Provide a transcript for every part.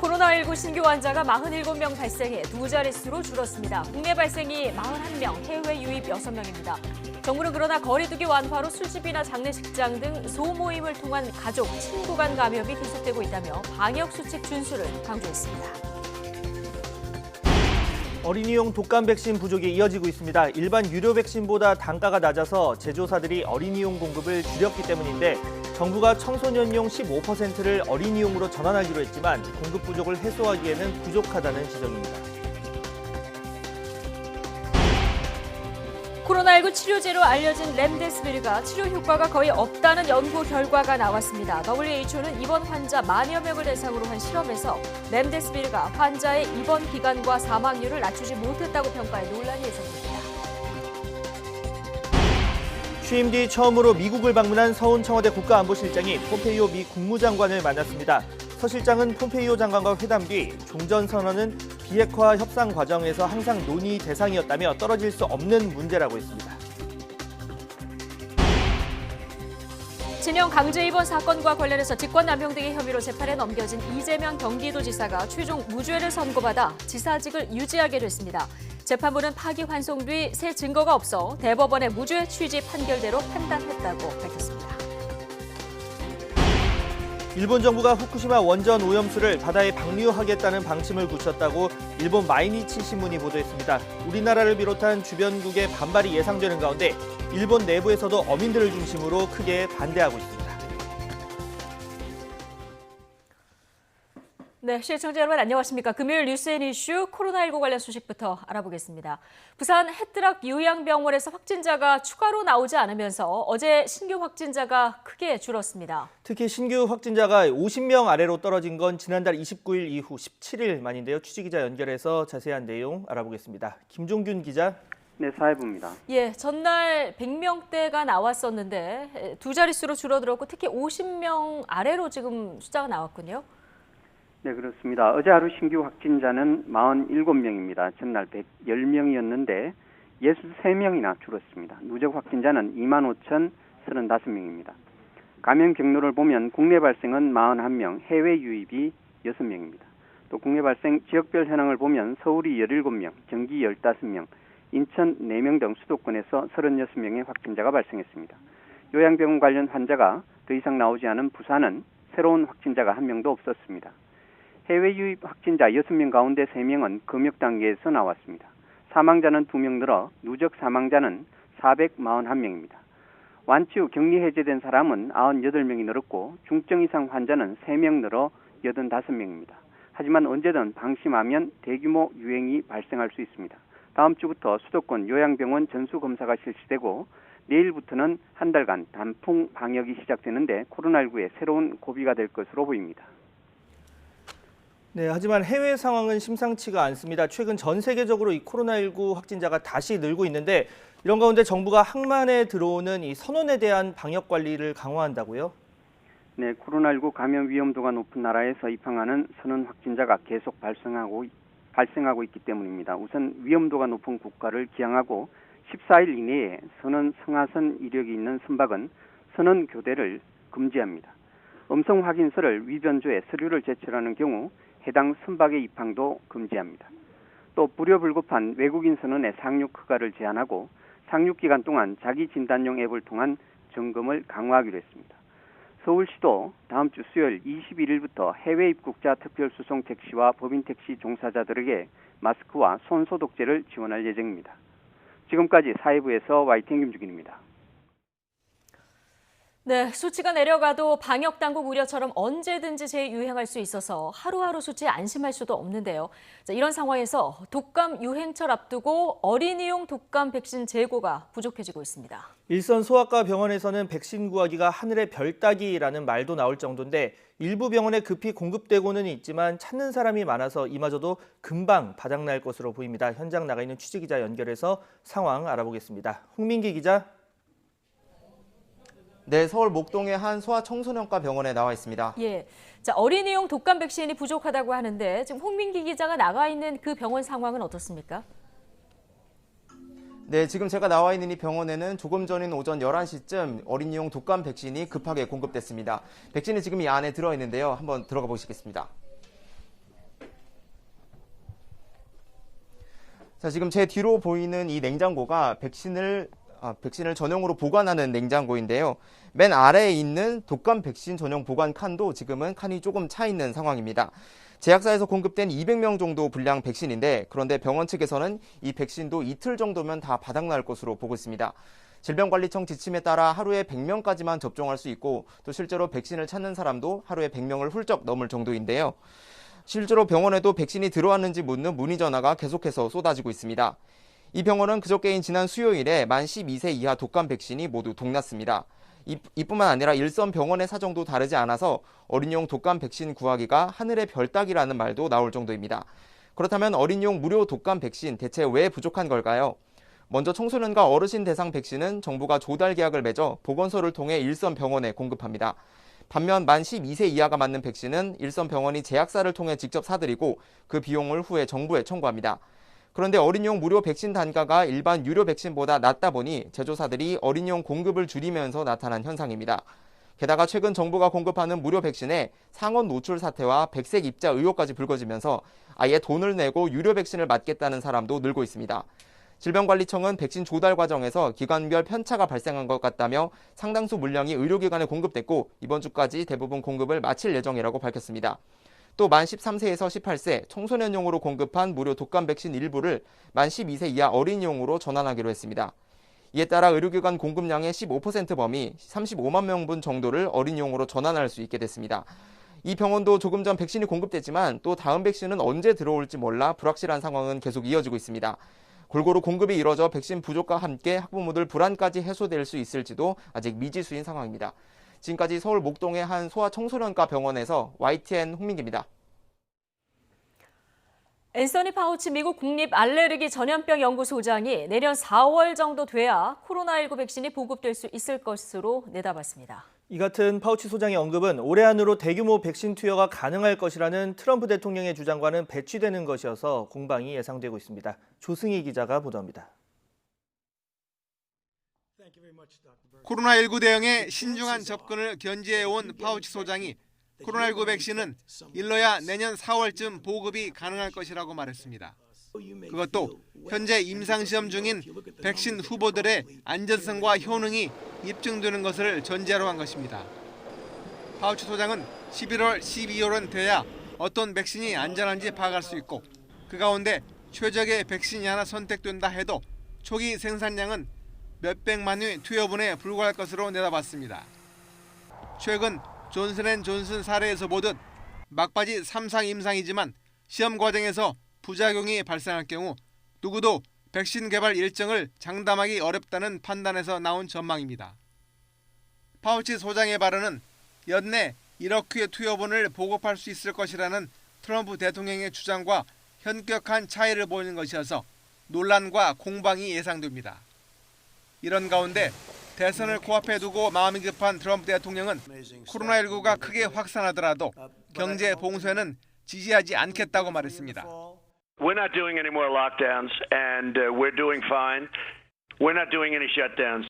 코로나19 신규 환자가 47명 발생해 두 자릿수로 줄었습니다. 국내 발생이 41명, 해외 유입 6명입니다. 정부는 그러나 거리두기 완화로 술집이나 장례식장 등 소모임을 통한 가족, 친구 간 감염이 계속되고 있다며 방역수칙 준수를 강조했습니다. 어린이용 독감 백신 부족이 이어지고 있습니다. 일반 유료 백신보다 단가가 낮아서 제조사들이 어린이용 공급을 줄였기 때문인데 정부가 청소년용 15%를 어린이용으로 전환하기로 했지만 공급 부족을 해소하기에는 부족하다는 지적입니다. 코로나19 치료제로 알려진 렘데시비르가 치료 효과가 거의 없다는 연구 결과가 나왔습니다. WHO는 입원 환자 만여 명을 대상으로 한 실험에서 렘데시비르가 환자의 입원 기간과 사망률을 낮추지 못했다고 평가해 논란이 예상됩니다. 취임 뒤 처음으로 미국을 방문한 서훈 청와대 국가안보실장이 폼페이오 미 국무장관을 만났습니다. 서 실장은 폼페이오 장관과 회담 뒤 종전선언은 비핵화 협상 과정에서 항상 논의 대상이었다며 떨어질 수 없는 문제라고 했습니다. 진영 강제 입원 사건과 관련해서 직권남용 등의 혐의로 재판에 넘겨진 이재명 경기도지사가 최종 무죄를 선고받아 지사직을 유지하게 됐습니다. 재판부는 파기환송 뒤 새 증거가 없어 대법원의 무죄 취지 판결대로 판단했다고 밝혔습니다. 일본 정부가 후쿠시마 원전 오염수를 바다에 방류하겠다는 방침을 굳혔다고 일본 마이니치 신문이 보도했습니다. 우리나라를 비롯한 주변국의 반발이 예상되는 가운데 일본 내부에서도 어민들을 중심으로 크게 반대하고 있습니다. 네, 시청자 여러분 안녕하십니까. 금요일 뉴스앤이슈 코로나19 관련 소식부터 알아보겠습니다. 부산 해뜨락 요양병원에서 확진자가 추가로 나오지 않으면서 어제 신규 확진자가 크게 줄었습니다. 특히 신규 확진자가 50명 아래로 떨어진 건 지난달 29일 이후 17일 만인데요. 취재기자 연결해서 자세한 내용 알아보겠습니다. 김종균 기자. 네, 사회부입니다. 예, 전날 100명대가 나왔었는데 두 자릿수로 줄어들었고 특히 50명 아래로 지금 숫자가 나왔군요. 네, 그렇습니다. 어제 하루 신규 확진자는 47명입니다. 전날 110명이었는데 63명이나 줄었습니다. 누적 확진자는 25,035명입니다. 감염 경로를 보면 국내 발생은 41명, 해외 유입이 6명입니다. 또 국내 발생 지역별 현황을 보면 서울이 17명, 경기 15명, 인천 4명 등 수도권에서 36명의 확진자가 발생했습니다. 요양병원 관련 환자가 더 이상 나오지 않은 부산은 새로운 확진자가 1명도 없었습니다. 해외 유입 확진자 6명 가운데 3명은 검역 단계에서 나왔습니다. 사망자는 2명 늘어 누적 사망자는 441명입니다. 완치 후 격리 해제된 사람은 98명이 늘었고 중증 이상 환자는 3명 늘어 85명입니다. 하지만 언제든 방심하면 대규모 유행이 발생할 수 있습니다. 다음 주부터 수도권 요양병원 전수검사가 실시되고 내일부터는 한 달간 단풍 방역이 시작되는데 코로나19의 새로운 고비가 될 것으로 보입니다. 네, 하지만 해외 상황은 심상치가 않습니다. 최근 전 세계적으로 이 코로나19 확진자가 다시 늘고 있는데 이런 가운데 정부가 항만에 들어오는 이 선원에 대한 방역 관리를 강화한다고요? 네, 코로나19 감염 위험도가 높은 나라에서 입항하는 선원 확진자가 계속 발생하고 있기 때문입니다. 우선 위험도가 높은 국가를 기항하고 14일 이내에 선원 승하선 이력이 있는 선박은 선원 교대를 금지합니다. 음성 확인서를 위변조에 서류를 제출하는 경우 해당 선박의 입항도 금지합니다. 또 불효불급한 외국인 선원의 상륙 허가를 제한하고 상륙 기간 동안 자기 진단용 앱을 통한 점검을 강화하기로 했습니다. 서울시도 다음 주 수요일 21일부터 해외 입국자 특별수송 택시와 법인 택시 종사자들에게 마스크와 손 소독제를 지원할 예정입니다. 지금까지 사회부에서 YTN 김주균입니다. 네, 수치가 내려가도 방역당국 우려처럼 언제든지 재유행할 수 있어서 하루하루 수치에 안심할 수도 없는데요. 자, 이런 상황에서 독감 유행철 앞두고 어린이용 독감 백신 재고가 부족해지고 있습니다. 일선 소아과 병원에서는 백신 구하기가 하늘의 별 따기라는 말도 나올 정도인데 일부 병원에 급히 공급되고는 있지만 찾는 사람이 많아서 이마저도 금방 바닥날 것으로 보입니다. 현장 나가 있는 취재기자 연결해서 상황 알아보겠습니다. 홍민기 기자. 네, 서울 목동의 한 소아청소년과 병원에 나와 있습니다. 예, 자 어린이용 독감 백신이 부족하다고 하는데 지금 홍민기 기자가 나가 있는 그 병원 상황은 어떻습니까? 네, 지금 제가 나와 있는 이 병원에는 조금 전인 오전 11시쯤 어린이용 독감 백신이 급하게 공급됐습니다. 백신이 지금 이 안에 들어있는데요. 한번 들어가 보시겠습니다. 자, 지금 제 뒤로 보이는 이 냉장고가 백신을 전용으로 보관하는 냉장고인데요. 맨 아래에 있는 독감 백신 전용 보관 칸도 지금은 칸이 조금 차 있는 상황입니다. 제약사에서 공급된 200명 정도 분량 백신인데, 그런데 병원 측에서는 이 백신도 이틀 정도면 다 바닥날 것으로 보고 있습니다. 질병관리청 지침에 따라 하루에 100명까지만 접종할 수 있고, 또 실제로 백신을 찾는 사람도 하루에 100명을 훌쩍 넘을 정도인데요. 실제로 병원에도 백신이 들어왔는지 묻는 문의 전화가 계속해서 쏟아지고 있습니다. 이 병원은 그저께인 지난 수요일에 만 12세 이하 독감 백신이 모두 동났습니다. 이뿐만 아니라 일선 병원의 사정도 다르지 않아서 어린이용 독감 백신 구하기가 하늘의 별 따기라는 말도 나올 정도입니다. 그렇다면 어린이용 무료 독감 백신 대체 왜 부족한 걸까요? 먼저 청소년과 어르신 대상 백신은 정부가 조달 계약을 맺어 보건소를 통해 일선 병원에 공급합니다. 반면 만 12세 이하가 맞는 백신은 일선 병원이 제약사를 통해 직접 사들이고 그 비용을 후에 정부에 청구합니다. 그런데 어린이용 무료 백신 단가가 일반 유료 백신보다 낮다 보니 제조사들이 어린이용 공급을 줄이면서 나타난 현상입니다. 게다가 최근 정부가 공급하는 무료 백신에 상원 노출 사태와 백색 입자 의혹까지 불거지면서 아예 돈을 내고 유료 백신을 맞겠다는 사람도 늘고 있습니다. 질병관리청은 백신 조달 과정에서 기관별 편차가 발생한 것 같다며 상당수 물량이 의료기관에 공급됐고 이번 주까지 대부분 공급을 마칠 예정이라고 밝혔습니다. 또 만 13세에서 18세 청소년용으로 공급한 무료 독감 백신 일부를 만 12세 이하 어린이용으로 전환하기로 했습니다. 이에 따라 의료기관 공급량의 15% 범위 35만 명분 정도를 어린이용으로 전환할 수 있게 됐습니다. 이 병원도 조금 전 백신이 공급됐지만 또 다음 백신은 언제 들어올지 몰라 불확실한 상황은 계속 이어지고 있습니다. 골고루 공급이 이뤄져 백신 부족과 함께 학부모들 불안까지 해소될 수 있을지도 아직 미지수인 상황입니다. 지금까지 서울 목동의 한 소아청소년과 병원에서 YTN 홍민기입니다. 앤서니 파우치 미국 국립 알레르기 전염병 연구소장이 내년 4월 정도 돼야 코로나19 백신이 보급될 수 있을 것으로 내다봤습니다. 이 같은 파우치 소장의 언급은 올해 안으로 대규모 백신 투여가 가능할 것이라는 트럼프 대통령의 주장과는 배치되는 것이어서 공방이 예상되고 있습니다. 조승희 기자가 보도합니다. 코로나19 대응에 신중한 접근을 견지해온 파우치 소장이 코로나19 백신은 일러야 내년 4월쯤 보급이 가능할 것이라고 말했습니다. 그것도 현재 임상시험 중인 백신 후보들의 안전성과 효능이 입증되는 것을 전제로 한 것입니다. 파우치 소장은 11월, 12월은 돼야 어떤 백신이 안전한지 파악할 수 있고 그 가운데 최적의 백신이 하나 선택된다 해도 초기 생산량은 몇백만 회 투여분에 불과할 것으로 내다봤습니다. 최근 존슨앤존슨 사례에서 보듯 막바지 3상 임상이지만 시험 과정에서 부작용이 발생할 경우 누구도 백신 개발 일정을 장담하기 어렵다는 판단에서 나온 전망입니다. 파우치 소장의 발언은 연내 1억 회의 투여분을 보급할 수 있을 것이라는 트럼프 대통령의 주장과 현격한 차이를 보이는 것이어서 논란과 공방이 예상됩니다. 이런 가운데 대선을 코앞에 두고 마음이 급한 트럼프 대통령은 코로나19가 크게 확산하더라도 경제 봉쇄는 지지하지 않겠다고 말했습니다. We're not doing any more lockdowns and we're doing fine. We're not doing any shutdowns.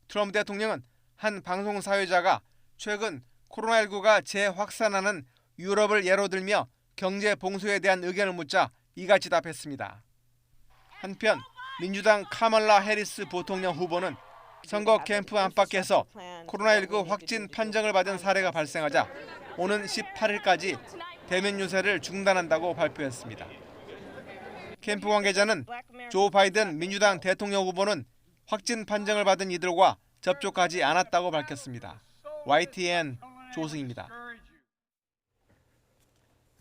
트럼프 대통령은 한 방송 사회자가 최근 코로나19가 재확산하는 유럽을 예로 들며 경제 봉쇄에 대한 의견을 묻자 이같이 답했습니다. 한편 민주당 카멀라 해리스 부통령 후보는 선거 캠프 안팎에서 코로나19 확진 판정을 받은 사례가 발생하자 오는 18일까지 대면 유세를 중단한다고 발표했습니다. 캠프 관계자는 조 바이든 민주당 대통령 후보는 확진 판정을 받은 이들과 접촉하지 않았다고 밝혔습니다. YTN 조승입니다.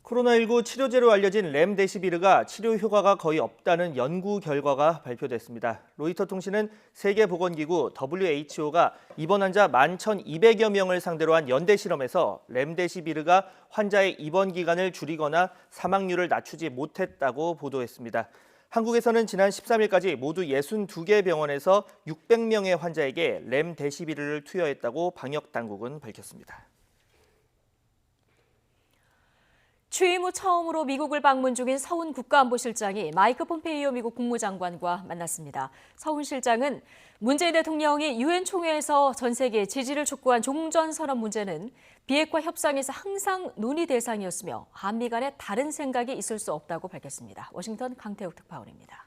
코로나19 치료제로 알려진 렘데시비르가 치료 효과가 거의 없다는 연구 결과가 발표됐습니다. 로이터 통신은 세계보건기구 WHO가 입원 환자 11,200여 명을 상대로 한 연대 실험에서 렘데시비르가 환자의 입원 기간을 줄이거나 사망률을 낮추지 못했다고 보도했습니다. 한국에서는 지난 13일까지 모두 62개 병원에서 600명의 환자에게 렘데시비르를 투여했다고 방역당국은 밝혔습니다. 취임 후 처음으로 미국을 방문 중인 서훈 국가안보실장이 마이크 폼페이오 미국 국무장관과 만났습니다. 서훈 실장은 문재인 대통령이 유엔 총회에서 전 세계의 지지를 촉구한 종전선언 문제는 비핵화 협상에서 항상 논의 대상이었으며 한미 간에 다른 생각이 있을 수 없다고 밝혔습니다. 워싱턴 강태욱 특파원입니다.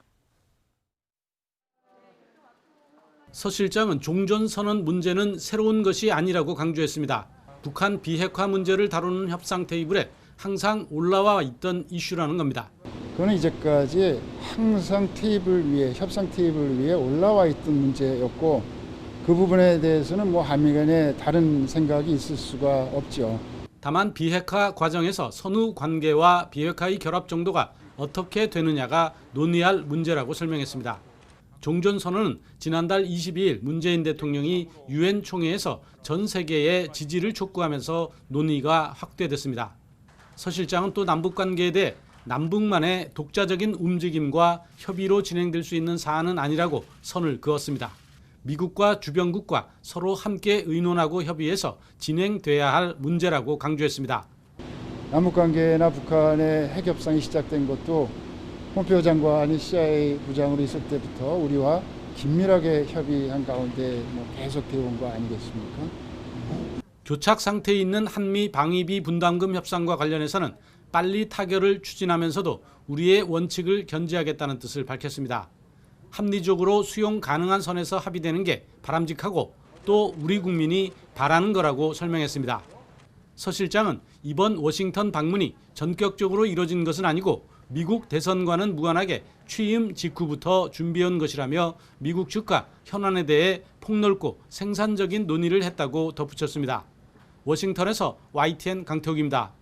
서 실장은 종전선언 문제는 새로운 것이 아니라고 강조했습니다. 북한 비핵화 문제를 다루는 협상 테이블에 항상 올라와 있던 이슈라는 겁니다. 그거는 이제까지 항상 협상 테이블 위에 올라와 있던 문제였고 그 부분에 대해서는 한미 간에 다른 생각이 있을 수가 없죠. 다만 비핵화 과정에서 선후 관계와 비핵화의 결합 정도가 어떻게 되느냐가 논의할 문제라고 설명했습니다. 종전선언은 지난달 22일 문재인 대통령이 유엔 총회에서 전 세계의 지지를 촉구하면서 논의가 확대됐습니다. 서 실장은 또 남북관계에 대해 남북만의 독자적인 움직임과 협의로 진행될 수 있는 사안은 아니라고 선을 그었습니다. 미국과 주변국과 서로 함께 의논하고 협의해서 진행돼야 할 문제라고 강조했습니다. 남북관계나 북한의 핵협상이 시작된 것도 폼페이오 장관이 CIA 부장으로 있을 때부터 우리와 긴밀하게 협의한 가운데 계속되어 온 거 아니겠습니까? 교착 상태에 있는 한미 방위비 분담금 협상과 관련해서는 빨리 타결을 추진하면서도 우리의 원칙을 견지하겠다는 뜻을 밝혔습니다. 합리적으로 수용 가능한 선에서 합의되는 게 바람직하고 또 우리 국민이 바라는 거라고 설명했습니다. 서 실장은 이번 워싱턴 방문이 전격적으로 이뤄진 것은 아니고 미국 대선과는 무관하게 취임 직후부터 준비해온 것이라며 미국 측과 현안에 대해 폭넓고 생산적인 논의를 했다고 덧붙였습니다. 워싱턴에서 YTN 강태욱입니다.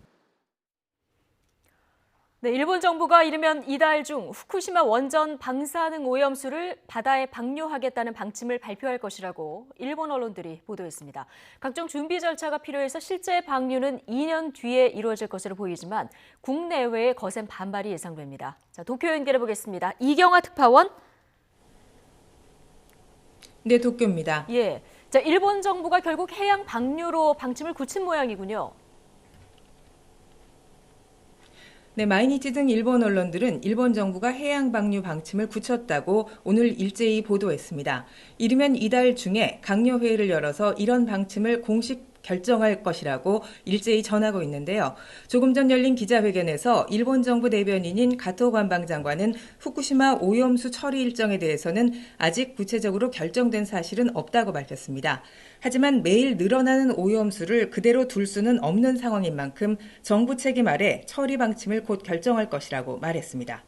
네, 일본 정부가 이르면 이달 중 후쿠시마 원전 방사능 오염수를 바다에 방류하겠다는 방침을 발표할 것이라고 일본 언론들이 보도했습니다. 각종 준비 절차가 필요해서 실제 방류는 2년 뒤에 이루어질 것으로 보이지만 국내외의 거센 반발이 예상됩니다. 자, 도쿄 연결해 보겠습니다. 이경아 특파원. 네, 도쿄입니다. 예, 자, 일본 정부가 결국 해양 방류로 방침을 굳힌 모양이군요. 네, 마이니치 등 일본 언론들은 일본 정부가 해양 방류 방침을 굳혔다고 오늘 일제히 보도했습니다. 이르면 이달 중에 강요회의를 열어서 이런 방침을 공식 결정할 것이라고 일제히 전하고 있는데요. 조금 전 열린 기자회견에서 일본 정부 대변인인 가토 관방장관은 후쿠시마 오염수 처리 일정에 대해서는 아직 구체적으로 결정된 사실은 없다고 밝혔습니다. 하지만 매일 늘어나는 오염수를 그대로 둘 수는 없는 상황인 만큼 정부 책임 아래 처리 방침을 곧 결정할 것이라고 말했습니다.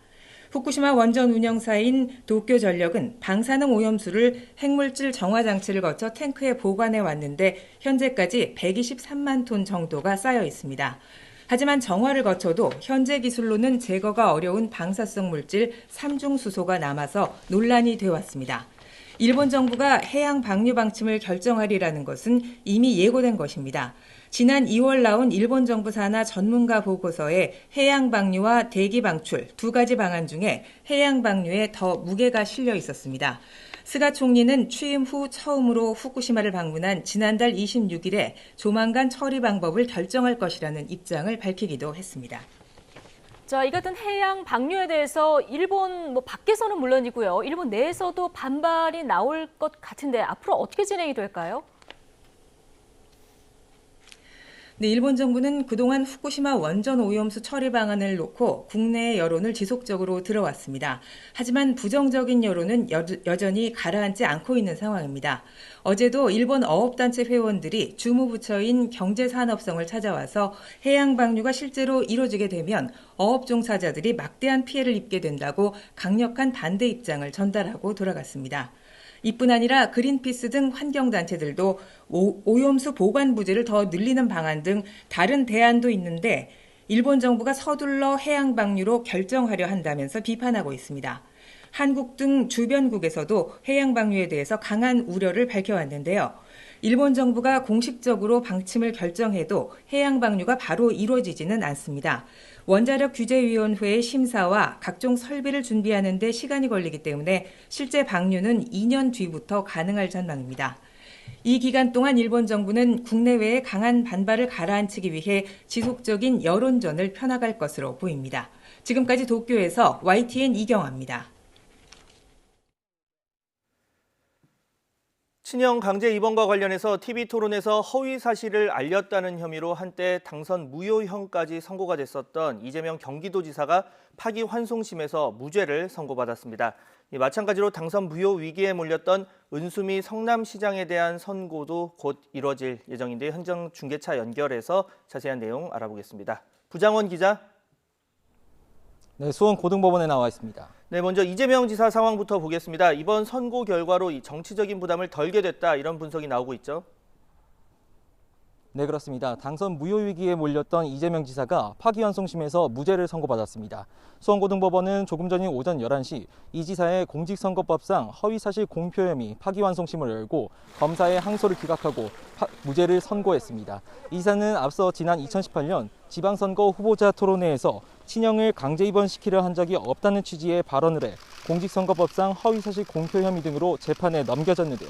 후쿠시마 원전 운영사인 도쿄전력은 방사능 오염수를 핵물질 정화 장치를 거쳐 탱크에 보관해 왔는데 현재까지 123만 톤 정도가 쌓여 있습니다. 하지만 정화를 거쳐도 현재 기술로는 제거가 어려운 방사성 물질 삼중수소가 남아서 논란이 되어 왔습니다. 일본 정부가 해양 방류 방침을 결정하리라는 것은 이미 예고된 것입니다. 지난 2월 나온 일본 정부 산하 전문가 보고서에 해양 방류와 대기 방출 두 가지 방안 중에 해양 방류에 더 무게가 실려 있었습니다. 스가 총리는 취임 후 처음으로 후쿠시마를 방문한 지난달 26일에 조만간 처리 방법을 결정할 것이라는 입장을 밝히기도 했습니다. 자, 이 같은 해양 방류에 대해서 일본 밖에서는 물론이고요. 일본 내에서도 반발이 나올 것 같은데 앞으로 어떻게 진행이 될까요? 네, 일본 정부는 그동안 후쿠시마 원전 오염수 처리 방안을 놓고 국내의 여론을 지속적으로 들어왔습니다. 하지만 부정적인 여론은 여전히 가라앉지 않고 있는 상황입니다. 어제도 일본 어업단체 회원들이 주무부처인 경제산업성을 찾아와서 해양 방류가 실제로 이루어지게 되면 어업 종사자들이 막대한 피해를 입게 된다고 강력한 반대 입장을 전달하고 돌아갔습니다. 이뿐 아니라 그린피스 등 환경단체들도 오염수 보관 부지를 더 늘리는 방안 등 다른 대안도 있는데 일본 정부가 서둘러 해양 방류로 결정하려 한다면서 비판하고 있습니다. 한국 등 주변국에서도 해양 방류에 대해서 강한 우려를 밝혀왔는데요. 일본 정부가 공식적으로 방침을 결정해도 해양 방류가 바로 이루어지지는 않습니다. 원자력 규제위원회의 심사와 각종 설비를 준비하는 데 시간이 걸리기 때문에 실제 방류는 2년 뒤부터 가능할 전망입니다. 이 기간 동안 일본 정부는 국내외의 강한 반발을 가라앉히기 위해 지속적인 여론전을 펴나갈 것으로 보입니다. 지금까지 도쿄에서 YTN 이경아입니다. 친형 강제 입원과 관련해서 TV 토론에서 허위 사실을 알렸다는 혐의로 한때 당선 무효형까지 선고가 됐었던 이재명 경기도지사가 파기환송심에서 무죄를 선고받았습니다. 마찬가지로 당선 무효 위기에 몰렸던 은수미 성남시장에 대한 선고도 곧 이뤄질 예정인데 현장 중계차 연결해서 자세한 내용 알아보겠습니다. 부장원 기자. 네, 수원 고등법원에 나와 있습니다. 네, 먼저 이재명 지사 상황부터 보겠습니다. 이번 선고 결과로 이 정치적인 부담을 덜게 됐다 이런 분석이 나오고 있죠. 네, 그렇습니다. 당선 무효 위기에 몰렸던 이재명 지사가 파기환송심에서 무죄를 선고받았습니다. 수원고등법원은 조금 전인 오전 11시 이 지사의 공직선거법상 허위사실 공표 혐의 파기환송심을 열고 검사의 항소를 기각하고 무죄를 선고했습니다. 이 지사는 앞서 지난 2018년 지방선거 후보자 토론회에서 친형을 강제 입원시키려 한 적이 없다는 취지의 발언을 해 공직선거법상 허위사실 공표 혐의 등으로 재판에 넘겨졌는데요.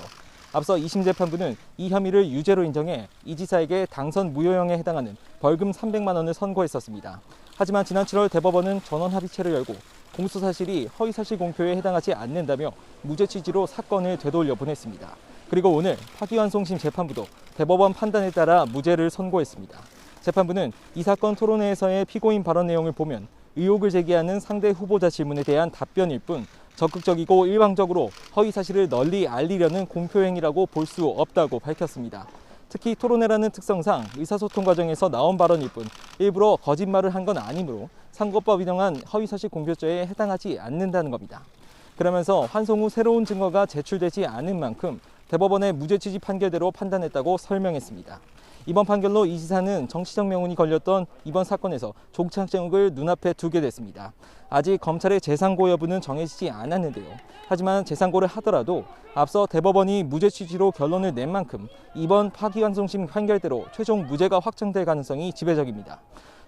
앞서 2심 재판부는 이 혐의를 유죄로 인정해 이 지사에게 당선 무효형에 해당하는 벌금 300만 원을 선고했었습니다. 하지만 지난 7월 대법원은 전원 합의체를 열고 공소 사실이 허위사실 공표에 해당하지 않는다며 무죄 취지로 사건을 되돌려 보냈습니다. 그리고 오늘 파기환송심 재판부도 대법원 판단에 따라 무죄를 선고했습니다. 재판부는 이 사건 토론회에서의 피고인 발언 내용을 보면 의혹을 제기하는 상대 후보자 질문에 대한 답변일 뿐 적극적이고 일방적으로 허위 사실을 널리 알리려는 공표행위라고 볼 수 없다고 밝혔습니다. 특히 토론회라는 특성상 의사소통 과정에서 나온 발언일 뿐 일부러 거짓말을 한 건 아니므로 선거법 인정한 허위사실 공표죄에 해당하지 않는다는 겁니다. 그러면서 환송 후 새로운 증거가 제출되지 않은 만큼 대법원의 무죄 취지 판결대로 판단했다고 설명했습니다. 이번 판결로 이 지사는 정치적 명운이 걸렸던 이번 사건에서 종착역을 눈앞에 두게 됐습니다. 아직 검찰의 재상고 여부는 정해지지 않았는데요. 하지만 재상고를 하더라도 앞서 대법원이 무죄 취지로 결론을 낸 만큼 이번 파기환송심 판결대로 최종 무죄가 확정될 가능성이 지배적입니다.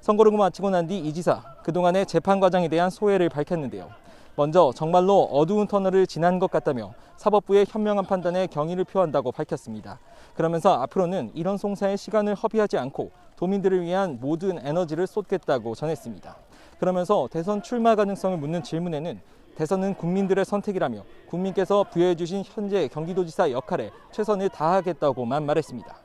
선고를 마치고 난 뒤 이 지사 그동안의 재판 과정에 대한 소회를 밝혔는데요. 먼저 정말로 어두운 터널을 지난 것 같다며 사법부의 현명한 판단에 경의를 표한다고 밝혔습니다. 그러면서 앞으로는 이런 송사에 시간을 허비하지 않고 도민들을 위한 모든 에너지를 쏟겠다고 전했습니다. 그러면서 대선 출마 가능성을 묻는 질문에는 대선은 국민들의 선택이라며 국민께서 부여해 주신 현재 경기도지사 역할에 최선을 다하겠다고만 말했습니다.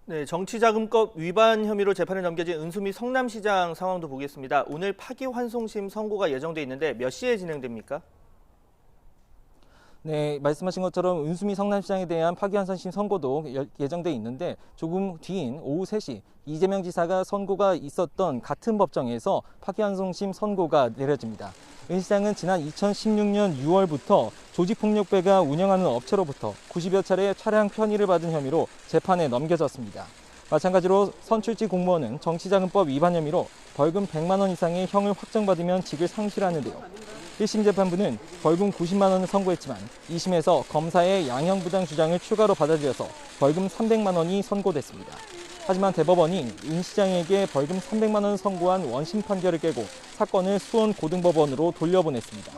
네, 정치자금법 위반 혐의로 재판에 넘겨진 은수미 성남시장 상황도 보겠습니다. 오늘 파기환송심 선고가 예정돼 있는데 몇 시에 진행됩니까? 네, 말씀하신 것처럼 은수미 성남시장에 대한 파기환송심 선고도 예정돼 있는데 조금 뒤인 오후 3시 이재명 지사가 선고가 있었던 같은 법정에서 파기환송심 선고가 내려집니다. 은 시장은 지난 2016년 6월부터 조직폭력배가 운영하는 업체로부터 90여 차례 차량 편의를 받은 혐의로 재판에 넘겨졌습니다. 마찬가지로 선출직 공무원은 정치자금법 위반 혐의로 벌금 100만 원 이상의 형을 확정받으면 직을 상실하는데요. 1심 재판부는 벌금 90만 원을 선고했지만 2심에서 검사의 양형부당 주장을 추가로 받아들여서 벌금 300만 원이 선고됐습니다. 하지만 대법원이 은 시장에게 벌금 300만 원 선고한 원심 판결을 깨고 사건을 수원 고등법원으로 돌려보냈습니다.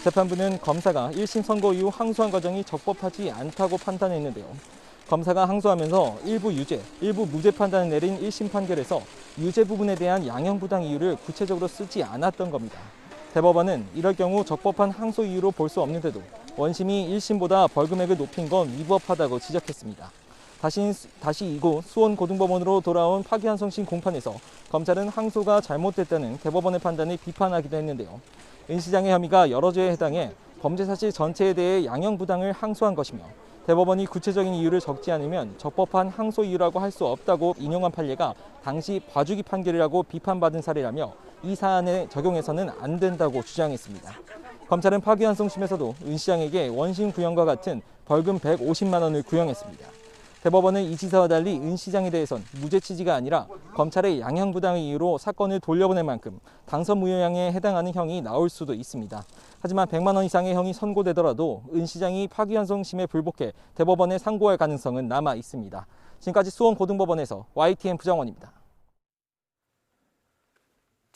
재판부는 검사가 1심 선고 이후 항소한 과정이 적법하지 않다고 판단했는데요. 검사가 항소하면서 일부 유죄, 일부 무죄 판단을 내린 1심 판결에서 유죄 부분에 대한 양형부당 이유를 구체적으로 쓰지 않았던 겁니다. 대법원은 이럴 경우 적법한 항소 이유로 볼 수 없는데도 원심이 1심보다 벌금액을 높인 건 위법하다고 지적했습니다. 다시 이곳 수원고등법원으로 돌아온 파기환송심 공판에서 검찰은 항소가 잘못됐다는 대법원의 판단을 비판하기도 했는데요. 은 시장의 혐의가 여러 죄에 해당해 범죄 사실 전체에 대해 양형부당을 항소한 것이며 대법원이 구체적인 이유를 적지 않으면 적법한 항소 이유라고 할 수 없다고 인용한 판례가 당시 봐주기 판결이라고 비판받은 사례라며 이 사안에 적용해서는 안 된다고 주장했습니다. 검찰은 파기환송심에서도 은 시장에게 원심 구형과 같은 벌금 150만 원을 구형했습니다. 대법원은 이 지사와 달리 은 시장에 대해선 무죄 취지가 아니라 검찰의 양형부당의 이유로 사건을 돌려보낸 만큼 당선 무효형에 해당하는 형이 나올 수도 있습니다. 하지만 100만 원 이상의 형이 선고되더라도 은 시장이 파기환송심에 불복해 대법원에 상고할 가능성은 남아 있습니다. 지금까지 수원고등법원에서 YTN 부장원입니다.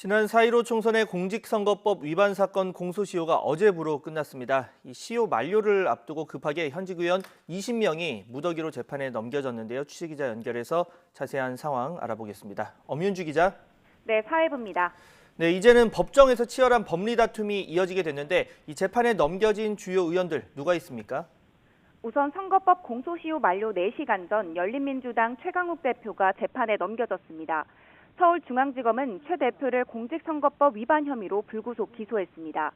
지난 4.15 총선의 공직선거법 위반 사건 공소시효가 어제부로 끝났습니다. 이 시효 만료를 앞두고 급하게 현직 의원 20명이 무더기로 재판에 넘겨졌는데요. 취재기자 연결해서 자세한 상황 알아보겠습니다. 엄윤주 기자. 네, 사회부입니다. 네, 이제는 법정에서 치열한 법리 다툼이 이어지게 됐는데 이 재판에 넘겨진 주요 의원들 누가 있습니까? 우선 선거법 공소시효 만료 4시간 전 열린민주당 최강욱 대표가 재판에 넘겨졌습니다. 서울중앙지검은 최 대표를 공직선거법 위반 혐의로 불구속 기소했습니다.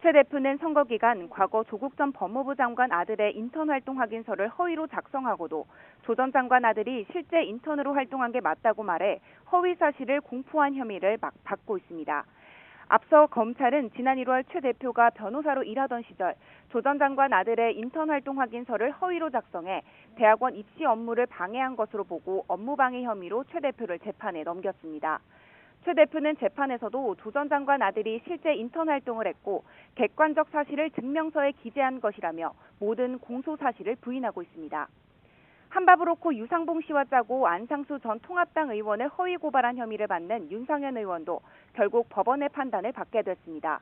최 대표는 선거 기간 과거 조국 전 법무부 장관 아들의 인턴 활동 확인서를 허위로 작성하고도 조 전 장관 아들이 실제 인턴으로 활동한 게 맞다고 말해 허위 사실을 공포한 혐의를 받고 있습니다. 앞서 검찰은 지난 1월 최 대표가 변호사로 일하던 시절 조 전 장관 아들의 인턴 활동 확인서를 허위로 작성해 대학원 입시 업무를 방해한 것으로 보고 업무방해 혐의로 최 대표를 재판에 넘겼습니다. 최 대표는 재판에서도 조 전 장관 아들이 실제 인턴 활동을 했고 객관적 사실을 증명서에 기재한 것이라며 모든 공소 사실을 부인하고 있습니다. 한바브로코 유상봉 씨와 짜고 안상수 전 통합당 의원을 허위 고발한 혐의를 받는 윤상현 의원도 결국 법원의 판단을 받게 됐습니다.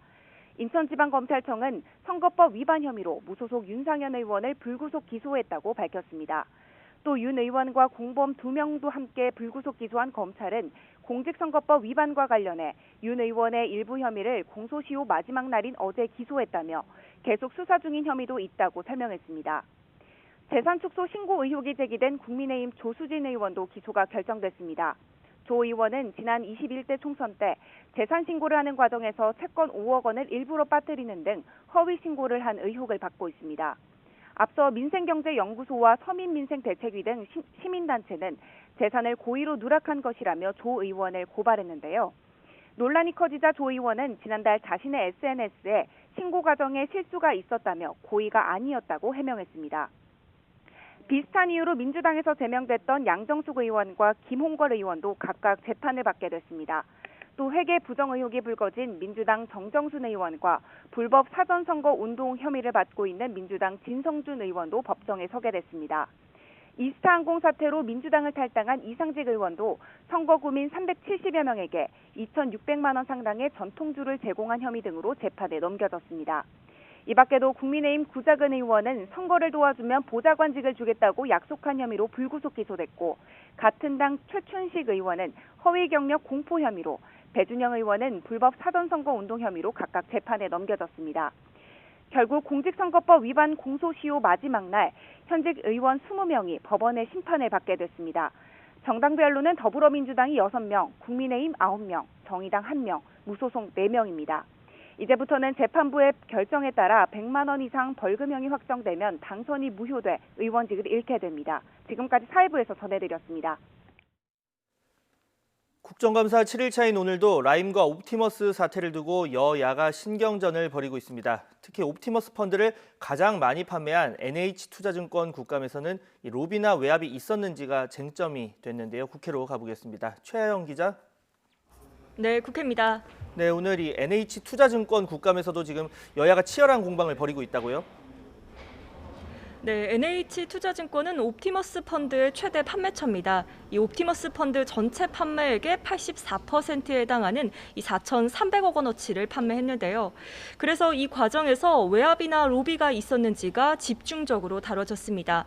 인천지방검찰청은 선거법 위반 혐의로 무소속 윤상현 의원을 불구속 기소했다고 밝혔습니다. 또 윤 의원과 공범 2명도 함께 불구속 기소한 검찰은 공직선거법 위반과 관련해 윤 의원의 일부 혐의를 공소시효 마지막 날인 어제 기소했다며 계속 수사 중인 혐의도 있다고 설명했습니다. 재산 축소 신고 의혹이 제기된 국민의힘 조수진 의원도 기소가 결정됐습니다. 조 의원은 지난 21대 총선 때 재산 신고를 하는 과정에서 채권 5억 원을 일부러 빠뜨리는 등 허위 신고를 한 의혹을 받고 있습니다. 앞서 민생경제연구소와 서민민생대책위 등 시민단체는 재산을 고의로 누락한 것이라며 조 의원을 고발했는데요. 논란이 커지자 조 의원은 지난달 자신의 SNS에 신고 과정에 실수가 있었다며 고의가 아니었다고 해명했습니다. 비슷한 이유로 민주당에서 제명됐던 양정숙 의원과 김홍걸 의원도 각각 재판을 받게 됐습니다. 또 회계 부정 의혹이 불거진 민주당 정정순 의원과 불법 사전선거 운동 혐의를 받고 있는 민주당 진성준 의원도 법정에 서게 됐습니다. 이스타항공 사태로 민주당을 탈당한 이상직 의원도 선거구민 370여 명에게 2,600만 원 상당의 전통주를 제공한 혐의 등으로 재판에 넘겨졌습니다. 이 밖에도 국민의힘 구자근 의원은 선거를 도와주면 보좌관직을 주겠다고 약속한 혐의로 불구속 기소됐고 같은 당 최춘식 의원은 허위 경력 공포 혐의로 배준영 의원은 불법 사전선거 운동 혐의로 각각 재판에 넘겨졌습니다. 결국 공직선거법 위반 공소시효 마지막 날 현직 의원 20명이 법원의 심판을 받게 됐습니다. 정당별로는 더불어민주당이 6명, 국민의힘 9명, 정의당 1명, 무소속 4명입니다. 이제부터는 재판부의 결정에 따라 100만 원 이상 벌금형이 확정되면 당선이 무효돼 의원직을 잃게 됩니다. 지금까지 사회부에서 전해드렸습니다. 국정감사 7일차인 오늘도 라임과 옵티머스 사태를 두고 여야가 신경전을 벌이고 있습니다. 특히 옵티머스 펀드를 가장 많이 판매한 NH투자증권 국감에서는 로비나 외압이 있었는지가 쟁점이 됐는데요. 국회로 가보겠습니다. 최하영 기자. 네, 국회입니다. 네, 오늘 이 NH투자증권 국감에서도 지금 여야가 치열한 공방을 벌이고 있다고요? 네, NH투자증권은 옵티머스 펀드의 최대 판매처입니다. 이 옵티머스 펀드 전체 판매액의 84%에 해당하는 이 4,300억 원어치를 판매했는데요. 그래서 이 과정에서 외압이나 로비가 있었는지가 집중적으로 다뤄졌습니다.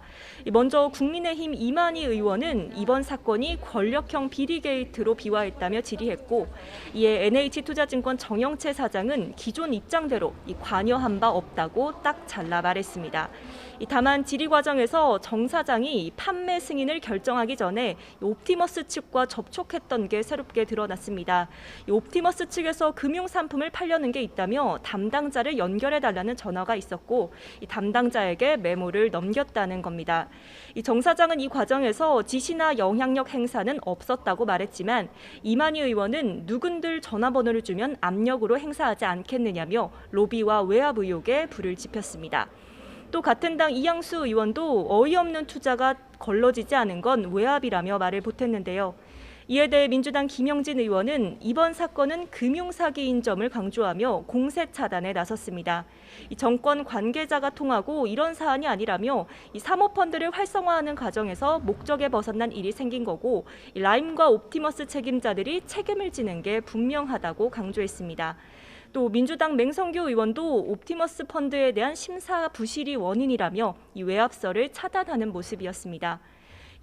먼저 국민의힘 이만희 의원은 이번 사건이 권력형 비리 게이트로 비화했다며 질의했고, 이에 NH투자증권 정영채 사장은 기존 입장대로 관여한 바 없다고 딱 잘라 말했습니다. 다만 질의 과정에서 정 사장이 판매 승인을 결정하기 전에 옵티머스 측과 접촉했던 게 새롭게 드러났습니다. 옵티머스 측에서 금융상품을 팔려는 게 있다며 담당자를 연결해달라는 전화가 있었고 담당자에게 메모를 넘겼다는 겁니다. 정 사장은 이 과정에서 지시나 영향력 행사는 없었다고 말했지만 이만희 의원은 누군들 전화번호를 주면 압력으로 행사하지 않겠느냐며 로비와 외압 의혹에 불을 지폈습니다. 또 같은 당 이양수 의원도 어이없는 투자가 걸러지지 않은 건 외압이라며 말을 보탰는데요. 이에 대해 민주당 김영진 의원은 이번 사건은 금융사기인 점을 강조하며 공세 차단에 나섰습니다. 이 정권 관계자가 통하고 이런 사안이 아니라며 이 사모펀드를 활성화하는 과정에서 목적에 벗어난 일이 생긴 거고 이 라임과 옵티머스 책임자들이 책임을 지는 게 분명하다고 강조했습니다. 또 민주당 맹성규 의원도 옵티머스 펀드에 대한 심사 부실이 원인이라며 이 외압설을 차단하는 모습이었습니다.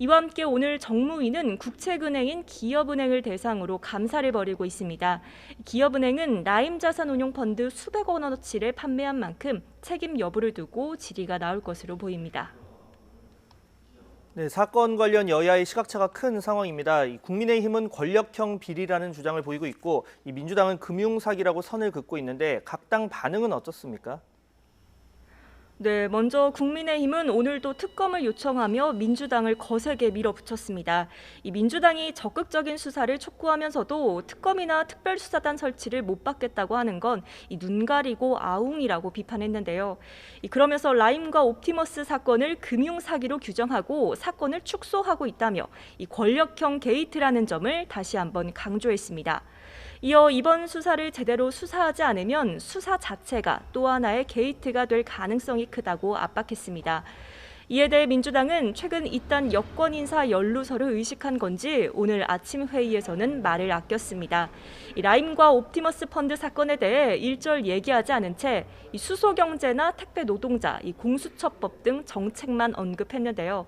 이와 함께 오늘 정무위는 국책은행인 기업은행을 대상으로 감사를 벌이고 있습니다. 기업은행은 라임 자산운용펀드 수백억 원어치를 판매한 만큼 책임 여부를 두고 질의가 나올 것으로 보입니다. 네, 사건 관련 여야의 시각차가 큰 상황입니다. 국민의힘은 권력형 비리라는 주장을 보이고 있고 이 민주당은 금융사기라고 선을 긋고 있는데 각 당 반응은 어떻습니까? 네, 먼저 국민의힘은 오늘도 특검을 요청하며 민주당을 거세게 밀어붙였습니다. 이 민주당이 적극적인 수사를 촉구하면서도 특검이나 특별수사단 설치를 못 받겠다고 하는 건 이 눈 가리고 아웅이라고 비판했는데요. 그러면서 라임과 옵티머스 사건을 금융사기로 규정하고 사건을 축소하고 있다며 이 권력형 게이트라는 점을 다시 한번 강조했습니다. 이어 이번 수사를 제대로 수사하지 않으면 수사 자체가 또 하나의 게이트가 될 가능성이 크다고 압박했습니다. 이에 대해 민주당은 최근 잇단 여권 인사 연루설을 의식한 건지 오늘 아침 회의에서는 말을 아꼈습니다. 이 라임과 옵티머스 펀드 사건에 대해 일절 얘기하지 않은 채 이 수소경제나 택배 노동자, 이 공수처법 등 정책만 언급했는데요.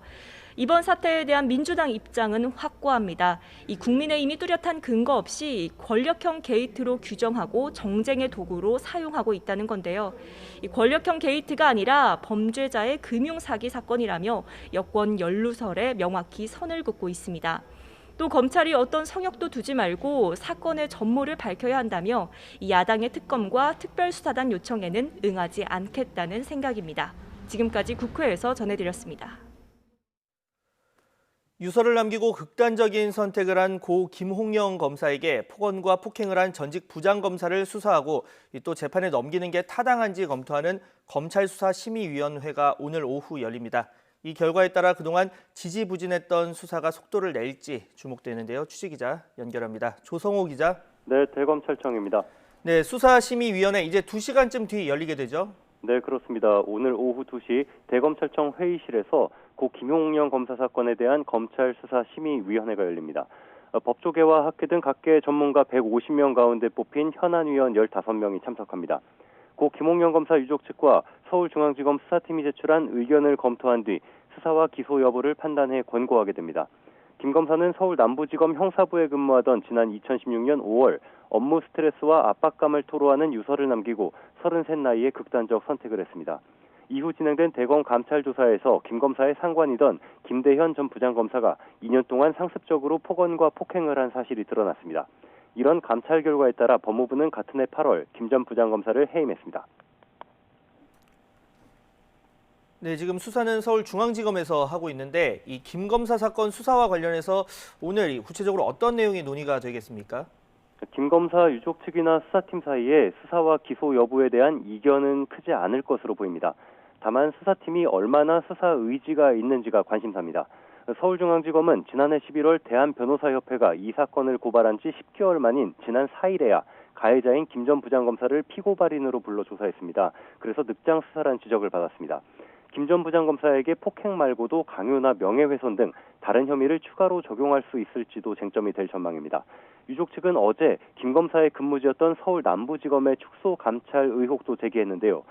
이번 사태에 대한 민주당 입장은 확고합니다. 이 국민의힘이 뚜렷한 근거 없이 권력형 게이트로 규정하고 정쟁의 도구로 사용하고 있다는 건데요. 이 권력형 게이트가 아니라 범죄자의 금융사기 사건이라며 여권 연루설에 명확히 선을 긋고 있습니다. 또 검찰이 어떤 성역도 두지 말고 사건의 전모를 밝혀야 한다며 이 야당의 특검과 특별수사단 요청에는 응하지 않겠다는 생각입니다. 지금까지 국회에서 전해드렸습니다. 유서를 남기고 극단적인 선택을 한 고 김홍영 검사에게 폭언과 폭행을 한 전직 부장검사를 수사하고 또 재판에 넘기는 게 타당한지 검토하는 검찰수사심의위원회가 오늘 오후 열립니다. 이 결과에 따라 그동안 지지부진했던 수사가 속도를 낼지 주목되는데요. 취재기자 연결합니다. 조성호 기자. 네, 대검찰청입니다. 네, 수사심의위원회 이제 2시간쯤 뒤 열리게 되죠? 네, 그렇습니다. 오늘 오후 2시 대검찰청 회의실에서 고 김홍영 검사 사건에 대한 검찰수사심의위원회가 열립니다. 법조계와 학계 등 각계 전문가 150명 가운데 뽑힌 현안위원 15명이 참석합니다. 고 김홍영 검사 유족 측과 서울중앙지검 수사팀이 제출한 의견을 검토한 뒤 수사와 기소 여부를 판단해 권고하게 됩니다. 김 검사는 서울 남부지검 형사부에 근무하던 지난 2016년 5월 업무 스트레스와 압박감을 토로하는 유서를 남기고 33 나이에 극단적 선택을 했습니다. 이후 진행된 대검 감찰 조사에서 김 검사의 상관이던 김대현 전 부장검사가 2년 동안 상습적으로 폭언과 폭행을 한 사실이 드러났습니다. 이런 감찰 결과에 따라 법무부는 같은 해 8월 김 전 부장검사를 해임했습니다. 네, 지금 수사는 서울중앙지검에서 하고 있는데 이 김 검사 사건 수사와 관련해서 오늘 구체적으로 어떤 내용이 논의가 되겠습니까? 김 검사 유족 측이나 수사팀 사이에 수사와 기소 여부에 대한 이견은 크지 않을 것으로 보입니다. 다만 수사팀이 얼마나 수사 의지가 있는지가 관심사입니다. 서울중앙지검은 지난해 11월 대한변호사협회가 이 사건을 고발한 지 10개월 만인 지난 4일에야 가해자인 김 전 부장검사를 피고발인으로 불러 조사했습니다. 그래서 늑장 수사란 지적을 받았습니다. 김 전 부장검사에게 폭행 말고도 강요나 명예훼손 등 다른 혐의를 추가로 적용할 수 있을지도 쟁점이 될 전망입니다. 유족 측은 어제 김 검사의 근무지였던 서울 남부지검의 축소 감찰 의혹도 제기했는데요.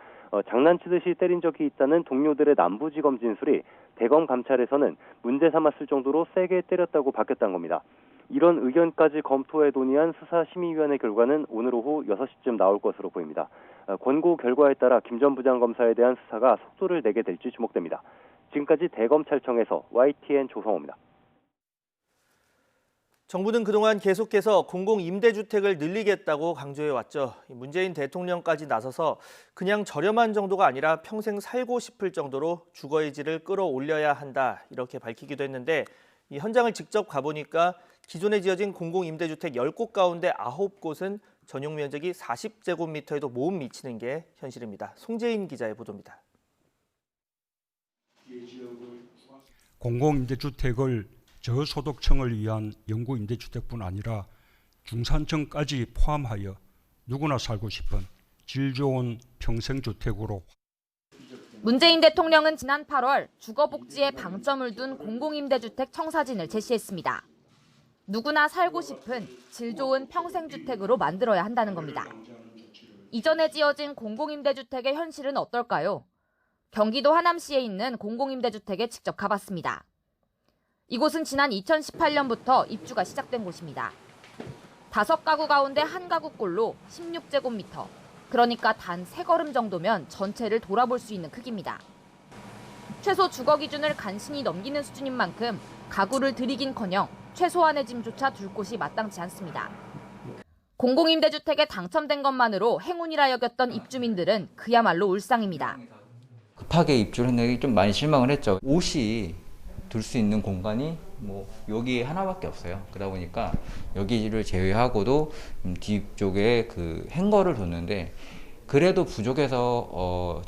장난치듯이 때린 적이 있다는 동료들의 남부지검 진술이 대검 감찰에서는 문제 삼았을 정도로 세게 때렸다고 바뀌었다는 겁니다. 이런 의견까지 검토해 논의한 수사심의위원회 결과는 오늘 오후 6시쯤 나올 것으로 보입니다. 권고 결과에 따라 김 전 부장검사에 대한 수사가 속도를 내게 될지 주목됩니다. 지금까지 대검찰청에서 YTN 조성호입니다. 정부는 그동안 계속해서 공공임대주택을 늘리겠다고 강조해왔죠. 문재인 대통령까지 나서서 그냥 저렴한 정도가 아니라 평생 살고 싶을 정도로 주거의 질을 끌어올려야 한다 이렇게 밝히기도 했는데 이 현장을 직접 가보니까 기존에 지어진 공공임대주택 10곳 가운데 9곳은 전용 면적이 40제곱미터에도 못 미치는 게 현실입니다. 송재인 기자의 보도입니다. 공공임대주택을 저소득층을 위한 영구 임대주택뿐 아니라 중산층까지 포함하여 누구나 살고 싶은 질 좋은 평생주택으로. 문재인 대통령은 지난 8월 주거복지에 방점을 둔 공공임대주택 청사진을 제시했습니다. 누구나 살고 싶은 질 좋은 평생주택으로 만들어야 한다는 겁니다. 이전에 지어진 공공임대주택의 현실은 어떨까요? 경기도 하남시에 있는 공공임대주택에 직접 가봤습니다. 이곳은 지난 2018년부터 입주가 시작된 곳입니다. 5가구 가운데 1가구꼴로 16제곱미터, 그러니까 단 3걸음 정도면 전체를 돌아볼 수 있는 크기입니다. 최소 주거 기준을 간신히 넘기는 수준인 만큼 가구를 들이긴커녕 최소한의 짐조차 둘 곳이 마땅치 않습니다. 공공임대주택에 당첨된 것만으로 행운이라 여겼던 입주민들은 그야말로 울상입니다. 급하게 입주를 했는데 좀 많이 실망을 했죠. 옷이 둘 수 있는 공간이 여기 하나밖에 없어요. 그러다 보니까 여기를 제외하고도 뒤쪽에 그 행거를 뒀는데 그래도 부족해서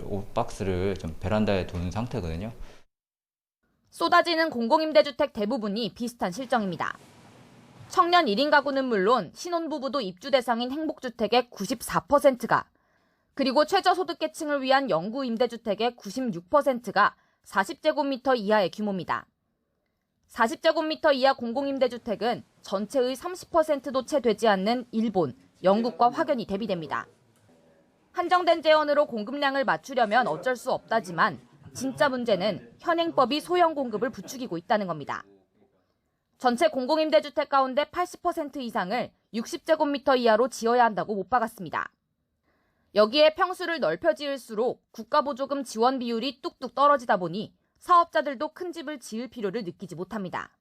옷 박스를 좀 베란다에 둔 상태거든요. 쏟아지는 공공임대주택 대부분이 비슷한 실정입니다. 청년 1인 가구는 물론 신혼부부도 입주 대상인 행복주택의 94%가, 그리고 최저소득계층을 위한 영구 임대주택의 96%가 40제곱미터 이하의 규모입니다. 40제곱미터 이하 공공임대주택은 전체의 30%도 채 되지 않는 일본, 영국과 확연히 대비됩니다. 한정된 재원으로 공급량을 맞추려면 어쩔 수 없다지만 진짜 문제는 현행법이 소형 공급을 부추기고 있다는 겁니다. 전체 공공임대주택 가운데 80% 이상을 60제곱미터 이하로 지어야 한다고 못 박았습니다. 여기에 평수를 넓혀 지을수록 국가보조금 지원 비율이 뚝뚝 떨어지다 보니 사업자들도 큰 집을 지을 필요를 느끼지 못합니다.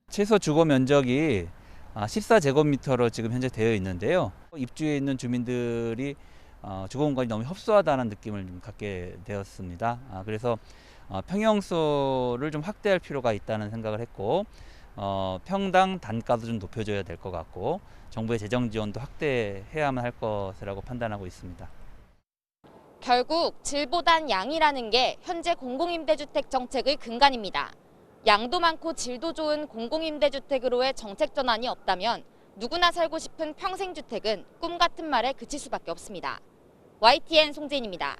최소 주거 면적이 14제곱미터로 지금 현재 되어 있는데요. 입주해 있는 주민들이 주거 공간이 너무 협소하다는 느낌을 좀 갖게 되었습니다. 그래서 평형수를 좀 확대할 필요가 있다는 생각을 했고, 평당 단가도 좀 높여줘야 될 것 같고, 정부의 재정 지원도 확대해야만 할 것이라고 판단하고 있습니다. 결국 질보단 양이라는 게 현재 공공임대주택 정책의 근간입니다. 양도 많고 질도 좋은 공공임대주택으로의 정책 전환이 없다면 누구나 살고 싶은 평생주택은 꿈 같은 말에 그칠 수밖에 없습니다. YTN 송재인입니다.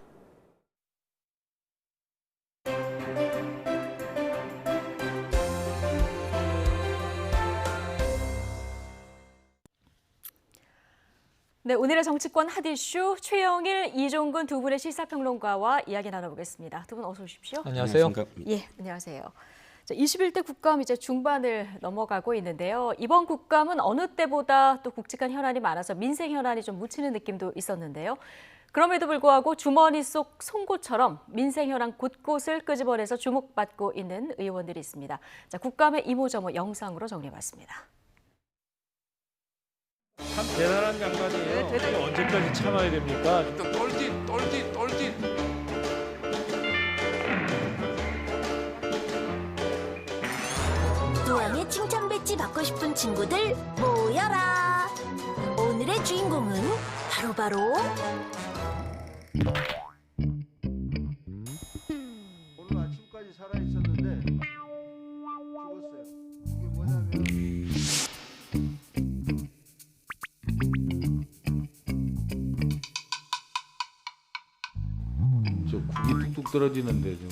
네, 오늘의 정치권 핫 이슈 최영일, 이종근 두 분의 시사평론가와 이야기 나눠보겠습니다. 두 분 어서 오십시오. 안녕하세요. 예, 안녕하세요. 자, 21대 국감 이제 중반을 넘어가고 있는데요. 이번 국감은 어느 때보다 또 굵직한 현안이 많아서 민생 현안이 좀 묻히는 느낌도 있었는데요. 그럼에도 불구하고 주머니 속 송곳처럼 민생 현안 곳곳을 끄집어내서 주목받고 있는 의원들이 있습니다. 자, 국감의 이모저모 영상으로 정리해봤습니다. 참 대단한 양반이에요. 네, 언제까지 참아야 됩니까? 똘짓. 또한의 칭찬 배지 받고 싶은 친구들 모여라. 오늘의 주인공은 바로 오늘 아침까지 살아 있었는데 죽었어요. 이게 뭐냐면 저 국이 뚝뚝 떨어지는데 좀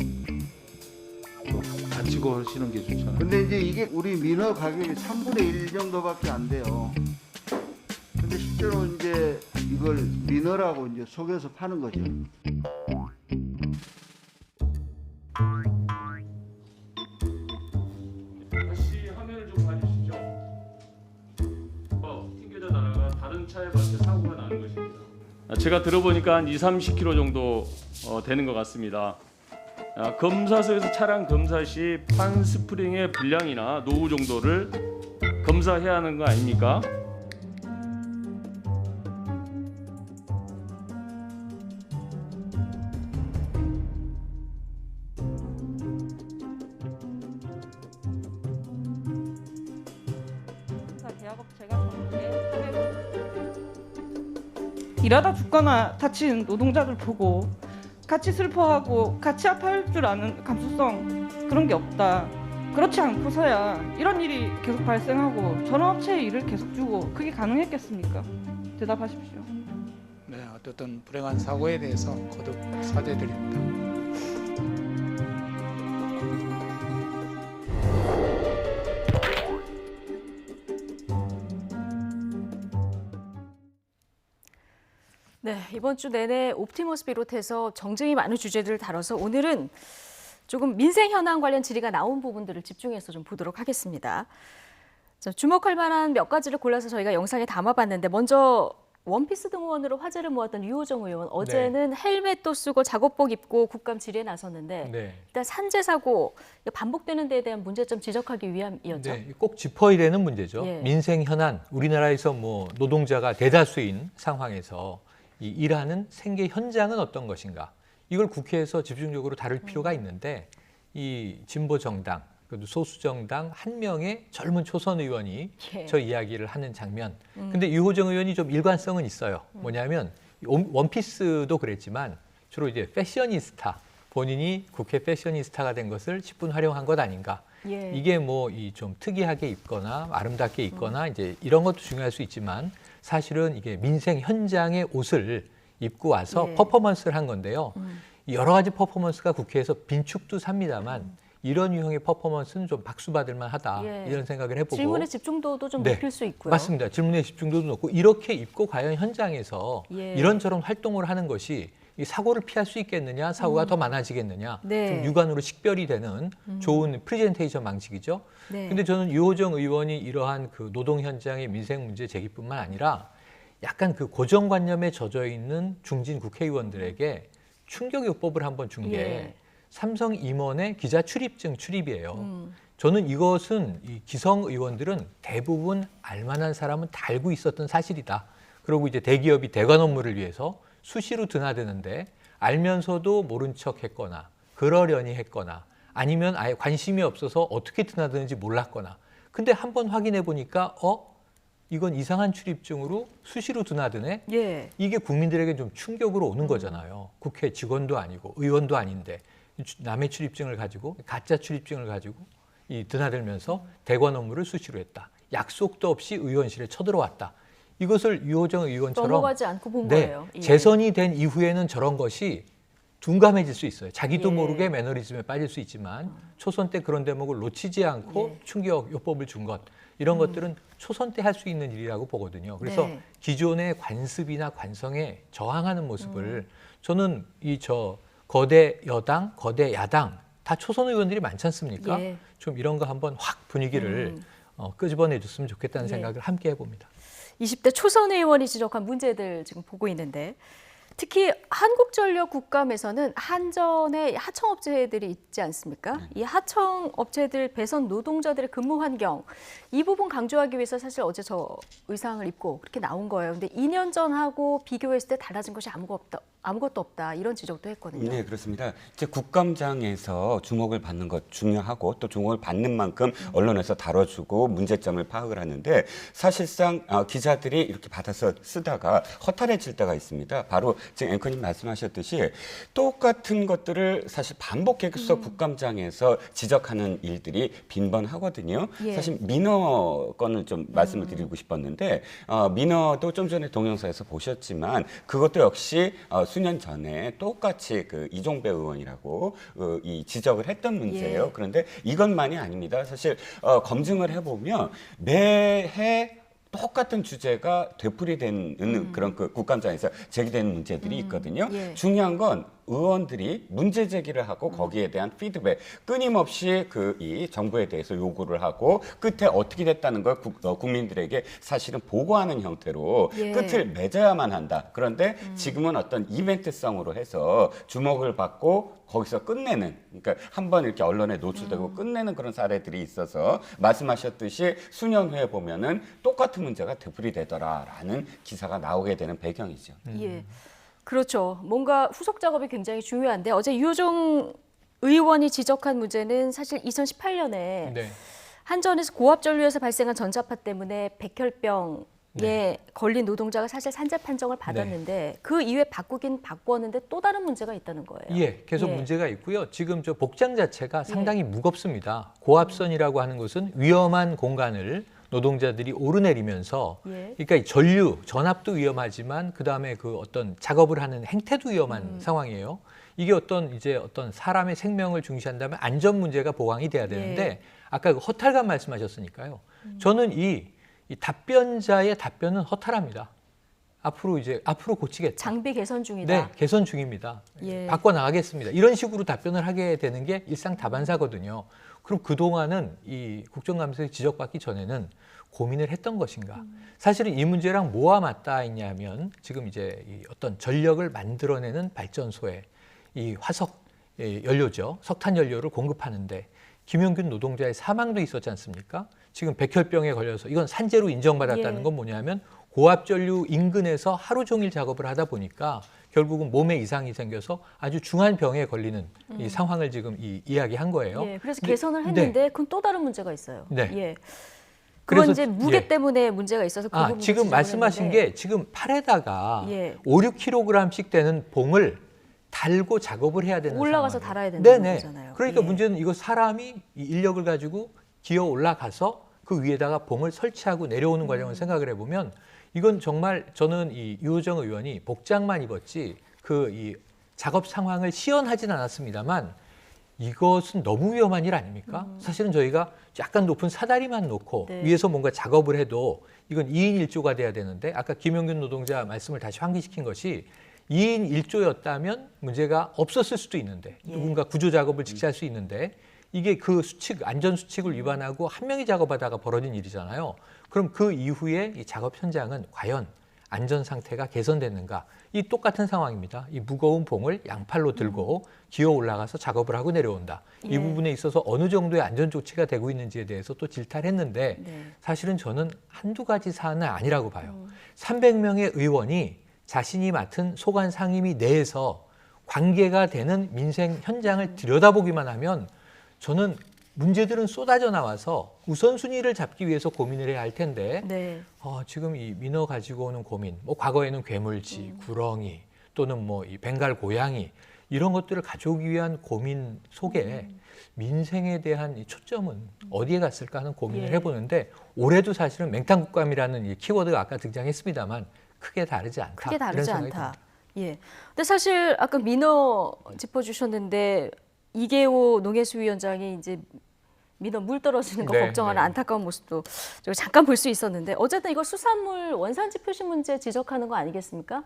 다치고 하시는 게 좋잖아요. 근데 이제 이게 우리 민어 가격이 3분의 1 정도밖에 안 돼요. 근데 실제로 이제 이걸 민어라고 이제 속여서 파는 거죠. 다시 화면을 좀 봐주시죠. 튕겨져다가 다른 차에 봤을 때 사고가 나는 것입니다. 제가 들어보니까 한 20-30km 정도 되는 것 같습니다. 검사소에서 차량 검사 시 판 스프링의 불량이나 노후 정도를 검사해야 하는 거 아닙니까? 일하다 죽거나 다친 노동자들 보고 같이 슬퍼하고 같이 아파할 줄 아는 감수성, 그런 게 없다. 그렇지 않고서야 이런 일이 계속 발생하고 전업체에 일을 계속 주고 그게 가능했겠습니까? 대답하십시오. 네, 어떤 불행한 사고에 대해서 거듭 사죄드립니다. 네, 이번 주 내내 옵티머스 비롯해서 정쟁이 많은 주제들을 다뤄서 오늘은 조금 민생 현안 관련 질의가 나온 부분들을 집중해서 좀 보도록 하겠습니다. 자, 주목할 만한 몇 가지를 골라서 저희가 영상에 담아봤는데 먼저 원피스 등원으로 화제를 모았던 유호정 의원, 어제는 헬멧도 쓰고 작업복 입고 국감 질의에 나섰는데 일단 산재 사고 반복되는 데에 대한 문제점 지적하기 위함이었죠. 네, 꼭 짚어야 되는 문제죠. 예. 민생 현안, 우리나라에서 뭐 노동자가 대다수인 상황에서 이 일하는 생계 현장은 어떤 것인가? 이걸 국회에서 집중적으로 다룰 필요가 있는데 이 진보 정당, 그래도 소수 정당 한 명의 젊은 초선 의원이 저 이야기를 하는 장면. 근데 유호정 의원이 좀 일관성은 있어요. 뭐냐면 원피스도 그랬지만 주로 이제 패셔니스타, 본인이 국회 패셔니스타가 된 것을 10분 활용한 것 아닌가. 이게 뭐 이 좀 특이하게 입거나 아름답게 입거나 이제 이런 것도 중요할 수 있지만 사실은 이게 민생 현장의 옷을 입고 와서 퍼포먼스를 한 건데요. 여러 가지 퍼포먼스가 국회에서 빈축도 삽니다만 이런 유형의 퍼포먼스는 좀 박수받을 만하다 이런 생각을 해보고 질문의 집중도도 좀 높일 수 있고요. 맞습니다. 질문의 집중도도 높고 이렇게 입고 과연 현장에서 이런저런 활동을 하는 것이 이 사고를 피할 수 있겠느냐, 사고가 더 많아지겠느냐, 좀 육안으로 식별이 되는 좋은 프레젠테이션 방식이죠. 근데 저는 유호정 의원이 이러한 그 노동 현장의 민생 문제 제기뿐만 아니라 약간 그 고정관념에 젖어 있는 중진 국회의원들에게 충격요법을 한번 준 게 삼성 임원의 기자 출입증 출입이에요. 저는 이것은 이 기성 의원들은 대부분 알만한 사람은 다 알고 있었던 사실이다. 그리고 이제 대기업이 대관 업무를 위해서 수시로 드나드는데 알면서도 모른 척 했거나 그러려니 했거나 아니면 아예 관심이 없어서 어떻게 드나드는지 몰랐거나 근데 한번 확인해 보니까 이건 이상한 출입증으로 수시로 드나드네? 이게 국민들에게 좀 충격으로 오는 거잖아요. 국회 직원도 아니고 의원도 아닌데 남의 출입증을 가지고 가짜 출입증을 가지고 드나들면서 대관 업무를 수시로 했다. 약속도 없이 의원실에 쳐들어왔다. 이것을 유호정 의원처럼 넘어가지 않고 본 거예요. 재선이 된 이후에는 저런 것이 둔감해질 수 있어요. 자기도 모르게 매너리즘에 빠질 수 있지만 초선 때 그런 대목을 놓치지 않고 충격요법을 준 것. 이런 것들은 초선 때 할 수 있는 일이라고 보거든요. 그래서 기존의 관습이나 관성에 저항하는 모습을 저는 거대 여당, 거대 야당 다 초선 의원들이 많지 않습니까? 좀 이런 거 한번 확 분위기를 끄집어내 줬으면 좋겠다는 생각을 함께 해봅니다. 20대 초선 의원이 지적한 문제들 지금 보고 있는데 특히 한국전력 국감에서는 한전의 하청업체들이 있지 않습니까? 이 하청업체들 배선 노동자들의 근무 환경 이 부분 강조하기 위해서 사실 어제 저 의상을 입고 그렇게 나온 거예요. 근데 2년 전하고 비교했을 때 달라진 것이 아무것도 없다 이런 지적도 했거든요. 네, 그렇습니다. 이제 국감장에서 주목을 받는 것 중요하고 또 주목을 받는 만큼 언론에서 다뤄주고 문제점을 파악을 하는데 사실상 기자들이 이렇게 받아서 쓰다가 허탈해질 때가 있습니다. 바로 지금 앵커님 말씀하셨듯이 똑같은 것들을 사실 반복해서 국감장에서 지적하는 일들이 빈번하거든요. 사실 민어 건을 좀 말씀을 드리고 싶었는데 민어도 좀 전에 동영상에서 보셨지만 그것도 역시 수년 전에 똑같이 그 이종배 의원이라고 이 지적을 했던 문제예요. 그런데 이것만이 아닙니다. 사실 검증을 해보면 매해 똑같은 주제가 되풀이되는 그런 그 국감장에서 제기되는 문제들이 있거든요. 중요한 건 의원들이 문제 제기를 하고 거기에 대한 피드백 끊임없이 이 정부에 대해서 요구를 하고 끝에 어떻게 됐다는 걸 국민들에게 사실은 보고하는 형태로 끝을 맺어야만 한다. 그런데 지금은 어떤 이벤트성으로 해서 주목을 받고 거기서 끝내는, 그러니까 한번 이렇게 언론에 노출되고 끝내는 그런 사례들이 있어서 말씀하셨듯이 수년 후에 보면은 똑같은 문제가 되풀이되더라라는 기사가 나오게 되는 배경이죠. 그렇죠. 뭔가 후속 작업이 굉장히 중요한데 어제 유호정 의원이 지적한 문제는 사실 2018년에 한전에서 고압전류에서 발생한 전자파 때문에 백혈병 걸린 노동자가 사실 산재 판정을 받았는데 그 이후에 바꾸긴 바꿨는데 또 다른 문제가 있다는 거예요. 예, 계속 문제가 있고요. 지금 저 복장 자체가 상당히 무겁습니다. 고압선이라고 하는 것은 위험한 공간을 노동자들이 오르내리면서 그러니까 이 전류, 전압도 위험하지만 그다음에 그 어떤 작업을 하는 행태도 위험한 상황이에요. 이게 어떤 사람의 생명을 중시한다면 안전 문제가 보강이 돼야 되는데 아까 그 허탈감 말씀하셨으니까요. 저는 이 답변자의 답변은 허탈합니다. 앞으로 고치겠다. 장비 개선 중이다. 네, 개선 중입니다. 바꿔 나가겠습니다. 이런 식으로 답변을 하게 되는 게 일상 다반사거든요. 그럼 그동안은 이 국정감사에 지적받기 전에는 고민을 했던 것인가? 사실은 이 문제랑 뭐가 맞닿아 있냐면 지금 이제 이 어떤 전력을 만들어내는 발전소에 이 화석 연료죠. 석탄 연료를 공급하는데 김용균 노동자의 사망도 있었지 않습니까? 지금 백혈병에 걸려서 이건 산재로 인정받았다는 건 뭐냐면 고압전류 인근에서 하루 종일 작업을 하다 보니까 결국은 몸에 이상이 생겨서 아주 중한 병에 걸리는 이 상황을 지금 이야기한 거예요. 그래서 개선을 했는데 그건 또 다른 문제가 있어요. 그건 그래서 이제 무게 때문에 문제가 있어서 그 부분을 지금 말씀하신 게 지금 팔에다가 5, 6kg씩 되는 봉을 달고 작업을 해야 되는 올라가서 상황이에요. 달아야 된다는 거잖아요. 그러니까 문제는 이거 사람이 이 인력을 가지고 기어 올라가서 그 위에다가 봉을 설치하고 내려오는 과정을 생각을 해보면 이건 정말 저는 이 유호정 의원이 복장만 입었지 이 작업 상황을 시연하진 않았습니다만 이것은 너무 위험한 일 아닙니까? 사실은 저희가 약간 높은 사다리만 놓고 위에서 뭔가 작업을 해도 이건 2인 1조가 돼야 되는데 아까 김용균 노동자 말씀을 다시 환기시킨 것이 2인 1조였다면 문제가 없었을 수도 있는데 누군가 구조 작업을 직시할 수 있는데 이게 그 수칙, 안전 수칙을 위반하고 한 명이 작업하다가 벌어진 일이잖아요. 그럼 그 이후에 이 작업 현장은 과연 안전 상태가 개선됐는가? 이 똑같은 상황입니다. 이 무거운 봉을 양팔로 들고 기어 올라가서 작업을 하고 내려온다. 이 부분에 있어서 어느 정도의 안전 조치가 되고 있는지에 대해서 또 질타를 했는데 사실은 저는 한두 가지 사안은 아니라고 봐요. 300명의 의원이 자신이 맡은 소관 상임위 내에서 관계가 되는 민생 현장을 들여다보기만 하면 저는 문제들은 쏟아져 나와서 우선순위를 잡기 위해서 고민을 해야 할 텐데 지금 이 민어 가지고 오는 고민, 뭐 과거에는 괴물지, 구렁이 또는 뭐 이 벵갈 고양이 이런 것들을 가져오기 위한 고민 속에 민생에 대한 이 초점은 어디에 갔을까 하는 고민을 해보는데 올해도 사실은 맹탕국감이라는 이 키워드가 아까 등장했습니다만 크게 다르지 않다. 크게 다르지 않다. 근데 사실 아까 민어 짚어주셨는데 이계호 농해수위원장이 이제 민어 물 떨어지는 거 걱정하는 안타까운 모습도 잠깐 볼 수 있었는데 어쨌든 이거 수산물 원산지 표시 문제 지적하는 거 아니겠습니까?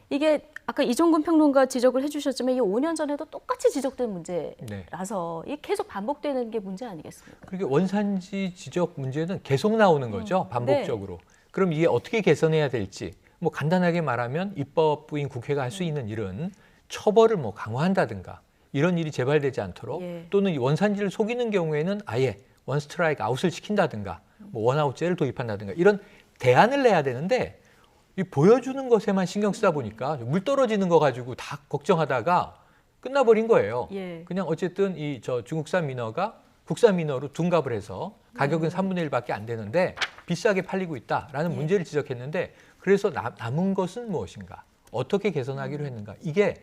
이게 아까 이종근 평론가 지적을 해주셨지만 이게 5년 전에도 똑같이 지적된 문제라서 이게 계속 반복되는 게 문제 아니겠습니까? 그러니까 원산지 지적 문제는 계속 나오는 거죠, 반복적으로. 그럼 이게 어떻게 개선해야 될지 뭐 간단하게 말하면 입법부인 국회가 할 수 있는 일은 처벌을 뭐 강화한다든가 이런 일이 재발되지 않도록 또는 이 원산지를 속이는 경우에는 아예 원 스트라이크 아웃을 시킨다든가 뭐 원아웃제를 도입한다든가 이런 대안을 내야 되는데 이 보여주는 것에만 신경 쓰다 보니까 물 떨어지는 거 가지고 다 걱정하다가 끝나버린 거예요. 그냥 어쨌든 이 중국산 민어가 국산 민어로 둔갑을 해서 가격은 3분의 1밖에 안 되는데 비싸게 팔리고 있다라는 문제를 지적했는데 그래서 남은 것은 무엇인가? 어떻게 개선하기로 했는가? 이게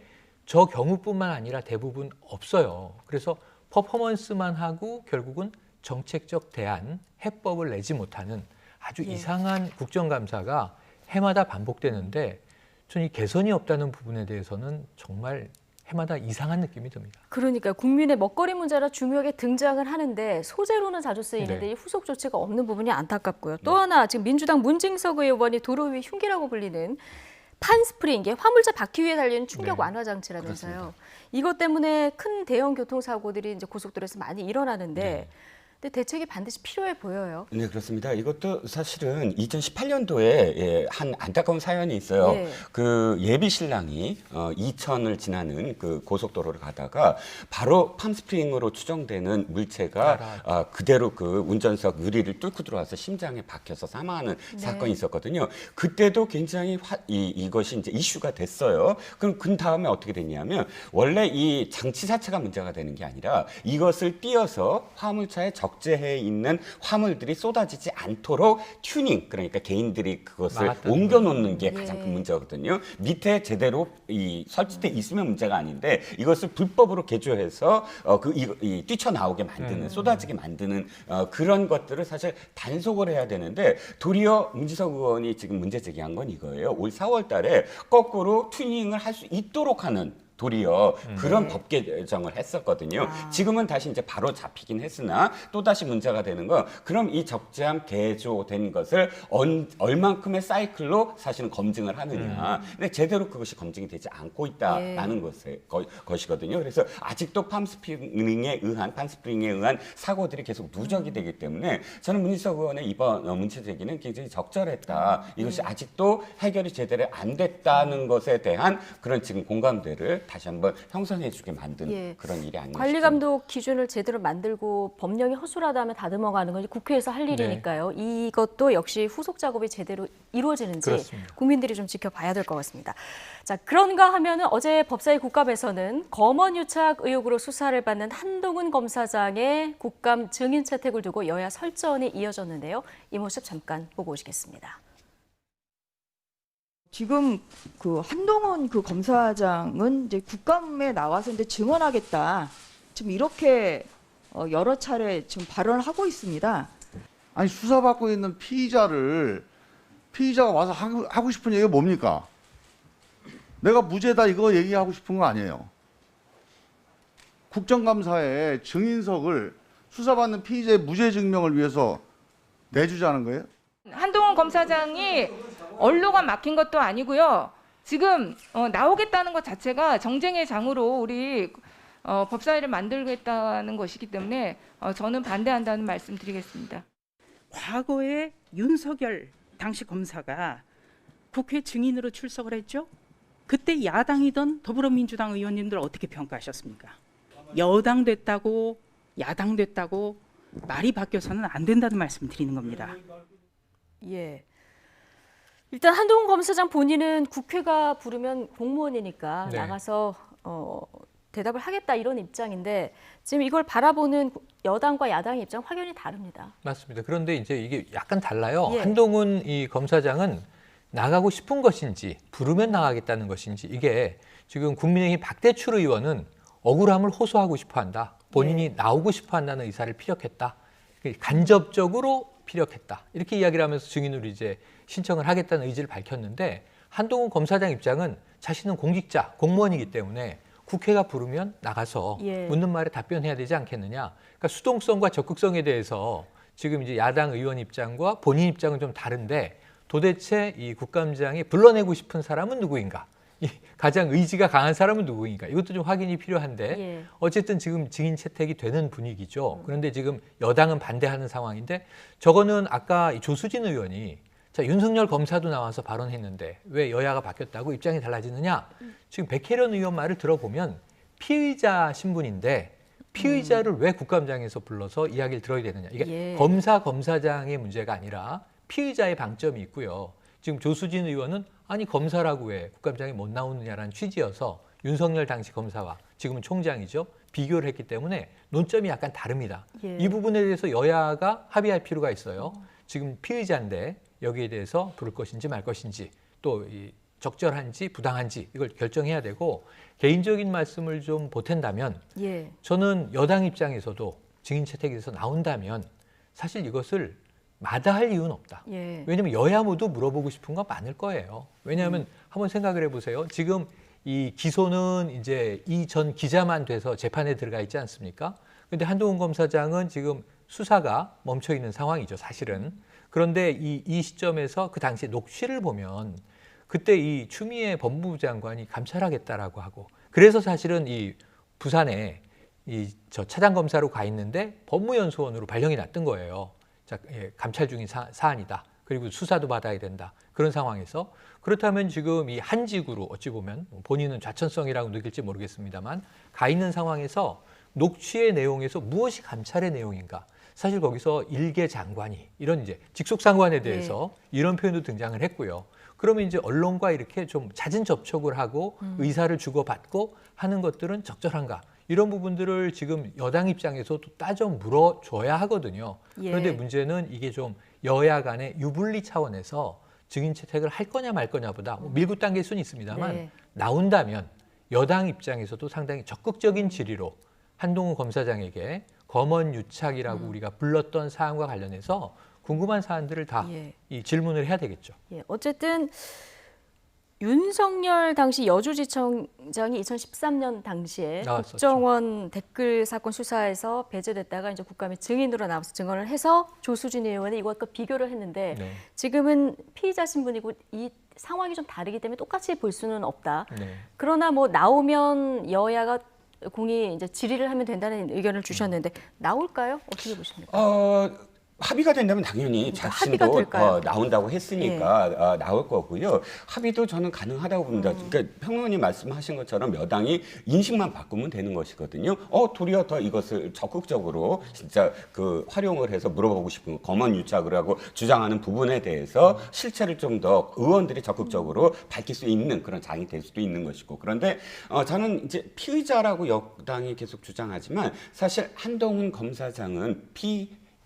저 경우뿐만 아니라 대부분 없어요. 그래서 퍼포먼스만 하고 결국은 정책적 대안, 해법을 내지 못하는 아주 이상한 국정감사가 해마다 반복되는데 저는 이 개선이 없다는 부분에 대해서는 정말 해마다 이상한 느낌이 듭니다. 그러니까 국민의 먹거리 문제라 중요하게 등장을 하는데 소재로는 자주 쓰이는데 이 후속 조치가 없는 부분이 안타깝고요. 또 하나 지금 민주당 문진석 의원이 도로 위 흉기라고 불리는 판스프링, 이게 화물차 바퀴 위에 달리는 충격 완화 장치라면서요. 그렇습니다. 이것 때문에 큰 대형 교통사고들이 이제 고속도로에서 많이 일어나는데 근데 대책이 반드시 필요해 보여요. 네, 그렇습니다. 이것도 사실은 2018년도에 한 안타까운 사연이 있어요. 그 예비 신랑이 이천을 지나는 그 고속도로를 가다가 바로 팜스프링으로 추정되는 물체가 그대로 그 운전석 유리를 뚫고 들어와서 심장에 박혀서 사망하는 사건이 있었거든요. 그때도 굉장히 이것이 이제 이슈가 됐어요. 그럼 그 다음에 어떻게 됐냐면 원래 이 장치 자체가 문제가 되는 게 아니라 이것을 띄어서 화물차에 적 적재해 있는 화물들이 쏟아지지 않도록 튜닝, 그러니까 개인들이 그것을 막았다는 옮겨놓는 게 가장 큰 문제거든요. 밑에 제대로 이 설치돼 있으면 문제가 아닌데 이것을 불법으로 개조해서 뛰쳐나오게 만드는, 쏟아지게 만드는 그런 것들을 사실 단속을 해야 되는데, 도리어 문지석 의원이 지금 문제 제기한 건 이거예요. 올 4월 달에 거꾸로 튜닝을 할 수 있도록 하는, 도리어 그런 법 개정을 했었거든요. 지금은 다시 이제 바로 잡히긴 했으나 또다시 문제가 되는 건, 그럼 이 적재함 개조된 것을 얼만큼의 사이클로 사실은 검증을 하느냐. 근데 제대로 그것이 검증이 되지 않고 있다라는 것이거든요. 그래서 아직도 팜스프링에 의한 사고들이 계속 누적이 되기 때문에 저는 문지석 의원의 이번 문제 제기는 굉장히 적절했다. 이것이 아직도 해결이 제대로 안 됐다는 것에 대한 그런 지금 공감대를 다시 한번 형성해주게 만든 그런 일이 아닌가 관리 감독 기준을 제대로 만들고 법령이 허술하다면 다듬어가는 건 국회에서 할 일이니까요. 이것도 역시 후속 작업이 제대로 이루어지는지 그렇습니다. 국민들이 좀 지켜봐야 될 것 같습니다. 자, 그런가 하면은 어제 법사위 국감에서는 검언 유착 의혹으로 수사를 받는 한동훈 검사장의 국감 증인 채택을 두고 여야 설전이 이어졌는데요. 이 모습 잠깐 보고 오시겠습니다. 지금 그 한동훈 그 검사장은 이제 국감에 나와서 이제 증언하겠다. 지금 이렇게 여러 차례 지금 발언을 하고 있습니다. 아니, 수사받고 있는 피의자가 와서 하고 싶은 얘기가 뭡니까? 내가 무죄다 이거 얘기하고 싶은 거 아니에요. 국정감사에 증인석을 수사받는 피의자의 무죄 증명을 위해서 내주자는 거예요? 한동훈 검사장이 언로가 막힌 것도 아니고요. 지금 나오겠다는 것 자체가 정쟁의 장으로 우리 법사위를 만들겠다는 것이기 때문에 저는 반대한다는 말씀 드리겠습니다. 과거에 윤석열 당시 검사가 국회 증인으로 출석을 했죠. 그때 야당이던 더불어민주당 의원님들 어떻게 평가하셨습니까? 여당 됐다고 야당 됐다고 말이 바뀌어서는 안 된다는 말씀 드리는 겁니다. 예. 일단 한동훈 검사장 본인은 국회가 부르면 공무원이니까 나가서 대답을 하겠다 이런 입장인데, 지금 이걸 바라보는 여당과 야당의 입장 확연히 다릅니다. 맞습니다. 그런데 이제 이게 약간 달라요. 한동훈 이 검사장은 나가고 싶은 것인지 부르면 나가겠다는 것인지, 이게 지금 국민의힘 박대출 의원은 억울함을 호소하고 싶어한다. 본인이 나오고 싶어한다는 의사를 피력했다. 간접적으로 피력했다. 이렇게 이야기를 하면서 증인으로 이제 신청을 하겠다는 의지를 밝혔는데, 한동훈 검사장 입장은 자신은 공직자, 공무원이기 때문에 국회가 부르면 나가서 묻는 말에 답변해야 되지 않겠느냐. 그러니까 수동성과 적극성에 대해서 지금 이제 야당 의원 입장과 본인 입장은 좀 다른데, 도대체 이 국감장이 불러내고 싶은 사람은 누구인가? 가장 의지가 강한 사람은 누구인가? 이것도 좀 확인이 필요한데 어쨌든 지금 증인 채택이 되는 분위기죠. 그런데 지금 여당은 반대하는 상황인데, 저거는 아까 조수진 의원이 자, 윤석열 검사도 나와서 발언했는데 왜 여야가 바뀌었다고 입장이 달라지느냐? 지금 백혜련 의원 말을 들어보면 피의자 신분인데 피의자를 왜 국감장에서 불러서 이야기를 들어야 되느냐? 이게 검사장의 문제가 아니라 피의자의 방점이 있고요. 지금 조수진 의원은 아니 검사라고 왜 국감장에 못 나오느냐라는 취지여서 윤석열 당시 검사와 지금은 총장이죠. 비교를 했기 때문에 논점이 약간 다릅니다. 이 부분에 대해서 여야가 합의할 필요가 있어요. 지금 피의자인데 여기에 대해서 부를 것인지 말 것인지, 또 이 적절한지 부당한지 이걸 결정해야 되고, 개인적인 말씀을 좀 보탠다면 저는 여당 입장에서도 증인 채택에 대해서 나온다면 사실 이것을 마다할 이유는 없다. 왜냐하면 여야 모두 물어보고 싶은 건 많을 거예요. 왜냐하면 한번 생각을 해보세요. 지금 이 기소는 이제 이 전 기자만 돼서 재판에 들어가 있지 않습니까? 그런데 한동훈 검사장은 지금 수사가 멈춰 있는 상황이죠, 사실은. 그런데 이 시점에서 그 당시 녹취를 보면 그때 이 추미애 법무부 장관이 감찰하겠다라고 하고, 그래서 사실은 이 부산에 저 차장 검사로 가 있는데 법무연수원으로 발령이 났던 거예요. 자, 감찰 중인 사안이다. 그리고 수사도 받아야 된다. 그런 상황에서, 그렇다면 지금 이 한직으로 어찌 보면 본인은 좌천성이라고 느낄지 모르겠습니다만 가 있는 상황에서 녹취의 내용에서 무엇이 감찰의 내용인가? 사실 거기서 일개 장관이 이런 이제 직속 상관에 대해서 이런 표현도 등장을 했고요. 그러면 이제 언론과 이렇게 좀 잦은 접촉을 하고 의사를 주고받고 하는 것들은 적절한가? 이런 부분들을 지금 여당 입장에서도 따져 물어줘야 하거든요. 그런데 문제는 이게 좀 여야 간의 유불리 차원에서 증인 채택을 할 거냐 말 거냐보다 뭐 밀고 당길 수는 있습니다만 나온다면 여당 입장에서도 상당히 적극적인 질의로 한동훈 검사장에게 검언 유착이라고 우리가 불렀던 사안과 관련해서 궁금한 사안들을 다 이 질문을 해야 되겠죠. 어쨌든 윤석열 당시 여주지청장이 2013년 당시에 나왔었죠. 국정원 댓글 사건 수사에서 배제됐다가 이제 국감에 증인으로 나와서 증언을 해서 조수진 의원이 이것과 비교를 했는데 지금은 피의자 신분이고 이 상황이 좀 다르기 때문에 똑같이 볼 수는 없다. 그러나 뭐 나오면 여야가 공이 이제 질의를 하면 된다는 의견을 주셨는데 나올까요? 어떻게 보십니까? 합의가 된다면 당연히 자신도 나온다고 했으니까 나올 거고요. 합의도 저는 가능하다고 봅니다. 그러니까 평론님 말씀하신 것처럼 여당이 인식만 바꾸면 되는 것이거든요. 도리어 더 이것을 적극적으로 진짜 그 활용을 해서 물어보고 싶은 거, 검언 유착을 하고 주장하는 부분에 대해서 실체를 좀 더 의원들이 적극적으로 밝힐 수 있는 그런 장이 될 수도 있는 것이고. 그런데 저는 이제 피의자라고 여당이 계속 주장하지만 사실 한동훈 검사장은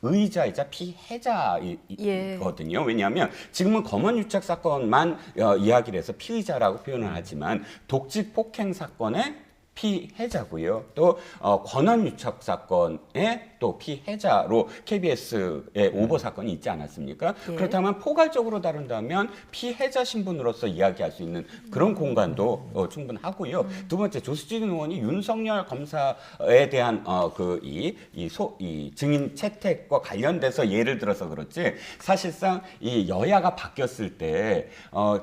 의자이자 피해자이거든요. 왜냐하면 지금은 검언 유착 사건만 이야기를 해서 피의자라고 표현을 하지만 독직 폭행 사건의 피해자고요. 또 권한 유착 사건의 또 피해자로 KBS의 오보 사건이 있지 않았습니까? 그렇다면 포괄적으로 다룬다면 피해자 신분으로서 이야기할 수 있는 그런 공간도 충분하고요. 두 번째, 조수진 의원이 윤석열 검사에 대한 이 증인 채택과 관련돼서 예를 들어서 그렇지 사실상 이 여야가 바뀌었을 때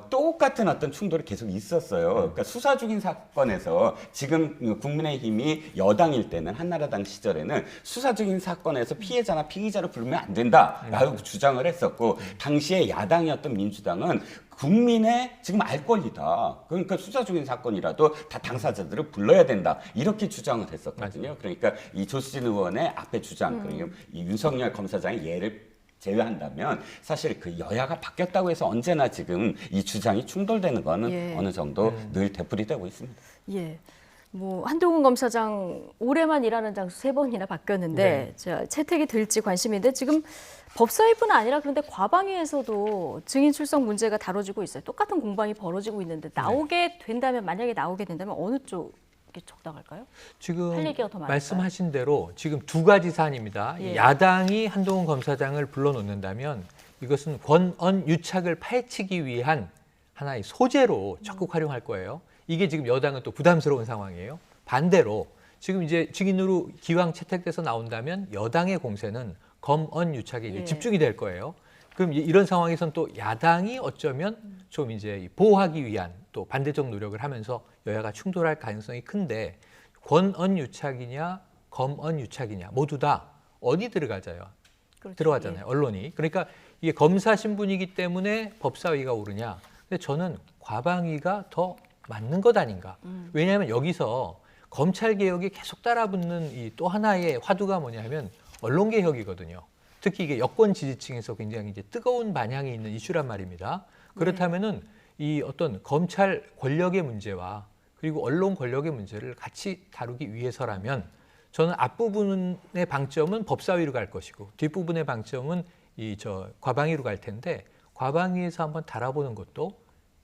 똑같은 어떤 충돌이 계속 있었어요. 그러니까 수사 중인 사건에서 지금 국민의힘이 여당일 때는 한나라당 시절에는 수사 중인 사건에서 피해자나 피의자를 부르면 안 된다라고 주장을 했었고 당시에 야당이었던 민주당은 국민의 지금 알 권리다. 그러니까 수사 중인 사건이라도 다 당사자들을 불러야 된다. 이렇게 주장을 했었거든요. 그러니까 이 조수진 의원의 앞에 주장, 그러니까 이 윤석열 검사장의 예를 제외한다면 사실 그 여야가 바뀌었다고 해서 언제나 지금 이 주장이 충돌되는 거는 어느 정도 늘 되풀이되고 있습니다. 뭐 한동훈 검사장 올해만 일하는 장소 3번이나 바뀌었는데 채택이 될지 관심인데 지금 법사위뿐 아니라 그런데 과방위에서도 증인 출석 문제가 다뤄지고 있어요. 똑같은 공방이 벌어지고 있는데 나오게 된다면 만약에 나오게 된다면 어느 쪽이 적당할까요? 지금 할 얘기가 더 많을까요? 말씀하신 대로 지금 두 가지 사안입니다. 야당이 한동훈 검사장을 불러놓는다면 이것은 권언 유착을 파헤치기 위한 하나의 소재로 적극 활용할 거예요. 이게 지금 여당은 또 부담스러운 상황이에요. 반대로 지금 이제 증인으로 기왕 채택돼서 나온다면 여당의 공세는 검언 유착에 이제 집중이 될 거예요. 그럼 이런 상황에서는 또 야당이 어쩌면 좀 이제 보호하기 위한 또 반대적 노력을 하면서 여야가 충돌할 가능성이 큰데 권언 유착이냐 검언 유착이냐 모두 다 어디 들어가잖아요. 들어가잖아요. 언론이. 그러니까 이게 검사 신분이기 때문에 법사위가 오르냐. 근데 저는 과방위가 더 맞는 것 아닌가. 왜냐하면 여기서 검찰개혁에 계속 따라붙는 이 또 하나의 화두가 뭐냐면 언론개혁이거든요. 특히 이게 여권 지지층에서 굉장히 이제 뜨거운 반향이 있는 이슈란 말입니다. 그렇다면은 이 어떤 검찰 권력의 문제와 그리고 언론 권력의 문제를 같이 다루기 위해서라면 저는 앞부분의 방점은 법사위로 갈 것이고 뒷부분의 방점은 과방위로 갈 텐데 과방위에서 한번 달아보는 것도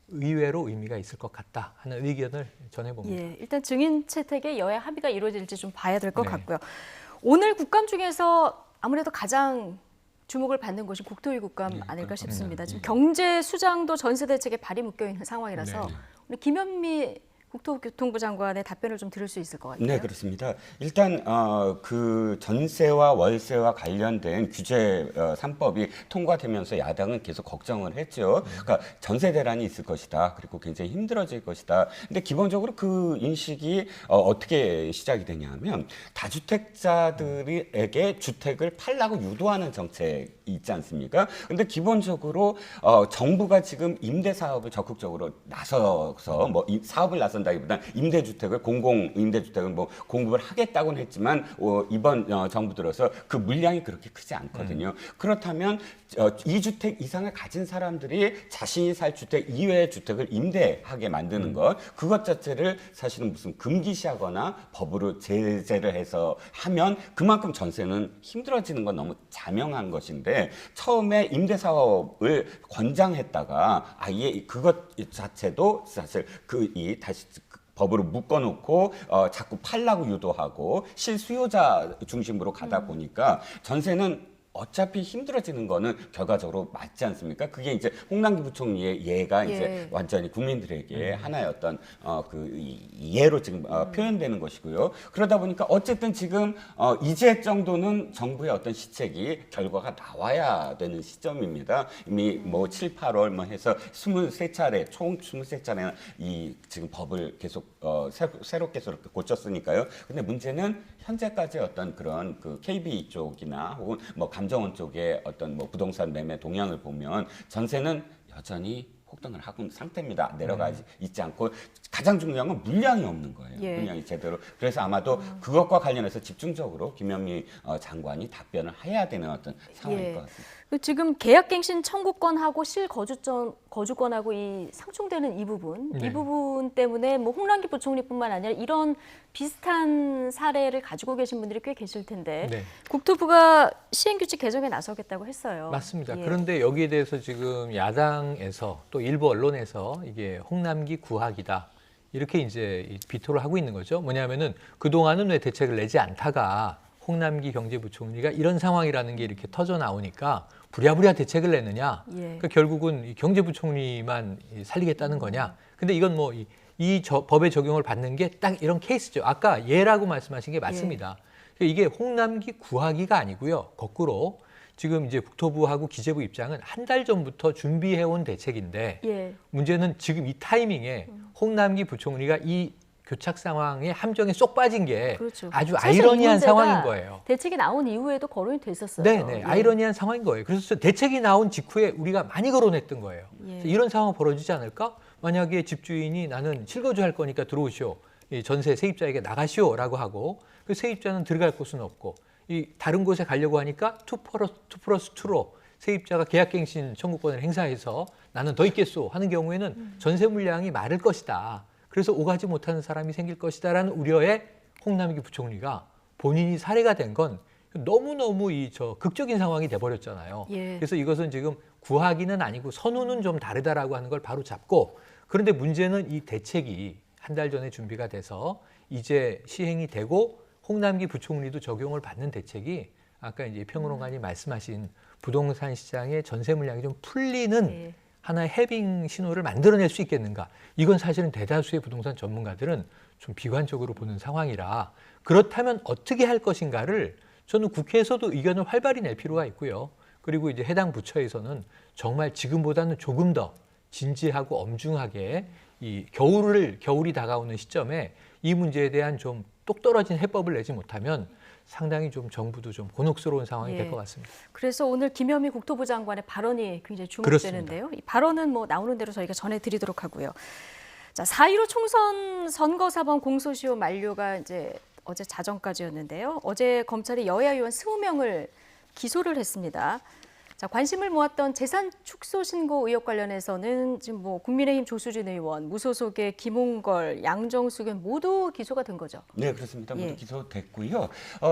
의외로 의미가 있을 것 같다 하는 의견을 전해봅니다. 일단 증인 채택에 여야 합의가 이루어질지 좀 봐야 될 것 같고요. 오늘 국감 중에서 아무래도 가장 주목을 받는 것이 국토위 국감 아닐까 싶습니다. 지금 경제 수장도 전세 대책에 발이 묶여 있는 상황이라서 우리 김현미 국토교통부 장관의 답변을 좀 들을 수 있을 것 같아요. 네, 그렇습니다. 일단 그 전세와 월세와 관련된 규제 3법이 통과되면서 야당은 계속 걱정을 했죠. 그러니까 전세 대란이 있을 것이다. 그리고 굉장히 힘들어질 것이다. 근데 기본적으로 그 인식이 어떻게 시작이 되냐면 다주택자들에게 주택을 팔라고 유도하는 정책이 있지 않습니까? 근데 기본적으로 정부가 지금 임대 사업을 적극적으로 나서서 이 사업을 나서 나선다기보다는 임대주택을 공공 임대주택을 뭐 공급을 하겠다고는 했지만 이번 정부 들어서 그 물량이 그렇게 크지 않거든요. 그렇다면 2주택 이상을 가진 사람들이 자신이 살 주택 이외의 주택을 임대하게 만드는 것, 그것 자체를 사실은 무슨 금기시하거나 법으로 제재를 해서 하면 그만큼 전세는 힘들어지는 건 너무 자명한 것인데, 처음에 임대사업을 권장했다가 아예 그것 자체도 사실 다시 법으로 묶어놓고 자꾸 팔라고 유도하고 실수요자 중심으로 가다 보니까 전세는 어차피 힘들어지는 거는 결과적으로 맞지 않습니까? 그게 이제 홍남기 부총리의 예가 이제 완전히 국민들에게 하나의 어떤 그 예로 지금 표현되는 것이고요. 그러다 보니까 어쨌든 지금 이제 정도는 정부의 어떤 시책이 결과가 나와야 되는 시점입니다. 이미 뭐 7, 8월 뭐 해서 23차례, 총 23차례나 이 지금 법을 계속 새롭게 고쳤으니까요. 근데 문제는 현재까지 어떤 그런 그 KB 쪽이나 혹은 뭐 감정원 쪽의 어떤 뭐 부동산 매매 동향을 보면 전세는 여전히 폭등을 하고 있는 상태입니다. 내려가지 있지 않고 가장 중요한 건 물량이 없는 거예요. 물량이 제대로. 그래서 아마도 그것과 관련해서 집중적으로 김현미 장관이 답변을 해야 되는 어떤 상황일 것 같습니다. 지금 계약갱신 청구권하고 실거주권하고 이 상충되는 이 부분 때문에 뭐 홍남기 부총리뿐만 아니라 이런 비슷한 사례를 가지고 계신 분들이 꽤 계실 텐데 국토부가 시행규칙 개정에 나서겠다고 했어요. 맞습니다. 그런데 여기에 대해서 지금 야당에서 또 일부 언론에서 이게 홍남기 구학이다, 이렇게 이제 비토를 하고 있는 거죠. 뭐냐면은 그동안은 왜 대책을 내지 않다가 홍남기 경제부총리가 이런 상황이라는 게 이렇게 터져 나오니까 부랴부랴 대책을 냈느냐. 그러니까 결국은 결국은 살리겠다는 거냐. 근데 이건 뭐 이 법의 적용을 받는 게 딱 이런 케이스죠. 아까 예라고 말씀하신 게 맞습니다. 이게 홍남기 구하기가 아니고요. 거꾸로 지금 이제 국토부하고 기재부 입장은 한 달 전부터 준비해온 대책인데 문제는 지금 이 타이밍에 홍남기 부총리가 이 교착 상황에 함정에 쏙 빠진 게 아주 아이러니한 상황인 거예요. 대책이 나온 이후에도 거론이 됐었어요. 네, 아이러니한 상황인 거예요. 그래서 대책이 나온 직후에 우리가 많이 거론했던 거예요. 이런 상황 벌어지지 않을까? 만약에 집주인이 나는 실거주할 거니까 들어오시오, 이 전세 세입자에게 나가시오라고 하고 그 세입자는 들어갈 곳은 없고 이 다른 곳에 가려고 하니까 2+2로 세입자가 계약갱신 청구권을 행사해서 나는 더 있겠소 하는 경우에는 전세 물량이 마를 것이다. 그래서 오가지 못하는 사람이 생길 것이다라는 우려에 홍남기 부총리가 본인이 살해가 된 건 너무너무 극적인 상황이 돼버렸잖아요. 그래서 이것은 지금 구하기는 아니고 선우는 좀 다르다라고 하는 걸 바로 잡고, 그런데 문제는 이 대책이 한 달 전에 준비가 돼서 이제 시행이 되고 홍남기 부총리도 적용을 받는 대책이 아까 이제 평론가님 말씀하신 부동산 시장의 전세 물량이 좀 풀리는 하나의 해빙 신호를 만들어낼 수 있겠는가. 이건 사실은 대다수의 부동산 전문가들은 좀 비관적으로 보는 상황이라, 그렇다면 어떻게 할 것인가를 저는 국회에서도 의견을 활발히 낼 필요가 있고요. 그리고 이제 해당 부처에서는 정말 지금보다는 조금 더 진지하고 엄중하게 이 겨울이 다가오는 시점에 이 문제에 대한 좀 똑 떨어진 해법을 내지 못하면 상당히 좀 정부도 좀 곤혹스러운 상황이 될 것 같습니다. 그래서 오늘 김현미 국토부 장관의 발언이 굉장히 주목되는데요. 이 발언은 뭐 나오는 대로 저희가 전해드리도록 하고요. 자, 4.15 총선 선거사범 공소시효 만료가 이제 어제 자정까지였는데요. 어제 검찰이 여야 의원 20명을 기소를 했습니다. 자, 관심을 모았던 재산 축소 신고 의혹 관련해서는 지금 뭐 국민의힘 조수진 의원, 무소속의 김홍걸, 양정숙 의원 모두 기소가 된 거죠? 네, 그렇습니다. 모두 기소됐고요.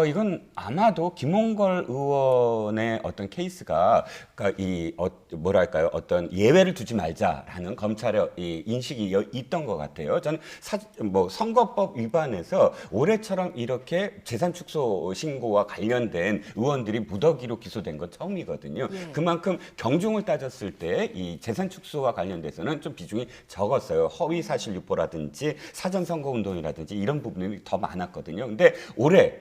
이건 아마도 김홍걸 의원의 어떤 케이스가 뭐랄까요, 어떤 예외를 두지 말자라는 검찰의 이 인식이 있던 것 같아요. 저는 선거법 위반에서 올해처럼 이렇게 재산 축소 신고와 관련된 의원들이 무더기로 기소된 건 처음이거든요. 그만큼 경중을 따졌을 때 이 재산 축소와 관련돼서는 좀 비중이 적었어요. 허위 사실 유포라든지 사전 선거 운동이라든지 이런 부분이 더 많았거든요. 근데 올해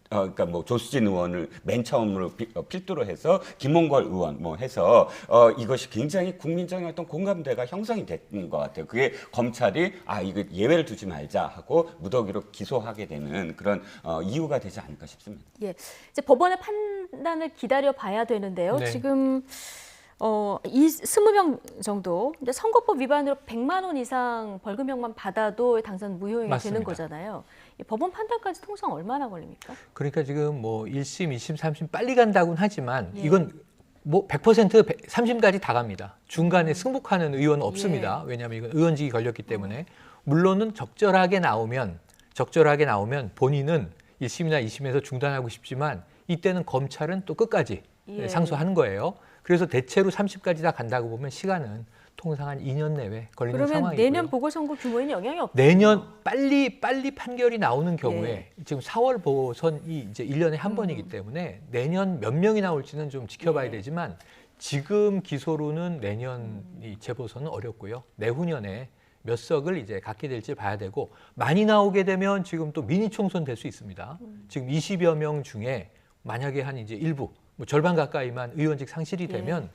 그러니까 뭐 조수진 의원을 맨 처음으로 필두로 해서 김홍걸 의원 해서 이것이 굉장히 국민적인 어떤 공감대가 형성이 된 것 같아요. 그게 검찰이 이거 예외를 두지 말자 하고 무더기로 기소하게 되는 그런 이유가 되지 않을까 싶습니다. 이제 법원의 판단을 기다려 봐야 되는데요. 지금 이 20명 정도, 근데 선거법 위반으로 100만 원 이상 벌금형만 받아도 당선 무효형이 맞습니다. 되는 거잖아요. 이 법원 판단까지 통상 얼마나 걸립니까? 그러니까 지금 뭐 1심, 2심, 3심 빨리 간다고는 하지만 예. 이건 뭐 100% 3심까지 다 갑니다. 중간에 승복하는 의원은 없습니다. 왜냐하면 이건 의원직이 걸렸기 때문에. 물론은 적절하게 나오면 본인은 1심이나 2심에서 중단하고 싶지만 이때는 검찰은 또 끝까지 예. 상소하는 거예요. 그래서 대체로 30까지 다 간다고 보면 시간은 통상 한 2년 내외 걸리는 그러면 상황이고요. 내년 보궐선거 규모에는 영향이 없죠. 내년 빨리 판결이 나오는 경우에 지금 4월 보선이 이제 1년에 한 번이기 때문에 내년 몇 명이 나올지는 좀 지켜봐야 되지만 지금 기소로는 내년 이 재보선은 어렵고요. 내후년에 몇 석을 이제 갖게 될지 봐야 되고 많이 나오게 되면 지금 또 미니 총선 될 수 있습니다. 지금 20여 명 중에 만약에 한 이제 일부 뭐 절반 가까이만 의원직 상실이 되면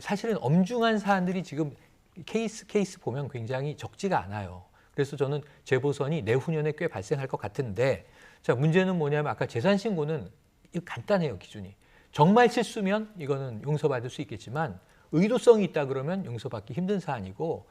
사실은 엄중한 사안들이 지금 케이스 보면 굉장히 적지가 않아요. 그래서 저는 재보선이 내후년에 꽤 발생할 것 같은데 자 문제는 뭐냐면 아까 재산 신고는 이거 간단해요 기준이. 정말 실수면 이거는 용서받을 수 있겠지만 의도성이 있다 그러면 용서받기 힘든 사안이고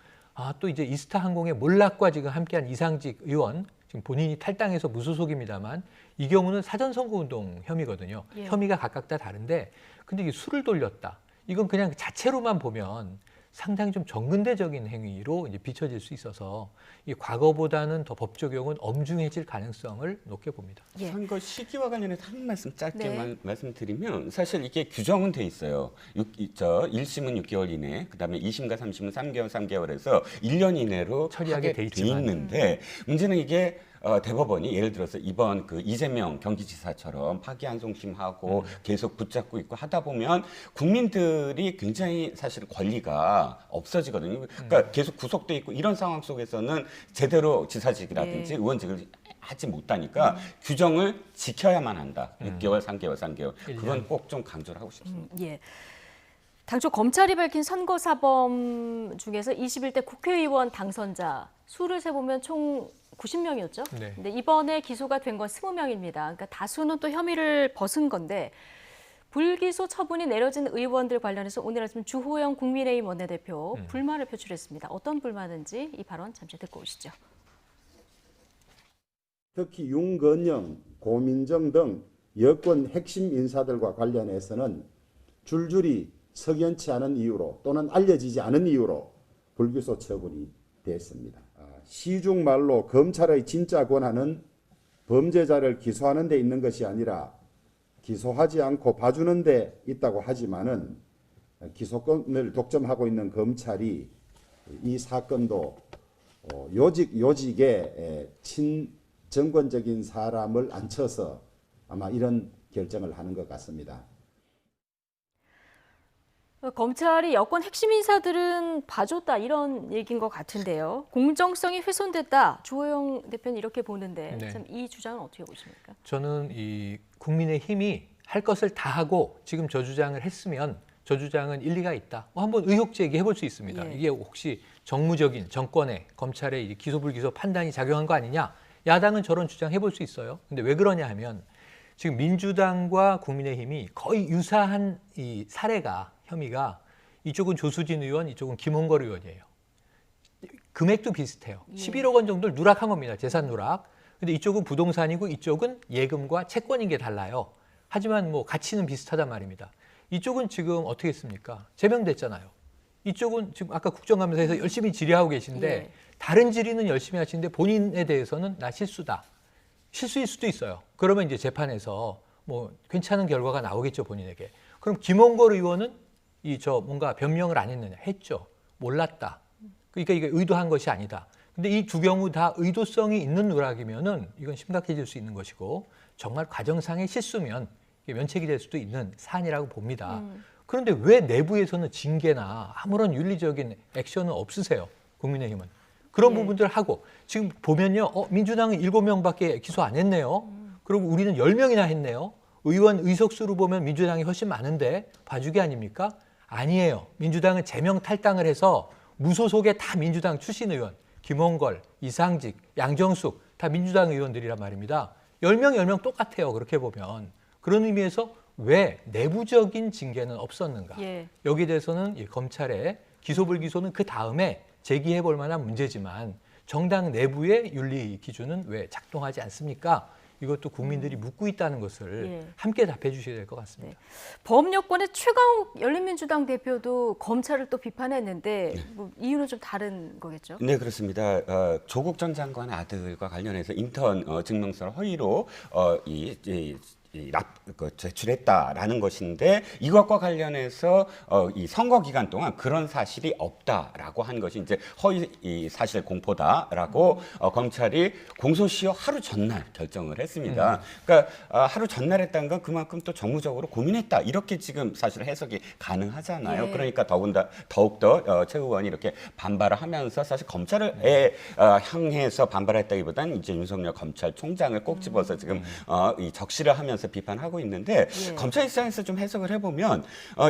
또 이제 이스타항공의 몰락과 지금 함께한 이상직 의원 지금 본인이 탈당해서 무소속입니다만 이 경우는 사전선거운동 혐의거든요. 예. 혐의가 각각 다 다른데 근데 이게 수를 돌렸다. 이건 그냥 자체로만 보면 상당히 좀 정근대적인 행위로 이제 비춰질 수 있어서 이 과거보다는 더 법 적용은 엄중해질 가능성을 높게 봅니다. 선거 시기와 관련해서 한 말씀 짧게 네. 말씀드리면 사실 이게 규정은 돼 있어요. 1심은 6개월 이내, 그다음에 2심과 3심은 3개월에서 1년 이내로 처리하게 돼 있는데 문제는 이게 대법원이 예를 들어서 이번 그 이재명 경기지사처럼 파기환송심하고 계속 붙잡고 있고 하다 보면 국민들이 굉장히 사실 권리가 없어지거든요. 그러니까 계속 구속돼 있고 이런 상황 속에서는 제대로 지사직이라든지 의원직을 하지 못하니까 규정을 지켜야만 한다. 6개월, 3개월. 그건 꼭 좀 강조를 하고 싶습니다. 예. 당초 검찰이 밝힌 선거사범 중에서 21대 국회의원 당선자 수를 세보면 총 90명이었죠. 네. 근데 이번에 기소가 된 건 20명입니다. 그러니까 다수는 또 혐의를 벗은 건데 불기소 처분이 내려진 의원들 관련해서 오늘 아침 주호영 국민의힘 원내대표 불만을 표출했습니다. 어떤 불만인지 이 발언 잠시 듣고 오시죠. 특히 윤건영, 고민정 등 여권 핵심 인사들과 관련해서는 줄줄이 석연치 않은 이유로 또는 알려지지 않은 이유로 불기소 처분이 됐습니다. 시중 말로 검찰의 진짜 권한은 범죄자를 기소하는 데 있는 것이 아니라 기소하지 않고 봐주는 데 있다고 하지만은 기소권을 독점하고 있는 검찰이 이 사건도 요직에 친정권적인 사람을 앉혀서 아마 이런 결정을 하는 것 같습니다. 검찰이 여권 핵심 인사들은 봐줬다 이런 얘기인 것 같은데요. 공정성이 훼손됐다. 주호영 대표는 이렇게 보는데 네. 참 이 주장은 어떻게 보십니까? 저는 이 국민의힘이 할 것을 다 하고 지금 저 주장을 했으면 저 주장은 일리가 있다. 한번 의혹 제기해 볼 수 있습니다. 예. 이게 혹시 정무적인 정권의 검찰의 기소 불기소 판단이 작용한 거 아니냐? 야당은 저런 주장해 볼 수 있어요. 근데 왜 그러냐 하면 지금 민주당과 국민의힘이 거의 유사한 이 혐의가 이쪽은 조수진 의원, 이쪽은 김홍걸 의원이에요. 금액도 비슷해요. 11억 원 정도를 누락한 겁니다. 재산 누락. 근데 이쪽은 부동산이고 이쪽은 예금과 채권인 게 달라요. 하지만 뭐 가치는 비슷하단 말입니다. 이쪽은 지금 어떻게 했습니까? 제명됐잖아요. 이쪽은 지금 아까 국정감사에서 열심히 질의하고 계신데 다른 질의는 열심히 하시는데 본인에 대해서는 나 실수다. 실수일 수도 있어요. 그러면 이제 재판에서 뭐 괜찮은 결과가 나오겠죠, 본인에게. 그럼 김홍걸 의원은 뭔가 변명을 안 했느냐? 했죠. 몰랐다. 그러니까 이게 의도한 것이 아니다. 근데 이 두 경우 다 의도성이 있는 누락이면은 이건 심각해질 수 있는 것이고 정말 과정상의 실수면 이게 면책이 될 수도 있는 사안이라고 봅니다. 그런데 왜 내부에서는 징계나 아무런 윤리적인 액션은 없으세요? 국민의힘은. 그런 부분들을 하고 지금 보면요. 민주당은 7명밖에 기소 안 했네요. 그리고 우리는 10명이나 했네요. 의원 의석수로 보면 민주당이 훨씬 많은데 봐주기 아닙니까? 아니에요. 민주당은 제명 탈당을 해서 무소속의 다 민주당 출신 의원, 김홍걸, 이상직, 양정숙 다 민주당 의원들이란 말입니다. 10명 똑같아요. 그렇게 보면. 그런 의미에서 왜 내부적인 징계는 없었는가? 예. 여기에 대해서는 이 검찰의 기소 불기소는 그 다음에 제기해 볼 만한 문제지만 정당 내부의 윤리 기준은 왜 작동하지 않습니까? 이것도 국민들이 묻고 있다는 것을 예. 함께 답해 주셔야 될 것 같습니다. 범여권의 최강욱 열린민주당 대표도 검찰을 또 비판했는데 뭐 이유는 좀 다른 거겠죠? 네, 그렇습니다. 조국 전 장관 아들과 관련해서 인턴 증명서를 허위로 제출했다라는 것인데 이것과 관련해서 이 선거 기간 동안 그런 사실이 없다라고 한 것이 이제 허위 사실 공포다라고 검찰이 공소시효 하루 전날 결정을 했습니다. 그러니까 하루 전날 했다는 건 그만큼 또 정무적으로 고민했다 이렇게 지금 사실 해석이 가능하잖아요. 예. 그러니까 더욱더 최 의원이 이렇게 반발을 하면서 사실 검찰을 향해서 반발했다기보다는 이제 윤석열 검찰총장을 꼭 집어서 지금 이 적시를 하면서 비판하고 있는데 예. 검찰 입장에서 좀 해석을 해보면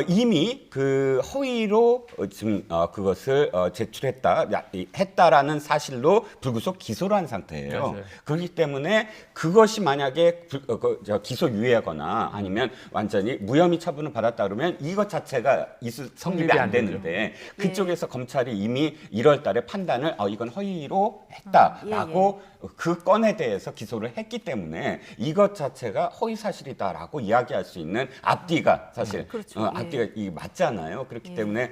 이미 그 허위로 지금 그것을 했다라는 사실로 불구속 기소를 한 상태예요. 맞아요. 그렇기 때문에 그것이 만약에 기소 유예하거나 아니면 완전히 무혐의 처분을 받았다 그러면 이것 자체가 성립이 안 되는데 그쪽에서 검찰이 이미 1월 달에 판단을 이건 허위로 했다라고 그 건에 대해서 기소를 했기 때문에 이것 자체가 허위 사실이다라고 이야기할 수 있는 앞뒤가 사실 그렇죠. 앞뒤가 이 맞잖아요. 그렇기 때문에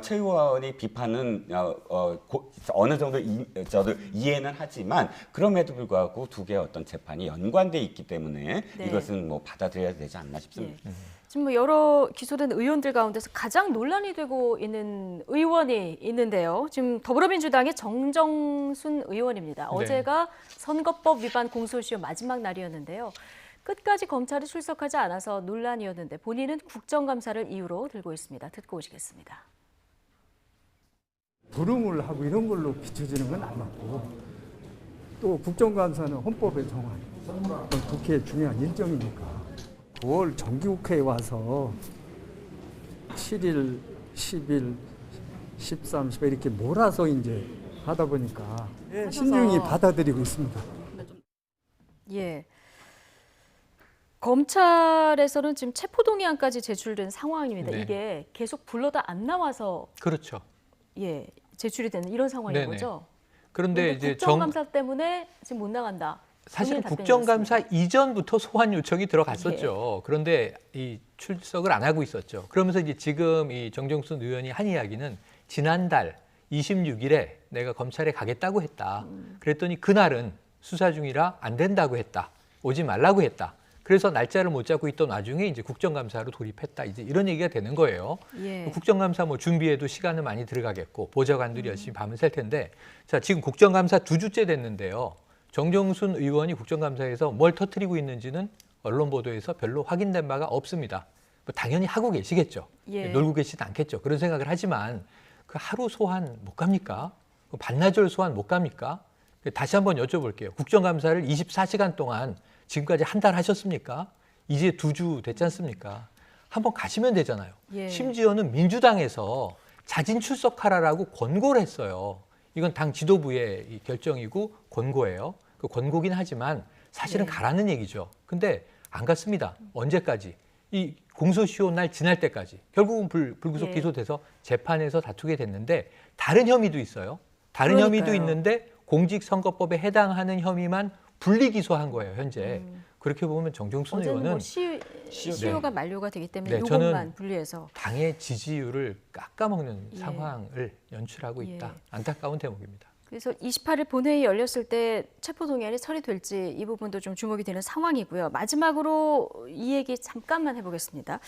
최 의원의 비판은 어느 정도 저도 이해는 하지만 그럼에도 불구하고 두 개의 어떤 재판이 연관돼 있기 때문에 네. 이것은 뭐 받아들여야 되지 않나 싶습니다. 지금 뭐 여러 기소된 의원들 가운데서 가장 논란이 되고 있는 의원이 있는데요. 지금 더불어민주당의 정정순 의원입니다. 어제가 선거법 위반 공소시효 마지막 날이었는데요. 끝까지 검찰이 출석하지 않아서 논란이었는데 본인은 국정감사를 이유로 들고 있습니다. 듣고 오시겠습니다. 불응을 하고 이런 걸로 비춰지는 건 안 맞고 또 국정감사는 헌법에 정한 국회의 중요한 일정이니까 9월 정기국회에 와서 7일, 10일, 13, 15 이렇게 몰아서 이제 하다 보니까 신중히 받아들이고 있습니다. 예. 검찰에서는 지금 체포동의안까지 제출된 상황입니다. 네. 이게 계속 불러다 안 나와서 그렇죠. 예 제출이 되는 이런 상황인 네네. 거죠. 그런데 이제 국정감사 때문에 지금 못 나간다. 사실은 본인의 국정감사 답변이었습니다. 이전부터 소환 요청이 들어갔었죠. 그런데 이 출석을 안 하고 있었죠. 그러면서 이제 지금 이 정정순 의원이 한 이야기는 지난달 26일에 내가 검찰에 가겠다고 했다. 그랬더니 그날은 수사 중이라 안 된다고 했다. 오지 말라고 했다. 그래서 날짜를 못 잡고 있던 와중에 이제 국정감사로 돌입했다. 이제 이런 얘기가 되는 거예요. 예. 국정감사 뭐 준비에도 시간은 많이 들어가겠고 보좌관들이 열심히 밤을 샐 텐데 자 지금 국정감사 2주째 됐는데요. 정정순 의원이 국정감사에서 뭘 터뜨리고 있는지는 언론 보도에서 별로 확인된 바가 없습니다. 뭐 당연히 하고 계시겠죠. 예. 놀고 계시진 않겠죠. 그런 생각을 하지만 그 하루 소환 못 갑니까? 그 반나절 소환 못 갑니까? 다시 한번 여쭤볼게요. 국정감사를 24시간 동안 지금까지 한 달 하셨습니까? 이제 2주 됐지 않습니까? 한번 가시면 되잖아요. 예. 심지어는 민주당에서 자진 출석하라라고 권고를 했어요. 이건 당 지도부의 이 결정이고 권고예요. 그 권고긴 하지만 사실은 네. 가라는 얘기죠. 근데 안 갔습니다. 언제까지? 이 공소시효 날 지날 때까지. 결국은 불구속 예. 기소돼서 재판에서 다투게 됐는데 다른 혐의도 있어요. 다른 그러니까요. 혐의도 있는데 공직선거법에 해당하는 혐의만 분리기소한 거예요, 현재. 그렇게 보면 정정순 어제는 의원은 뭐 시효가 만료가 되기 때문에 네, 이것만 저는 분리해서 당의 지지율을 깎아먹는 예. 상황을 연출하고 있다. 예. 안타까운 대목입니다. 그래서 28일 본회의 열렸을 때 체포동의안이 처리될지 이 부분도 좀 주목이 되는 상황이고요. 마지막으로 이 얘기 잠깐만 해보겠습니다.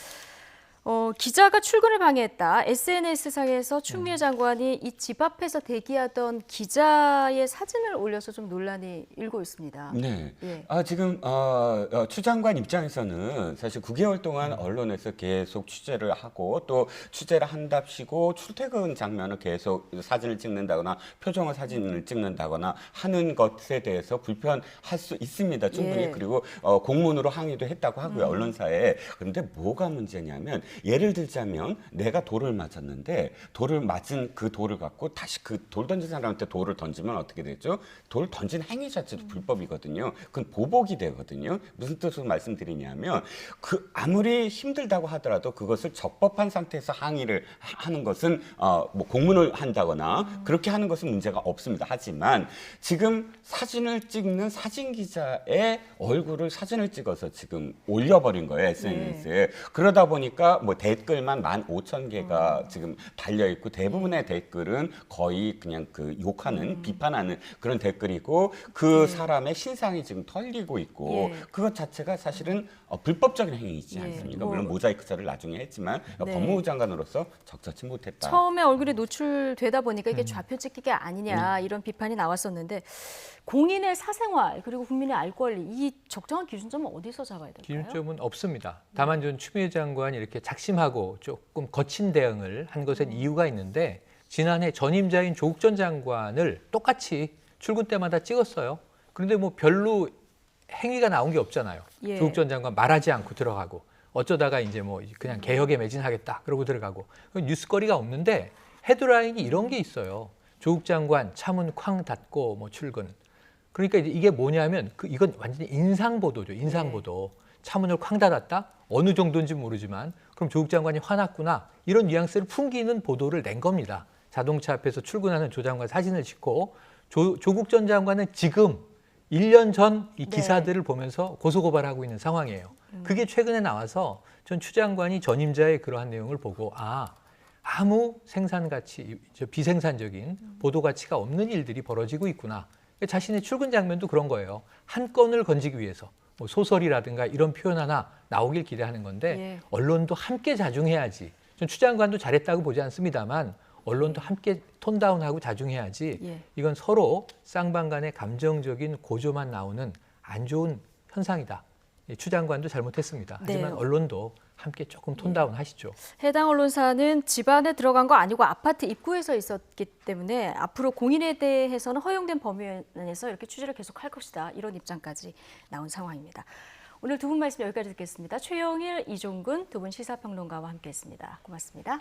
기자가 출근을 방해했다. SNS상에서 추미애 장관이 이 집 앞에서 대기하던 기자의 사진을 올려서 좀 논란이 일고 있습니다. 네. 예. 지금 추 장관 입장에서는 사실 9개월 동안 언론에서 계속 취재를 하고 또 취재를 한답시고 출퇴근 장면을 계속 사진을 찍는다거나 표정을 사진을 찍는다거나 하는 것에 대해서 불편할 수 있습니다. 충분히. 예. 그리고 공문으로 항의도 했다고 하고요. 언론사에. 그런데 뭐가 문제냐면 예를 들자면 내가 돌을 맞았는데 돌을 맞은 그 돌을 갖고 다시 그 돌 던진 사람한테 돌을 던지면 어떻게 되죠? 돌 던진 행위 자체도 불법이거든요. 그건 보복이 되거든요. 무슨 뜻으로 말씀드리냐면 그 아무리 힘들다고 하더라도 그것을 적법한 상태에서 항의를 하는 것은 뭐 공문을 한다거나 그렇게 하는 것은 문제가 없습니다. 하지만 지금 사진을 찍는 사진 기자의 얼굴을 사진을 찍어서 지금 올려버린 거예요, SNS에. 그러다 보니까 뭐 댓글만 15,000개가 지금 달려 있고 대부분의 댓글은 거의 그냥 그 욕하는 비판하는 그런 댓글이고 그 사람의 신상이 지금 털리고 있고 그것 자체가 사실은 불법적인 행위이지 않습니까? 물론 모자이크 처리를 나중에 했지만 법무부 장관으로서 적절치 못했다. 처음에 얼굴이 노출되다 보니까 이게 좌표 찍기가 아니냐 이런 비판이 나왔었는데 공인의 사생활 그리고 국민의 알 권리 이 적정한 기준점은 어디서 잡아야 될까요? 기준점은 없습니다. 다만 전 추미애 장관이 이렇게 작심하고 조금 거친 대응을 한 것엔 이유가 있는데 지난해 전임자인 조국 전 장관을 똑같이 출근 때마다 찍었어요. 그런데 뭐 별로 행위가 나온 게 없잖아요. 조국 전 장관 말하지 않고 들어가고 어쩌다가 이제 뭐 그냥 개혁에 매진하겠다 그러고 들어가고 뉴스거리가 없는데 헤드라인이 이런 게 있어요. 조국 장관 차문 쾅 닫고 뭐 출근. 그러니까 이게 뭐냐면 이건 완전히 인상 보도죠. 인상 보도. 차문을 쾅 닫았다? 어느 정도인지 모르지만 그럼 조국 장관이 화났구나. 이런 뉘앙스를 풍기는 보도를 낸 겁니다. 자동차 앞에서 출근하는 조 장관 사진을 찍고 조국 전 장관은 지금 1년 전 이 기사들을 보면서 고소고발하고 있는 상황이에요. 그게 최근에 나와서 전 추 장관이 전임자의 그러한 내용을 보고 아무 생산 가치, 비생산적인 보도 가치가 없는 일들이 벌어지고 있구나. 자신의 출근 장면도 그런 거예요. 한 건을 건지기 위해서 뭐 소설이라든가 이런 표현 하나 나오길 기대하는 건데 언론도 함께 자중해야지. 전 추 장관도 잘했다고 보지 않습니다만 언론도 함께 톤다운하고 자중해야지. 이건 서로 쌍방간의 감정적인 고조만 나오는 안 좋은 현상이다. 추 장관도 잘못했습니다. 하지만 언론도 함께 조금 톤다운 하시죠. 해당 언론사는 집 안에 들어간 거 아니고 아파트 입구에서 있었기 때문에 앞으로 공인에 대해서는 허용된 범위 안에서 이렇게 취재를 계속할 것이다. 이런 입장까지 나온 상황입니다. 오늘 두 분 말씀 여기까지 듣겠습니다. 최영일, 이종근 두 분 시사평론가와 함께했습니다. 고맙습니다.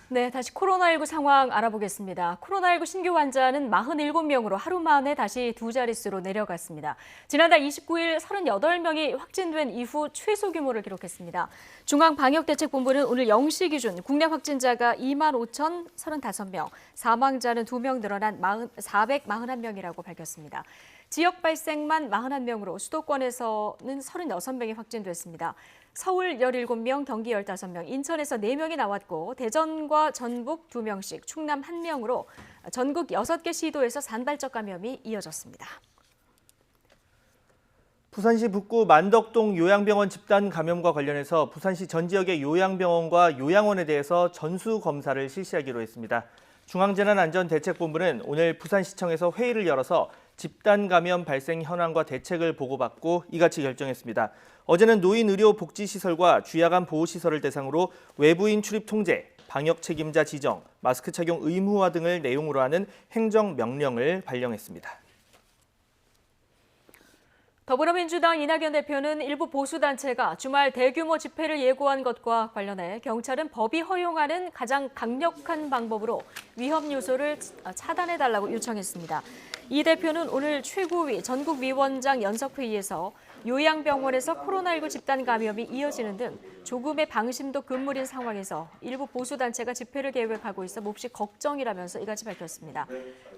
네, 다시 코로나19 상황 알아보겠습니다. 코로나19 신규 환자는 47명으로 하루 만에 다시 두 자릿수로 내려갔습니다. 지난달 29일 38명이 확진된 이후 최소 규모를 기록했습니다. 중앙방역대책본부는 오늘 0시 기준 국내 확진자가 25,035명, 사망자는 2명 늘어난 441명이라고 밝혔습니다. 지역 발생만 41명으로 수도권에서는 36명이 확진됐습니다. 서울 17명, 경기 15명, 인천에서 4명이 나왔고 대전과 전북 2명씩, 충남 1명으로 전국 6개 시도에서 산발적 감염이 이어졌습니다. 부산시 북구 만덕동 요양병원 집단 감염과 관련해서 부산시 전 지역의 요양병원과 요양원에 대해서 전수검사를 실시하기로 했습니다. 중앙재난안전대책본부는 오늘 부산시청에서 회의를 열어서 집단 감염 발생 현황과 대책을 보고받고 이같이 결정했습니다. 어제는 노인의료복지시설과 주야간 보호시설을 대상으로 외부인 출입 통제, 방역 책임자 지정, 마스크 착용 의무화 등을 내용으로 하는 행정명령을 발령했습니다. 더불어민주당 이낙연 대표는 일부 보수단체가 주말 대규모 집회를 예고한 것과 관련해 경찰은 법이 허용하는 가장 강력한 방법으로 위험 요소를 차단해달라고 요청했습니다. 이 대표는 오늘 최고위 전국위원장 연석회의에서 요양병원에서 코로나19 집단 감염이 이어지는 등 조금의 방심도 금물인 상황에서 일부 보수단체가 집회를 계획하고 있어 몹시 걱정이라면서 이같이 밝혔습니다.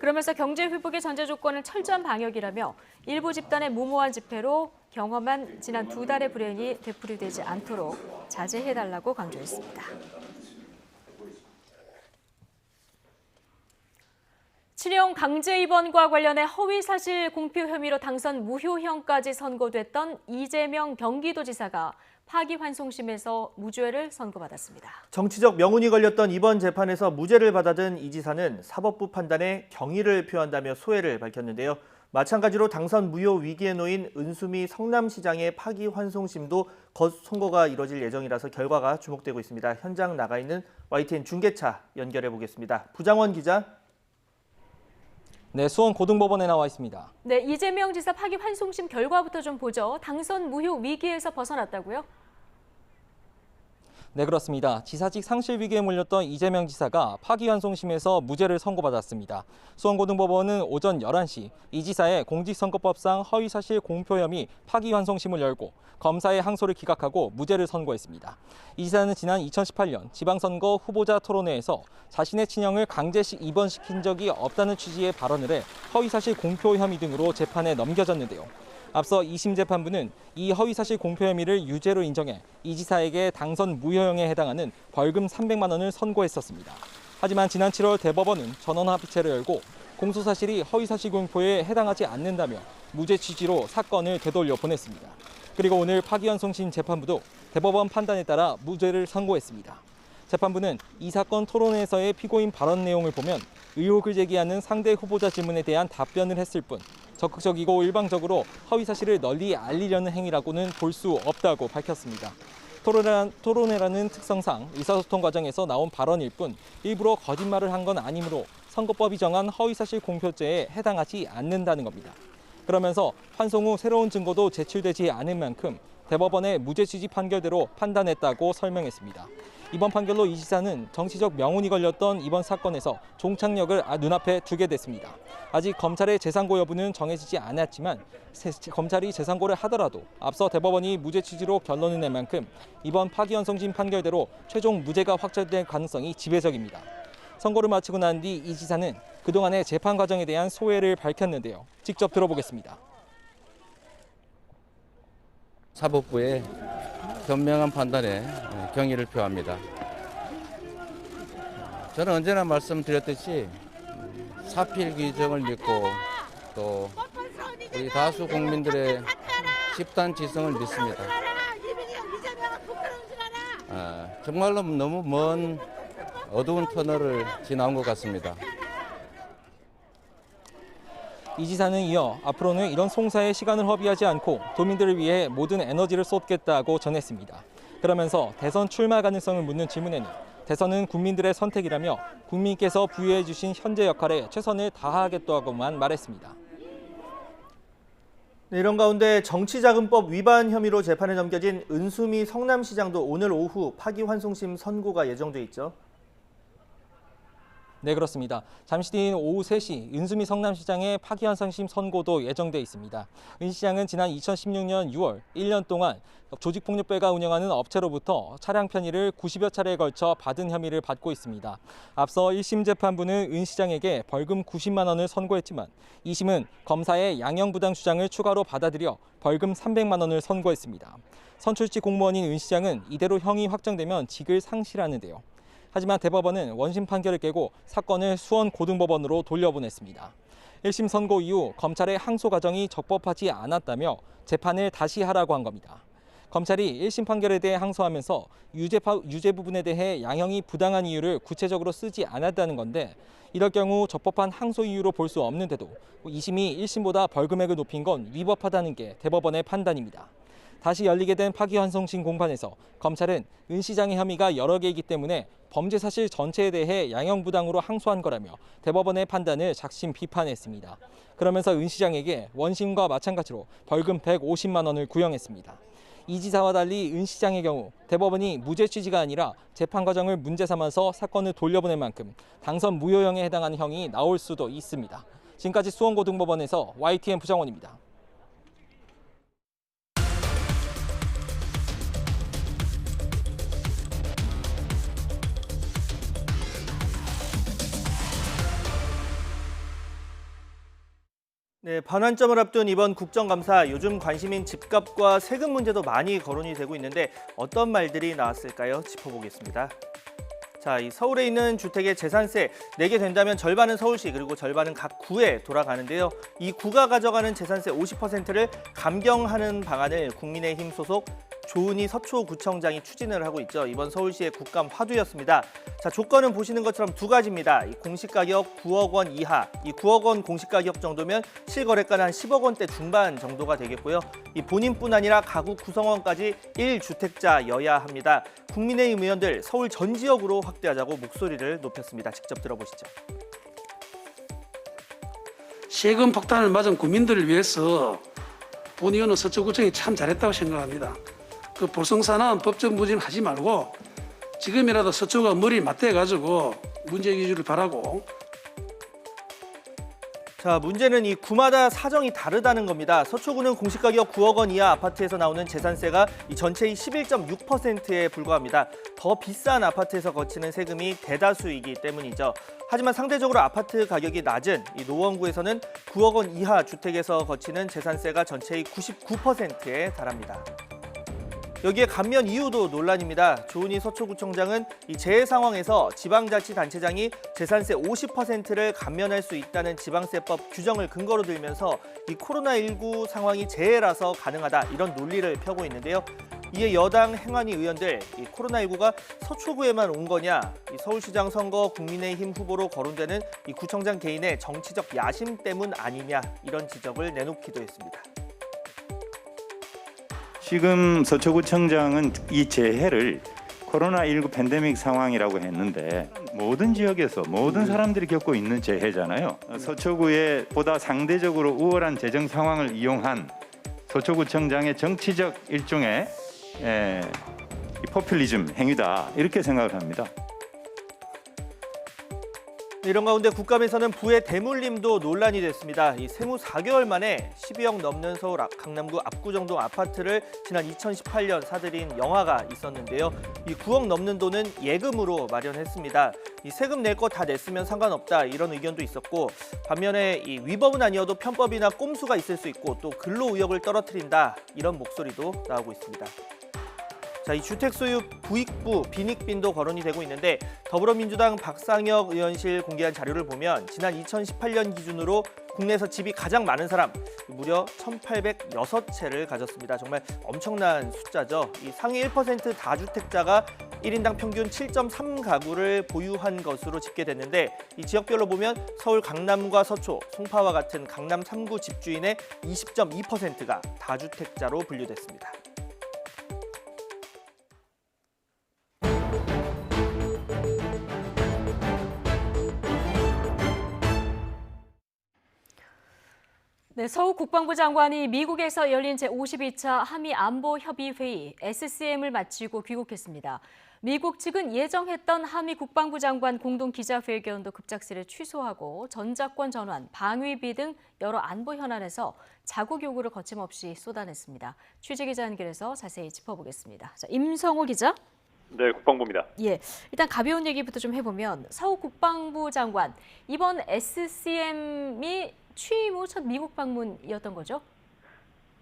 그러면서 경제 회복의 전제 조건은 철저한 방역이라며 일부 집단의 무모한 집회로 경험한 지난 2달의 불행이 되풀이되지 않도록 자제해달라고 강조했습니다. 친형 강제 입원과 관련해 허위사실 공표 혐의로 당선 무효형까지 선고됐던 이재명 경기도지사가 파기환송심에서 무죄를 선고받았습니다. 정치적 명운이 걸렸던 이번 재판에서 무죄를 받아든 이 지사는 사법부 판단에 경의를 표한다며 소회를 밝혔는데요. 마찬가지로 당선 무효 위기에 놓인 은수미 성남시장의 파기환송심도 곧 선고가 이뤄질 예정이라서 결과가 주목되고 있습니다. 현장 나가 있는 YTN 중계차 연결해 보겠습니다. 부장원 기자. 네, 수원 고등법원에 나와 있습니다. 네, 이재명 지사 파기환송심 결과부터 좀 보죠. 당선 무효 위기에서 벗어났다고요? 네, 그렇습니다. 지사직 상실 위기에 몰렸던 이재명 지사가 파기환송심에서 무죄를 선고받았습니다. 수원고등법원은 오전 11시 이 지사의 공직선거법상 허위사실 공표 혐의 파기환송심을 열고 검사의 항소를 기각하고 무죄를 선고했습니다. 이 지사는 지난 2018년 지방선거 후보자 토론회에서 자신의 친형을 강제식 입원시킨 적이 없다는 취지의 발언을 해 허위사실 공표 혐의 등으로 재판에 넘겨졌는데요. 앞서 2심 재판부는 이 허위사실 공표 혐의를 유죄로 인정해 이 지사에게 당선 무효형에 해당하는 벌금 300만 원을 선고했었습니다. 하지만 지난 7월 대법원은 전원합의체를 열고 공소사실이 허위사실 공표에 해당하지 않는다며 무죄 취지로 사건을 되돌려 보냈습니다. 그리고 오늘 파기환송심 재판부도 대법원 판단에 따라 무죄를 선고했습니다. 재판부는 이 사건 토론회에서의 피고인 발언 내용을 보면 의혹을 제기하는 상대 후보자 질문에 대한 답변을 했을 뿐 적극적이고 일방적으로 허위사실을 널리 알리려는 행위라고는 볼 수 없다고 밝혔습니다. 토론회라는 특성상 의사소통 과정에서 나온 발언일 뿐 일부러 거짓말을 한 건 아니므로 선거법이 정한 허위사실 공표죄에 해당하지 않는다는 겁니다. 그러면서 환송 후 새로운 증거도 제출되지 않은 만큼 대법원의 무죄 취지 판결대로 판단했다고 설명했습니다. 이번 판결로 이 지사는 정치적 명운이 걸렸던 이번 사건에서 종착역을 눈앞에 두게 됐습니다. 아직 검찰의 재상고 여부는 정해지지 않았지만 검찰이 재상고를 하더라도 앞서 대법원이 무죄 취지로 결론을 낸 만큼 이번 파기환송심 판결대로 최종 무죄가 확정될 가능성이 지배적입니다. 선고를 마치고 난 뒤 이 지사는 그동안의 재판 과정에 대한 소회를 밝혔는데요. 직접 들어보겠습니다. 사법부의 현명한 판단에 경의를 표합니다. 저는 언제나 말씀드렸듯이 사필 규정을 믿고 또 우리 다수 국민들의 집단 지성을 믿습니다. 정말로 너무 먼 어두운 터널을 지나온 것 같습니다. 이 지사는 이어 앞으로는 이런 송사에 시간을 허비하지 않고 도민들을 위해 모든 에너지를 쏟겠다고 전했습니다. 그러면서 대선 출마 가능성을 묻는 질문에는 대선은 국민들의 선택이라며 국민께서 부여해 주신 현재 역할에 최선을 다하겠다고만 말했습니다. 네, 이런 가운데 정치자금법 위반 혐의로 재판에 넘겨진 은수미 성남시장도 오늘 오후 파기환송심 선고가 예정돼 있죠. 네, 그렇습니다. 잠시 뒤인 오후 3시 은수미 성남시장의 파기환송심 선고도 예정돼 있습니다. 은 시장은 지난 2016년 6월 1년 동안 조직폭력배가 운영하는 업체로부터 차량 편의를 90여 차례에 걸쳐 받은 혐의를 받고 있습니다. 앞서 1심 재판부는 은 시장에게 벌금 90만 원을 선고했지만 2심은 검사의 양형부당 주장을 추가로 받아들여 벌금 300만 원을 선고했습니다. 선출직 공무원인 은 시장은 이대로 형이 확정되면 직을 상실하는데요. 하지만 대법원은 원심 판결을 깨고 사건을 수원고등법원으로 돌려보냈습니다. 1심 선고 이후 검찰의 항소 과정이 적법하지 않았다며 재판을 다시 하라고 한 겁니다. 검찰이 1심 판결에 대해 항소하면서 유죄 부분에 대해 양형이 부당한 이유를 구체적으로 쓰지 않았다는 건데 이럴 경우 적법한 항소 이유로 볼 수 없는데도 2심이 1심보다 벌금액을 높인 건 위법하다는 게 대법원의 판단입니다. 다시 열리게 된 파기환송심 공판에서 검찰은 은 시장의 혐의가 여러 개이기 때문에 범죄 사실 전체에 대해 양형부당으로 항소한 거라며 대법원의 판단을 작심 비판했습니다. 그러면서 은 시장에게 원심과 마찬가지로 벌금 150만 원을 구형했습니다. 이 지사와 달리 은 시장의 경우 대법원이 무죄 취지가 아니라 재판 과정을 문제 삼아서 사건을 돌려보낸 만큼 당선 무효형에 해당하는 형이 나올 수도 있습니다. 지금까지 수원고등법원에서 YTN 부장원입니다. 네, 반환점을 앞둔 이번 국정감사, 요즘 관심인 집값과 세금 문제도 많이 거론이 되고 있는데 어떤 말들이 나왔을까요? 짚어보겠습니다. 자, 이 서울에 있는 주택의 재산세 내게 된다면 절반은 서울시 그리고 절반은 각 구에 돌아가는데요. 이 구가 가져가는 재산세 50%를 감경하는 방안을 국민의힘 소속 조은희 서초구청장이 추진을 하고 있죠. 이번 서울시의 국감 화두였습니다. 자, 조건은 보시는 것처럼 두 가지입니다. 이 공시가격 9억 원 이하, 이 9억 원 공시가격 정도면 실거래가는 한 10억 원대 중반 정도가 되겠고요. 이 본인뿐 아니라 가구 구성원까지 1주택자여야 합니다. 국민의힘 의원들 서울 전 지역으로 확대하자고 목소리를 높였습니다. 직접 들어보시죠. 세금 폭탄을 맞은 국민들을 위해서 본 의원은 서초구청이 참 잘했다고 생각합니다. 그 볼썽사나운 법적 무짐하지 말고 지금이라도 서초가 머리를 맞대가지고 문제 기준을 바라고. 자, 문제는 이 구마다 사정이 다르다는 겁니다. 서초구는 공시가격 9억 원 이하 아파트에서 나오는 재산세가 이 전체의 11.6%에 불과합니다. 더 비싼 아파트에서 거치는 세금이 대다수이기 때문이죠. 하지만 상대적으로 아파트 가격이 낮은 이 노원구에서는 9억 원 이하 주택에서 거치는 재산세가 전체의 99%에 달합니다. 여기에 감면 이유도 논란입니다. 조은희 서초구청장은 이 재해 상황에서 지방자치단체장이 재산세 50%를 감면할 수 있다는 지방세법 규정을 근거로 들면서 이 코로나19 상황이 재해라서 가능하다 이런 논리를 펴고 있는데요. 이에 여당 행안위 의원들 이 코로나19가 서초구에만 온 거냐, 이 서울시장 선거 국민의힘 후보로 거론되는 이 구청장 개인의 정치적 야심 때문 아니냐 이런 지적을 내놓기도 했습니다. 지금 서초구청장은 이 재해를 코로나19 팬데믹 상황이라고 했는데 모든 지역에서 모든 사람들이 겪고 있는 재해잖아요. 서초구에 보다 상대적으로 우월한 재정 상황을 이용한 서초구청장의 정치적 일종의 포퓰리즘 행위다 이렇게 생각을 합니다. 이런 가운데 국감에서는 부의 대물림도 논란이 됐습니다. 이 생후 4개월 만에 12억 넘는 서울 강남구 압구정동 아파트를 지난 2018년 사들인 영화가 있었는데요. 이 9억 넘는 돈은 예금으로 마련했습니다. 이 세금 낼 거 다 냈으면 상관없다 이런 의견도 있었고, 반면에 이 위법은 아니어도 편법이나 꼼수가 있을 수 있고 또 근로 의욕을 떨어뜨린다 이런 목소리도 나오고 있습니다. 자, 이 주택 소유 부익부, 빈익빈도 거론이 되고 있는데 더불어민주당 박상혁 의원실 공개한 자료를 보면 지난 2018년 기준으로 국내에서 집이 가장 많은 사람 무려 1,806채를 가졌습니다. 정말 엄청난 숫자죠. 이 상위 1% 다주택자가 1인당 평균 7.3가구를 보유한 것으로 집계됐는데 이 지역별로 보면 서울 강남과 서초, 송파와 같은 강남 3구 집주인의 20.2%가 다주택자로 분류됐습니다. 네, 서욱 국방부 장관이 미국에서 열린 제52차 한미안보협의회의 SCM을 마치고 귀국했습니다. 미국 측은 예정했던 한미 국방부 장관 공동 기자회견도 급작스레 취소하고 전작권 전환, 방위비 등 여러 안보 현안에서 자국 요구를 거침없이 쏟아냈습니다. 취재기자 연결해서 자세히 짚어보겠습니다. 자, 임성호 기자. 네, 국방부입니다. 예, 일단 가벼운 얘기부터 좀 해보면 서욱 국방부 장관, 이번 SCM이 취임 후 첫 미국 방문이었던 거죠?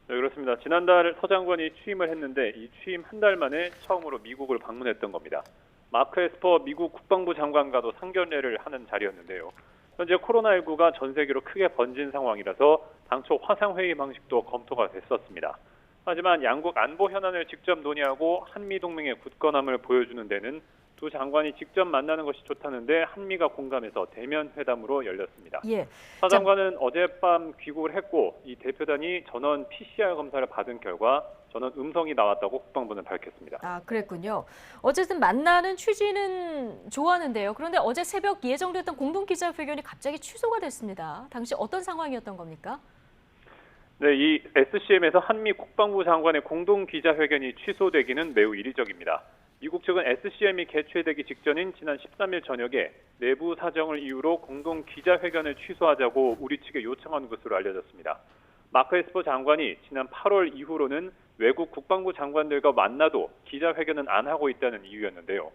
네, 그렇습니다. 지난달 서 장관이 취임을 했는데 이 취임 한 달 만에 처음으로 미국을 방문했던 겁니다. 마크 에스퍼 미국 국방부 장관과도 상견례를 하는 자리였는데요. 현재 코로나19가 전 세계로 크게 번진 상황이라서 당초 화상회의 방식도 검토가 됐었습니다. 하지만 양국 안보 현안을 직접 논의하고 한미동맹의 굳건함을 보여주는 데는 두 장관이 직접 만나는 것이 좋다는데 한미가 공감해서 대면 회담으로 열렸습니다. 예. 서 장관은 어젯밤 귀국을 했고 이 대표단이 전원 PCR 검사를 받은 결과 전원 음성이 나왔다고 국방부는 밝혔습니다. 아, 그랬군요. 어쨌든 만나는 취지는 좋았는데요. 그런데 어제 새벽 예정됐던 공동 기자회견이 갑자기 취소가 됐습니다. 당시 어떤 상황이었던 겁니까? 네, 이 SCM에서 한미 국방부 장관의 공동 기자회견이 취소되기는 매우 이례적입니다. 미국 측은 SCM이 개최되기 직전인 지난 13일 저녁에 내부 사정을 이유로 공동 기자회견을 취소하자고 우리 측에 요청한 것으로 알려졌습니다. 마크 에스퍼 장관이 지난 8월 이후로는 외국 국방부 장관들과 만나도 기자회견은 안 하고 있다는 이유였는데요.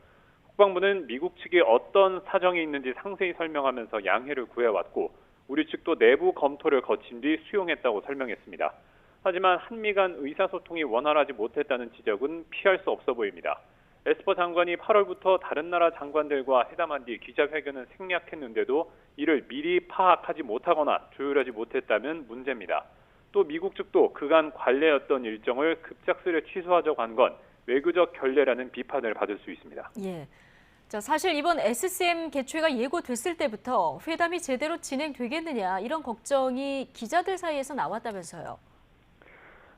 국방부는 미국 측이 어떤 사정이 있는지 상세히 설명하면서 양해를 구해왔고 우리 측도 내부 검토를 거친 뒤 수용했다고 설명했습니다. 하지만 한미 간 의사소통이 원활하지 못했다는 지적은 피할 수 없어 보입니다. 에스퍼 장관이 8월부터 다른 나라 장관들과 회담한 뒤 기자회견은 생략했는데도 이를 미리 파악하지 못하거나 조율하지 못했다면 문제입니다. 또 미국 측도 그간 관례였던 일정을 급작스레 취소하자고 한 건 외교적 결례라는 비판을 받을 수 있습니다. 예. 자, 사실 이번 SCM 개최가 예고됐을 때부터 회담이 제대로 진행되겠느냐 이런 걱정이 기자들 사이에서 나왔다면서요.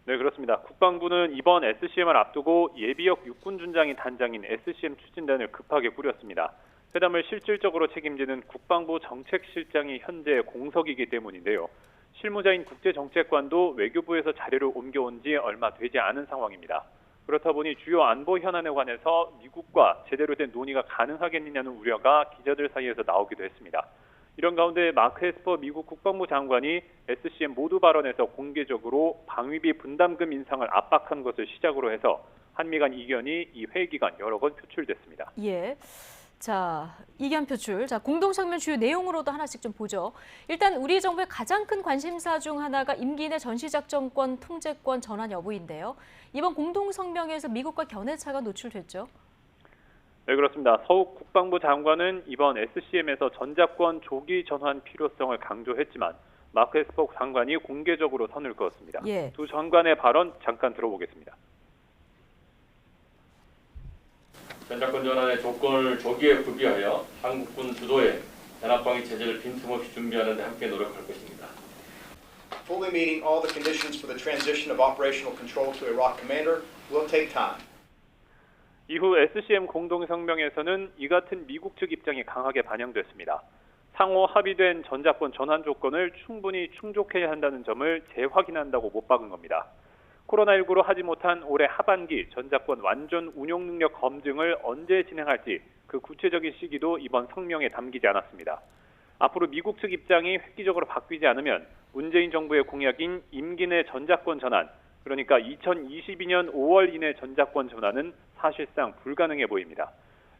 네, 그렇습니다. 국방부는 이번 SCM을 앞두고 예비역 육군준장이 단장인 SCM 추진단을 급하게 꾸렸습니다. 회담을 실질적으로 책임지는 국방부 정책실장이 현재 공석이기 때문인데요. 실무자인 국제정책관도 외교부에서 자료를 옮겨온 지 얼마 되지 않은 상황입니다. 그렇다 보니 주요 안보 현안에 관해서 미국과 제대로 된 논의가 가능하겠느냐는 우려가 기자들 사이에서 나오기도 했습니다. 이런 가운데 마크 에스퍼 미국 국방부 장관이 SCM 모두 발언에서 공개적으로 방위비 분담금 인상을 압박한 것을 시작으로 해서 한미 간 이견이 이 회의 기간 여러 번 표출됐습니다. 예. 자, 이견 표출. 자, 공동성명 주요 내용으로도 하나씩 좀 보죠. 일단 우리 정부의 가장 큰 관심사 중 하나가 임기 내 전시작전권 통제권 전환 여부인데요. 이번 공동성명에서 미국과 견해차가 노출됐죠. 네, 그렇습니다. 서욱 국방부 장관은 이번 SCM에서 전작권 조기 전환 필요성을 강조했지만 마크 에스퍼 장관이 공개적으로 선을 그었습니다. 예. 두 장관의 발언 잠깐 들어보겠습니다. 전작권 전환의 조건을 조기에 구비하여 한국군 주도의 연합방위 체제를 빈틈없이 준비하는 데 함께 노력할 것입니다. Fully meeting all the conditions for the transition of operational control to Iraq commander will take time. 이후 SCM 공동성명에서는 이 같은 미국 측 입장이 강하게 반영됐습니다. 상호 합의된 전작권 전환 조건을 충분히 충족해야 한다는 점을 재확인한다고 못 박은 겁니다. 코로나19로 하지 못한 올해 하반기 전작권 완전 운용 능력 검증을 언제 진행할지 그 구체적인 시기도 이번 성명에 담기지 않았습니다. 앞으로 미국 측 입장이 획기적으로 바뀌지 않으면 문재인 정부의 공약인 임기 내 전작권 전환, 그러니까 2022년 5월 이내 전작권 전환은 사실상 불가능해 보입니다.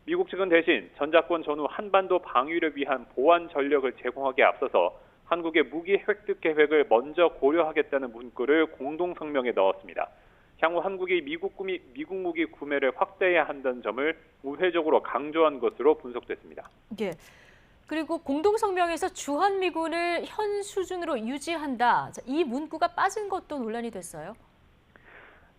미국 측은 대신 전작권 전후 한반도 방위를 위한 보완 전력을 제공하기에 앞서서 한국의 무기 획득 계획을 먼저 고려하겠다는 문구를 공동성명에 넣었습니다. 향후 한국이 미국 무기 구매를 확대해야 한다는 점을 우회적으로 강조한 것으로 분석됐습니다. 예. 그리고 공동성명에서 주한미군을 현 수준으로 유지한다. 자, 이 문구가 빠진 것도 논란이 됐어요.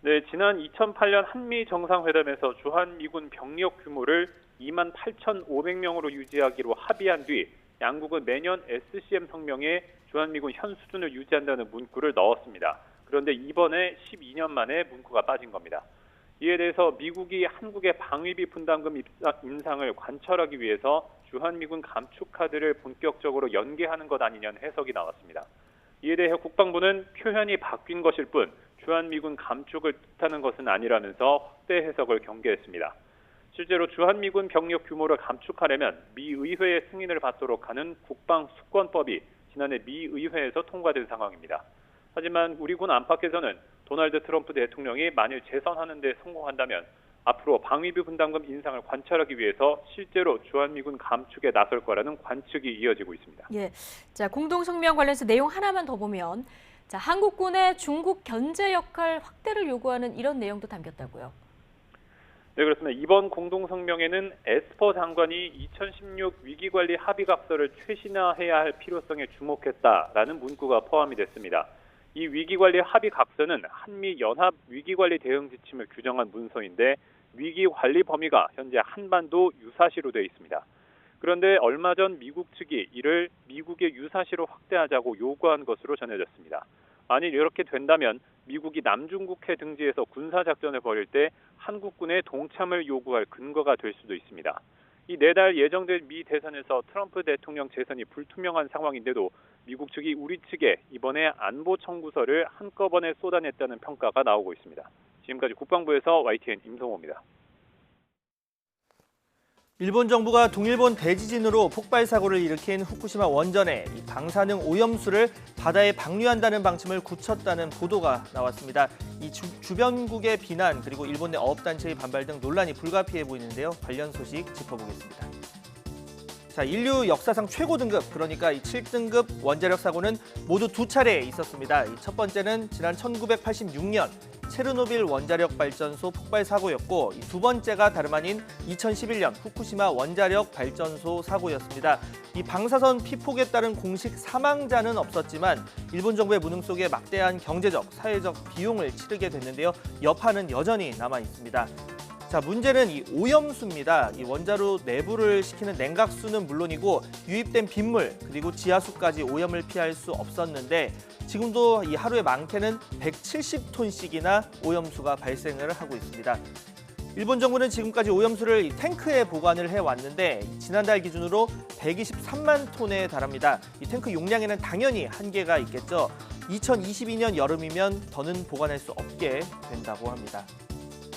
네, 지난 2008년 한미 정상회담에서 주한미군 병력 규모를 28,500명으로 유지하기로 합의한 뒤 양국은 매년 SCM 성명에 주한미군 현 수준을 유지한다는 문구를 넣었습니다. 그런데 이번에 12년 만에 문구가 빠진 겁니다. 이에 대해서 미국이 한국의 방위비 분담금 인상을 관철하기 위해서 주한미군 감축 카드를 본격적으로 연계하는 것 아니냐는 해석이 나왔습니다. 이에 대해 국방부는 표현이 바뀐 것일 뿐 주한미군 감축을 뜻하는 것은 아니라면서 확대 해석을 경계했습니다. 실제로 주한미군 병력 규모를 감축하려면 미 의회의 승인을 받도록 하는 국방수권법이 지난해 미 의회에서 통과된 상황입니다. 하지만 우리 군 안팎에서는 도널드 트럼프 대통령이 만일 재선하는 데 성공한다면 앞으로 방위비 분담금 인상을 관철하기 위해서 실제로 주한미군 감축에 나설 거라는 관측이 이어지고 있습니다. 예, 자 공동성명 관련해서 내용 하나만 더 보면, 자 한국군의 중국 견제 역할 확대를 요구하는 이런 내용도 담겼다고요. 네, 그렇습니다. 이번 공동성명에는 에스퍼 장관이 2016 위기관리 합의각서를 최신화해야 할 필요성에 주목했다라는 문구가 포함이 됐습니다. 이 위기관리 합의각서는 한미 연합 위기관리 대응 지침을 규정한 문서인데 위기관리 범위가 현재 한반도 유사시로 되어 있습니다. 그런데 얼마 전 미국 측이 이를 미국의 유사시로 확대하자고 요구한 것으로 전해졌습니다. 만일 이렇게 된다면 미국이 남중국해 등지에서 군사작전을 벌일 때 한국군의 동참을 요구할 근거가 될 수도 있습니다. 이 내달 예정된 미 대선에서 트럼프 대통령 재선이 불투명한 상황인데도 미국 측이 우리 측에 이번에 안보 청구서를 한꺼번에 쏟아냈다는 평가가 나오고 있습니다. 지금까지 국방부에서 YTN 임성호입니다. 일본 정부가 동일본 대지진으로 폭발 사고를 일으킨 후쿠시마 원전에 이 방사능 오염수를 바다에 방류한다는 방침을 굳혔다는 보도가 나왔습니다. 이 주변국의 비난 그리고 일본 내 어업단체의 반발 등 논란이 불가피해 보이는데요. 관련 소식 짚어보겠습니다. 자, 인류 역사상 최고 등급, 그러니까 이 7등급 원자력 사고는 모두 2차례 있었습니다. 첫 번째는 지난 1986년 체르노빌 원자력 발전소 폭발 사고였고, 두 번째가 다름 아닌 2011년 후쿠시마 원자력 발전소 사고였습니다. 이 방사선 피폭에 따른 공식 사망자는 없었지만 일본 정부의 무능 속에 막대한 경제적, 사회적 비용을 치르게 됐는데요. 여파는 여전히 남아 있습니다. 자, 문제는 이 오염수입니다. 이 원자로 내부를 식히는 냉각수는 물론이고 유입된 빗물 그리고 지하수까지 오염을 피할 수 없었는데 지금도 이 하루에 많게는 170톤씩이나 오염수가 발생을 하고 있습니다. 일본 정부는 지금까지 오염수를 탱크에 보관을 해왔는데 지난달 기준으로 123만 톤에 달합니다. 이 탱크 용량에는 당연히 한계가 있겠죠. 2022년 여름이면 더는 보관할 수 없게 된다고 합니다.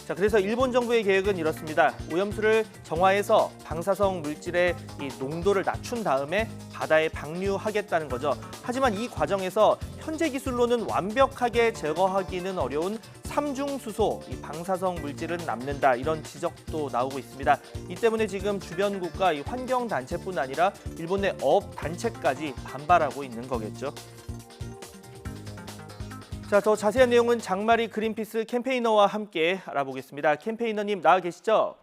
자, 그래서 일본 정부의 계획은 이렇습니다. 오염수를 정화해서 방사성 물질의 이 농도를 낮춘 다음에 바다에 방류하겠다는 거죠. 하지만 이 과정에서 현재 기술로는 완벽하게 제거하기는 어려운 삼중수소, 이 방사성 물질은 남는다, 이런 지적도 나오고 있습니다. 이 때문에 지금 주변국과 이 환경단체뿐 아니라 일본 내 어업단체까지 반발하고 있는 거겠죠. 자, 더 자세한 내용은 장마리 그린피스 캠페이너와 함께 알아보겠습니다. 캠페이너님 나와 계시죠?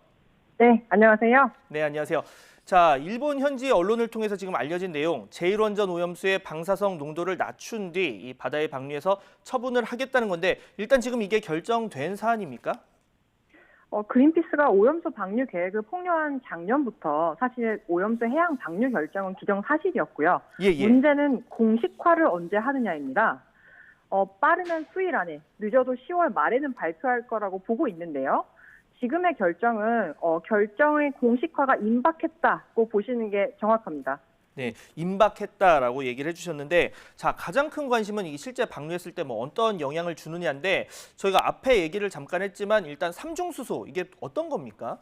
네, 안녕하세요. 네, 안녕하세요. 자, 일본 현지 언론을 통해서 지금 알려진 내용, 제1원전 오염수의 방사성 농도를 낮춘 뒤 이 바다에 방류해서 처분을 하겠다는 건데 일단 지금 이게 결정된 사안입니까? 그린피스가 오염수 방류 계획을 폭로한 작년부터 사실 오염수 해양 방류 결정은 기정사실이었고요. 문제는 공식화를 언제 하느냐입니다. 빠르면 수일 안에, 늦어도 10월 말에는 발표할 거라고 보고 있는데요. 지금의 결정은 결정의 공식화가 임박했다고 보시는 게 정확합니다. 네, 임박했다라고 얘기를 해주셨는데, 자, 가장 큰 관심은 이 실제 방류했을 때 뭐 어떤 영향을 주느냐인데, 저희가 앞에 얘기를 잠깐 했지만 일단 삼중수소 이게 어떤 겁니까?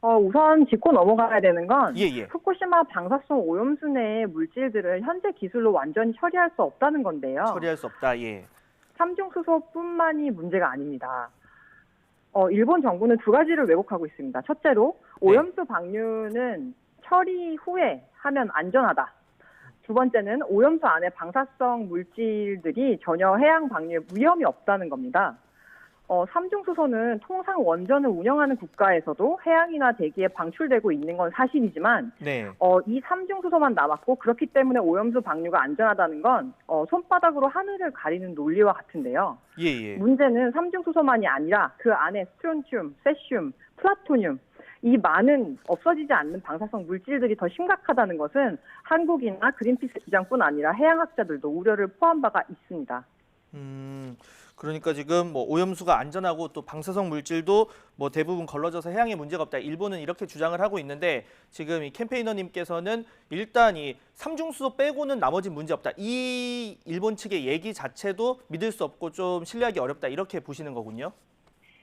우선 짚고 넘어가야 되는 건 예. 후쿠시마 방사성 오염수 내의 물질들을 현재 기술로 완전히 처리할 수 없다는 건데요. 처리할 수 없다. 예. 삼중수소뿐만이 문제가 아닙니다. 일본 정부는 두 가지를 왜곡하고 있습니다. 첫째로 오염수 방류는 처리 후에 하면 안전하다. 두 번째는 오염수 안에 방사성 물질들이 전혀 해양 방류에 위험이 없다는 겁니다. 삼중수소는 통상 원전을 운영하는 국가에서도 해양이나 대기에 방출되고 있는 건 사실이지만 이 삼중수소만 남았고 그렇기 때문에 오염수 방류가 안전하다는 건 손바닥으로 하늘을 가리는 논리와 같은데요. 문제는 삼중수소만이 아니라 그 안에 스트론튬, 세슘, 플라토늄 이 많은 없어지지 않는 방사성 물질들이 더 심각하다는 것은 한국이나 그린피스 기장뿐 아니라 해양학자들도 우려를 포함 바가 있습니다. 그러니까 지금 뭐 오염수가 안전하고 또 방사성 물질도 뭐 대부분 걸러져서 해양에 문제가 없다. 일본은 이렇게 주장을 하고 있는데 지금 이 캠페이너님께서는 일단 이 삼중수소 빼고는 나머지 문제 없다. 이 일본 측의 얘기 자체도 믿을 수 없고 좀 신뢰하기 어렵다. 이렇게 보시는 거군요.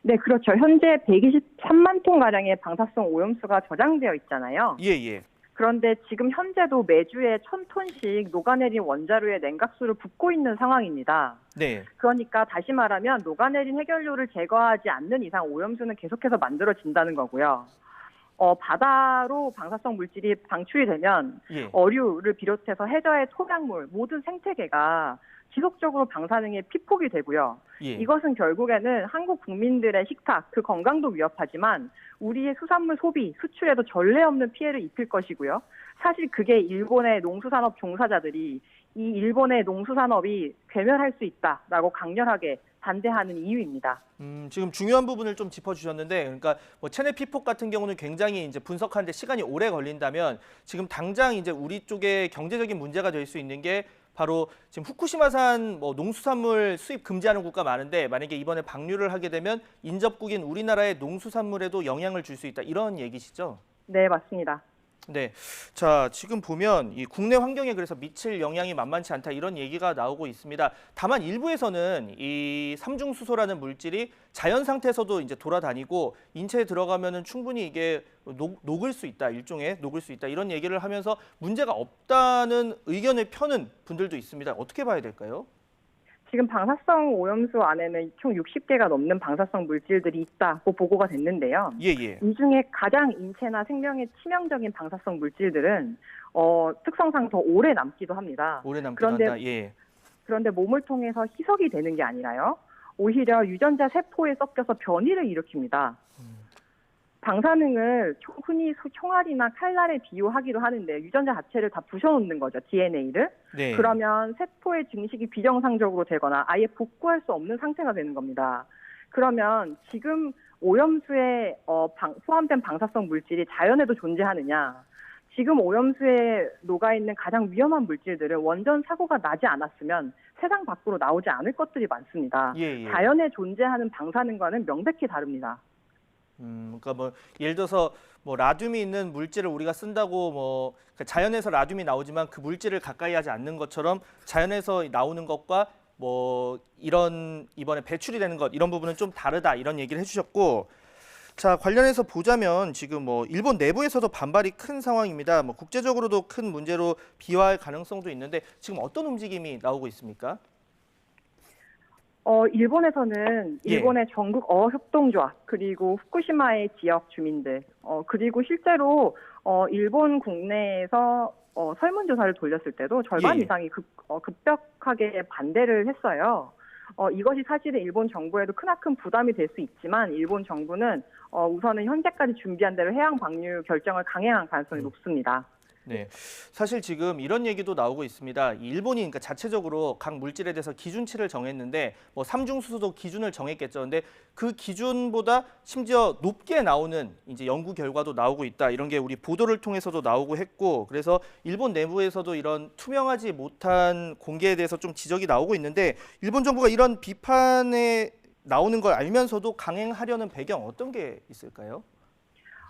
네, 그렇죠. 현재 123만 톤 가량의 방사성 오염수가 저장되어 있잖아요. 예. 그런데 지금 현재도 매주에 1000톤씩 녹아내린 원자로의 냉각수를 붓고 있는 상황입니다. 네. 그러니까 다시 말하면 녹아내린 해결료를 제거하지 않는 이상 오염수는 계속해서 만들어진다는 거고요. 바다로 방사성 물질이 방출이 되면 어류를 비롯해서 해저의 토양물, 모든 생태계가 지속적으로 방사능에 피폭이 되고요. 이것은 결국에는 한국 국민들의 식탁, 그 건강도 위협하지만 우리의 수산물 소비, 수출에도 전례 없는 피해를 입힐 것이고요. 사실 그게 일본의 농수산업 종사자들이 이 일본의 농수산업이 괴멸할 수 있다라고 강렬하게 반대하는 이유입니다. 지금 중요한 부분을 좀 짚어주셨는데, 그러니까 뭐 체내 피폭 같은 경우는 굉장히 이제 분석하는데 시간이 오래 걸린다면 지금 당장 이제 우리 쪽에 경제적인 문제가 될 수 있는 게 바로 지금 후쿠시마산 뭐 농수산물 수입 금지하는 국가 많은데 만약에 이번에 방류를 하게 되면 인접국인 우리나라의 농수산물에도 영향을 줄 수 있다. 이런 얘기시죠? 네, 맞습니다. 네, 자 지금 보면 이 국내 환경에 그래서 미칠 영향이 만만치 않다 이런 얘기가 나오고 있습니다. 다만 일부에서는 이 삼중수소라는 물질이 자연 상태에서도 이제 돌아다니고 인체에 들어가면은 충분히 이게 녹을 수 있다, 일종의 녹을 수 있다 이런 얘기를 하면서 문제가 없다는 의견을 펴는 분들도 있습니다. 어떻게 봐야 될까요? 지금 방사성 오염수 안에는 총 60개가 넘는 방사성 물질들이 있다고 보고가 됐는데요. 예. 이 중에 가장 인체나 생명에 치명적인 방사성 물질들은 특성상 더 오래 남기도 합니다. 오래 남기도 한다. 예. 그런데 몸을 통해서 희석이 되는 게 아니라요. 오히려 유전자 세포에 섞여서 변이를 일으킵니다. 방사능을 흔히 총알이나 칼날에 비유하기도 하는데 유전자 자체를 다 부셔놓는 거죠, DNA를. 네. 그러면 세포의 증식이 비정상적으로 되거나 아예 복구할 수 없는 상태가 되는 겁니다. 그러면 지금 오염수에 포함된 방사성 물질이 자연에도 존재하느냐? 지금 오염수에 녹아있는 가장 위험한 물질들은 원전 사고가 나지 않았으면 세상 밖으로 나오지 않을 것들이 많습니다. 예. 자연에 존재하는 방사능과는 명백히 다릅니다. 그러니까 뭐 예를 들어서 뭐 라듐이 있는 물질을 우리가 쓴다고 뭐 자연에서 라듐이 나오지만 그 물질을 가까이 하지 않는 것처럼 자연에서 나오는 것과 뭐 이런 이번에 배출이 되는 것 이런 부분은 좀 다르다 이런 얘기를 해주셨고, 자 관련해서 보자면 지금 뭐 일본 내부에서도 반발이 큰 상황입니다. 뭐 국제적으로도 큰 문제로 비화할 가능성도 있는데 지금 어떤 움직임이 나오고 있습니까? 일본에서는 일본의 전국 어협동조합 그리고 후쿠시마의 지역 주민들 그리고 실제로 일본 국내에서 설문조사를 돌렸을 때도 절반 이상이 급격하게 반대를 했어요. 이것이 사실은 일본 정부에도 크나큰 부담이 될 수 있지만 일본 정부는 우선은 현재까지 준비한 대로 해양 방류 결정을 강행한 가능성이 높습니다. 네, 사실 지금 이런 얘기도 나오고 있습니다. 일본이 그러니까 자체적으로 각 물질에 대해서 기준치를 정했는데 뭐 삼중수소도 기준을 정했겠죠. 근데 그 기준보다 심지어 높게 나오는 이제 연구 결과도 나오고 있다. 이런 게 우리 보도를 통해서도 나오고 했고, 그래서 일본 내부에서도 이런 투명하지 못한 공개에 대해서 좀 지적이 나오고 있는데 일본 정부가 이런 비판에 나오는 걸 알면서도 강행하려는 배경 어떤 게 있을까요?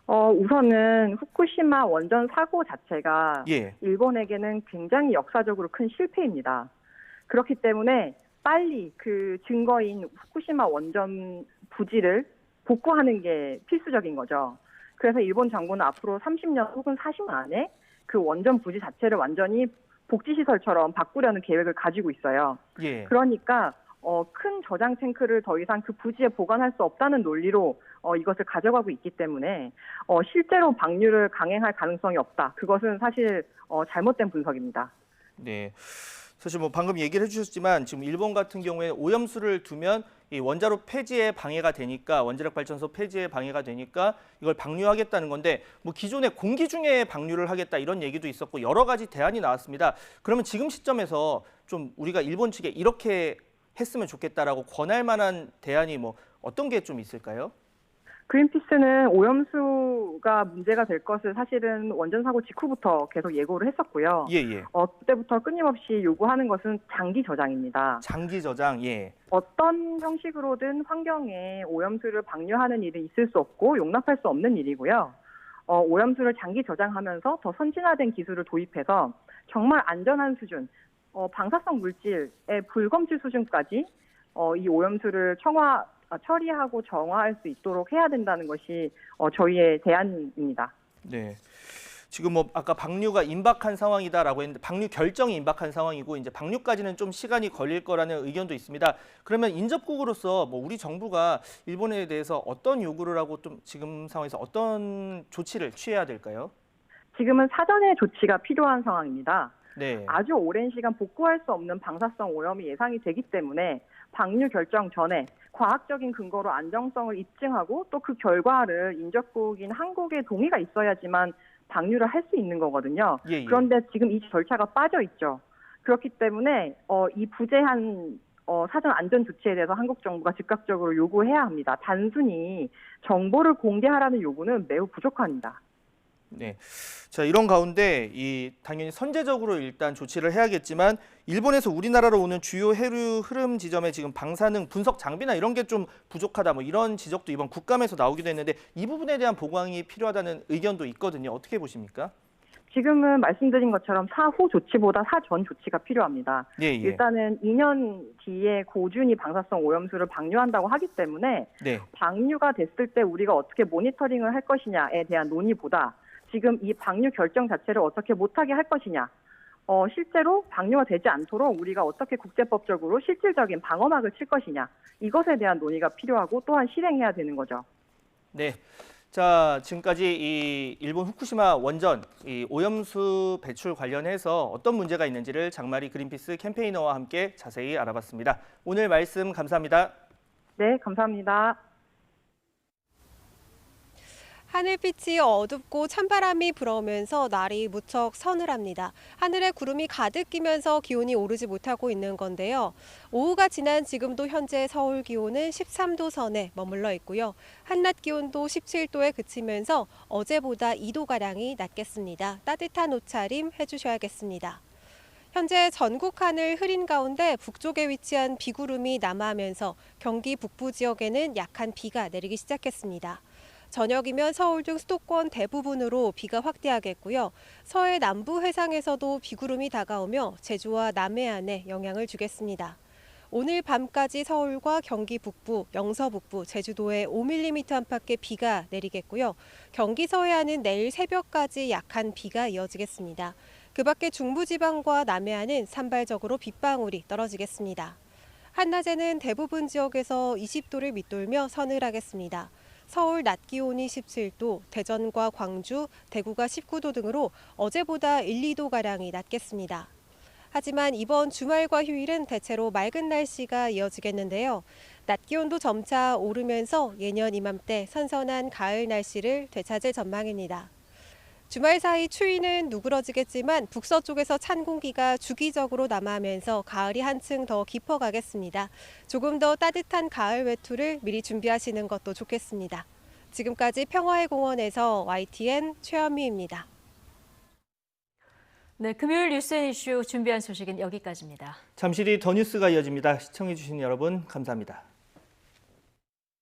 우선은 후쿠시마 원전 사고 자체가 일본에게는 굉장히 역사적으로 큰 실패입니다. 그렇기 때문에 빨리 그 증거인 후쿠시마 원전 부지를 복구하는 게 필수적인 거죠. 그래서 일본 정부는 앞으로 30년 혹은 40년 안에 그 원전 부지 자체를 완전히 복지시설처럼 바꾸려는 계획을 가지고 있어요. 그러니까 큰 저장 탱크를 더 이상 그 부지에 보관할 수 없다는 논리로 이것을 가져가고 있기 때문에 실제로 방류를 강행할 가능성이 없다. 그것은 사실 잘못된 분석입니다. 네, 사실 뭐 방금 얘기를 해주셨지만 지금 일본 같은 경우에 오염수를 두면 이 원자로 폐지에 방해가 되니까 원자력 발전소 폐지에 방해가 되니까 이걸 방류하겠다는 건데 뭐 기존에 공기 중에 방류를 하겠다 이런 얘기도 있었고 여러 가지 대안이 나왔습니다. 그러면 지금 시점에서 좀 우리가 일본 측에 이렇게 했으면 좋겠다라고 권할 만한 대안이 뭐 어떤 게 좀 있을까요? 그린피스는 오염수가 문제가 될 것을 사실은 원전 사고 직후부터 계속 예고를 했었고요. 그때부터 끊임없이 요구하는 것은 장기 저장입니다. 장기 저장, 어떤 형식으로든 환경에 오염수를 방류하는 일은 있을 수 없고 용납할 수 없는 일이고요. 오염수를 장기 저장하면서 더 선진화된 기술을 도입해서 정말 안전한 수준, 방사성 물질의 불검출 수준까지 이 오염수를 처리하고 정화할 수 있도록 해야 된다는 것이 저희의 대안입니다. 네. 지금 뭐 아까 방류가 임박한 상황이다라고 했는데 방류 결정이 임박한 상황이고 이제 방류까지는 좀 시간이 걸릴 거라는 의견도 있습니다. 그러면 인접국으로서 뭐 우리 정부가 일본에 대해서 어떤 요구를 하고 좀 지금 상황에서 어떤 조치를 취해야 될까요? 지금은 사전의 조치가 필요한 상황입니다. 네. 아주 오랜 시간 복구할 수 없는 방사성 오염이 예상이 되기 때문에 방류 결정 전에 과학적인 근거로 안정성을 입증하고 또 그 결과를 인접국인 한국의 동의가 있어야지만 방류를 할 수 있는 거거든요. 그런데 지금 이 절차가 빠져 있죠. 그렇기 때문에 이 부재한 사전 안전 조치에 대해서 한국 정부가 즉각적으로 요구해야 합니다. 단순히 정보를 공개하라는 요구는 매우 부족합니다. 네. 자, 이런 가운데 당연히 선제적으로 일단 조치를 해야겠지만 일본에서 우리나라로 오는 주요 해류 흐름 지점에 지금 방사능 분석 장비나 이런 게 좀 부족하다 뭐 이런 지적도 이번 국감에서 나오기도 했는데 이 부분에 대한 보강이 필요하다는 의견도 있거든요. 어떻게 보십니까? 지금은 말씀드린 것처럼 사후 조치보다 사전 조치가 필요합니다. 예. 일단은 2년 뒤에 고준위 방사성 오염수를 방류한다고 하기 때문에 네. 방류가 됐을 때 우리가 어떻게 모니터링을 할 것이냐에 대한 논의보다 지금 이 방류 결정 자체를 어떻게 못하게 할 것이냐, 실제로 방류가 되지 않도록 우리가 어떻게 국제법적으로 실질적인 방어막을 칠 것이냐, 이것에 대한 논의가 필요하고 또한 실행해야 되는 거죠. 네. 자, 지금까지 이 일본 후쿠시마 원전 이 오염수 배출 관련해서 어떤 문제가 있는지를 장마리 그린피스 캠페이너와 함께 자세히 알아봤습니다. 오늘 말씀 감사합니다. 네, 감사합니다. 하늘빛이 어둡고 찬바람이 불어오면서 날이 무척 서늘합니다. 하늘에 구름이 가득 끼면서 기온이 오르지 못하고 있는 건데요. 오후가 지난 지금도 현재 서울 기온은 13도 선에 머물러 있고요. 한낮 기온도 17도에 그치면서 어제보다 2도가량이 낮겠습니다. 따뜻한 옷차림 해주셔야겠습니다. 현재 전국 하늘 흐린 가운데 북쪽에 위치한 비구름이 남하하면서 경기 북부 지역에는 약한 비가 내리기 시작했습니다. 저녁이면 서울 등 수도권 대부분으로 비가 확대하겠고요. 서해 남부 해상에서도 비구름이 다가오며 제주와 남해안에 영향을 주겠습니다. 오늘 밤까지 서울과 경기 북부, 영서 북부, 제주도에 5mm 안팎의 비가 내리겠고요. 경기 서해안은 내일 새벽까지 약한 비가 이어지겠습니다. 그 밖에 중부지방과 남해안은 산발적으로 빗방울이 떨어지겠습니다. 한낮에는 대부분 지역에서 20도를 밑돌며 서늘하겠습니다. 서울 낮 기온이 17도, 대전과 광주, 대구가 19도 등으로 어제보다 1, 2도가량이 낮겠습니다. 하지만 이번 주말과 휴일은 대체로 맑은 날씨가 이어지겠는데요. 낮 기온도 점차 오르면서 예년 이맘때 선선한 가을 날씨를 되찾을 전망입니다. 주말 사이 추위는 누그러지겠지만 북서쪽에서 찬 공기가 주기적으로 남하하면서 가을이 한층 더 깊어가겠습니다. 조금 더 따뜻한 가을 외투를 미리 준비하시는 것도 좋겠습니다. 지금까지 평화의 공원에서 YTN 최현미입니다. 네, 금요일 뉴스앤이슈 준비한 소식은 여기까지입니다. 잠시 뒤 더 뉴스가 이어집니다. 시청해주신 여러분 감사합니다.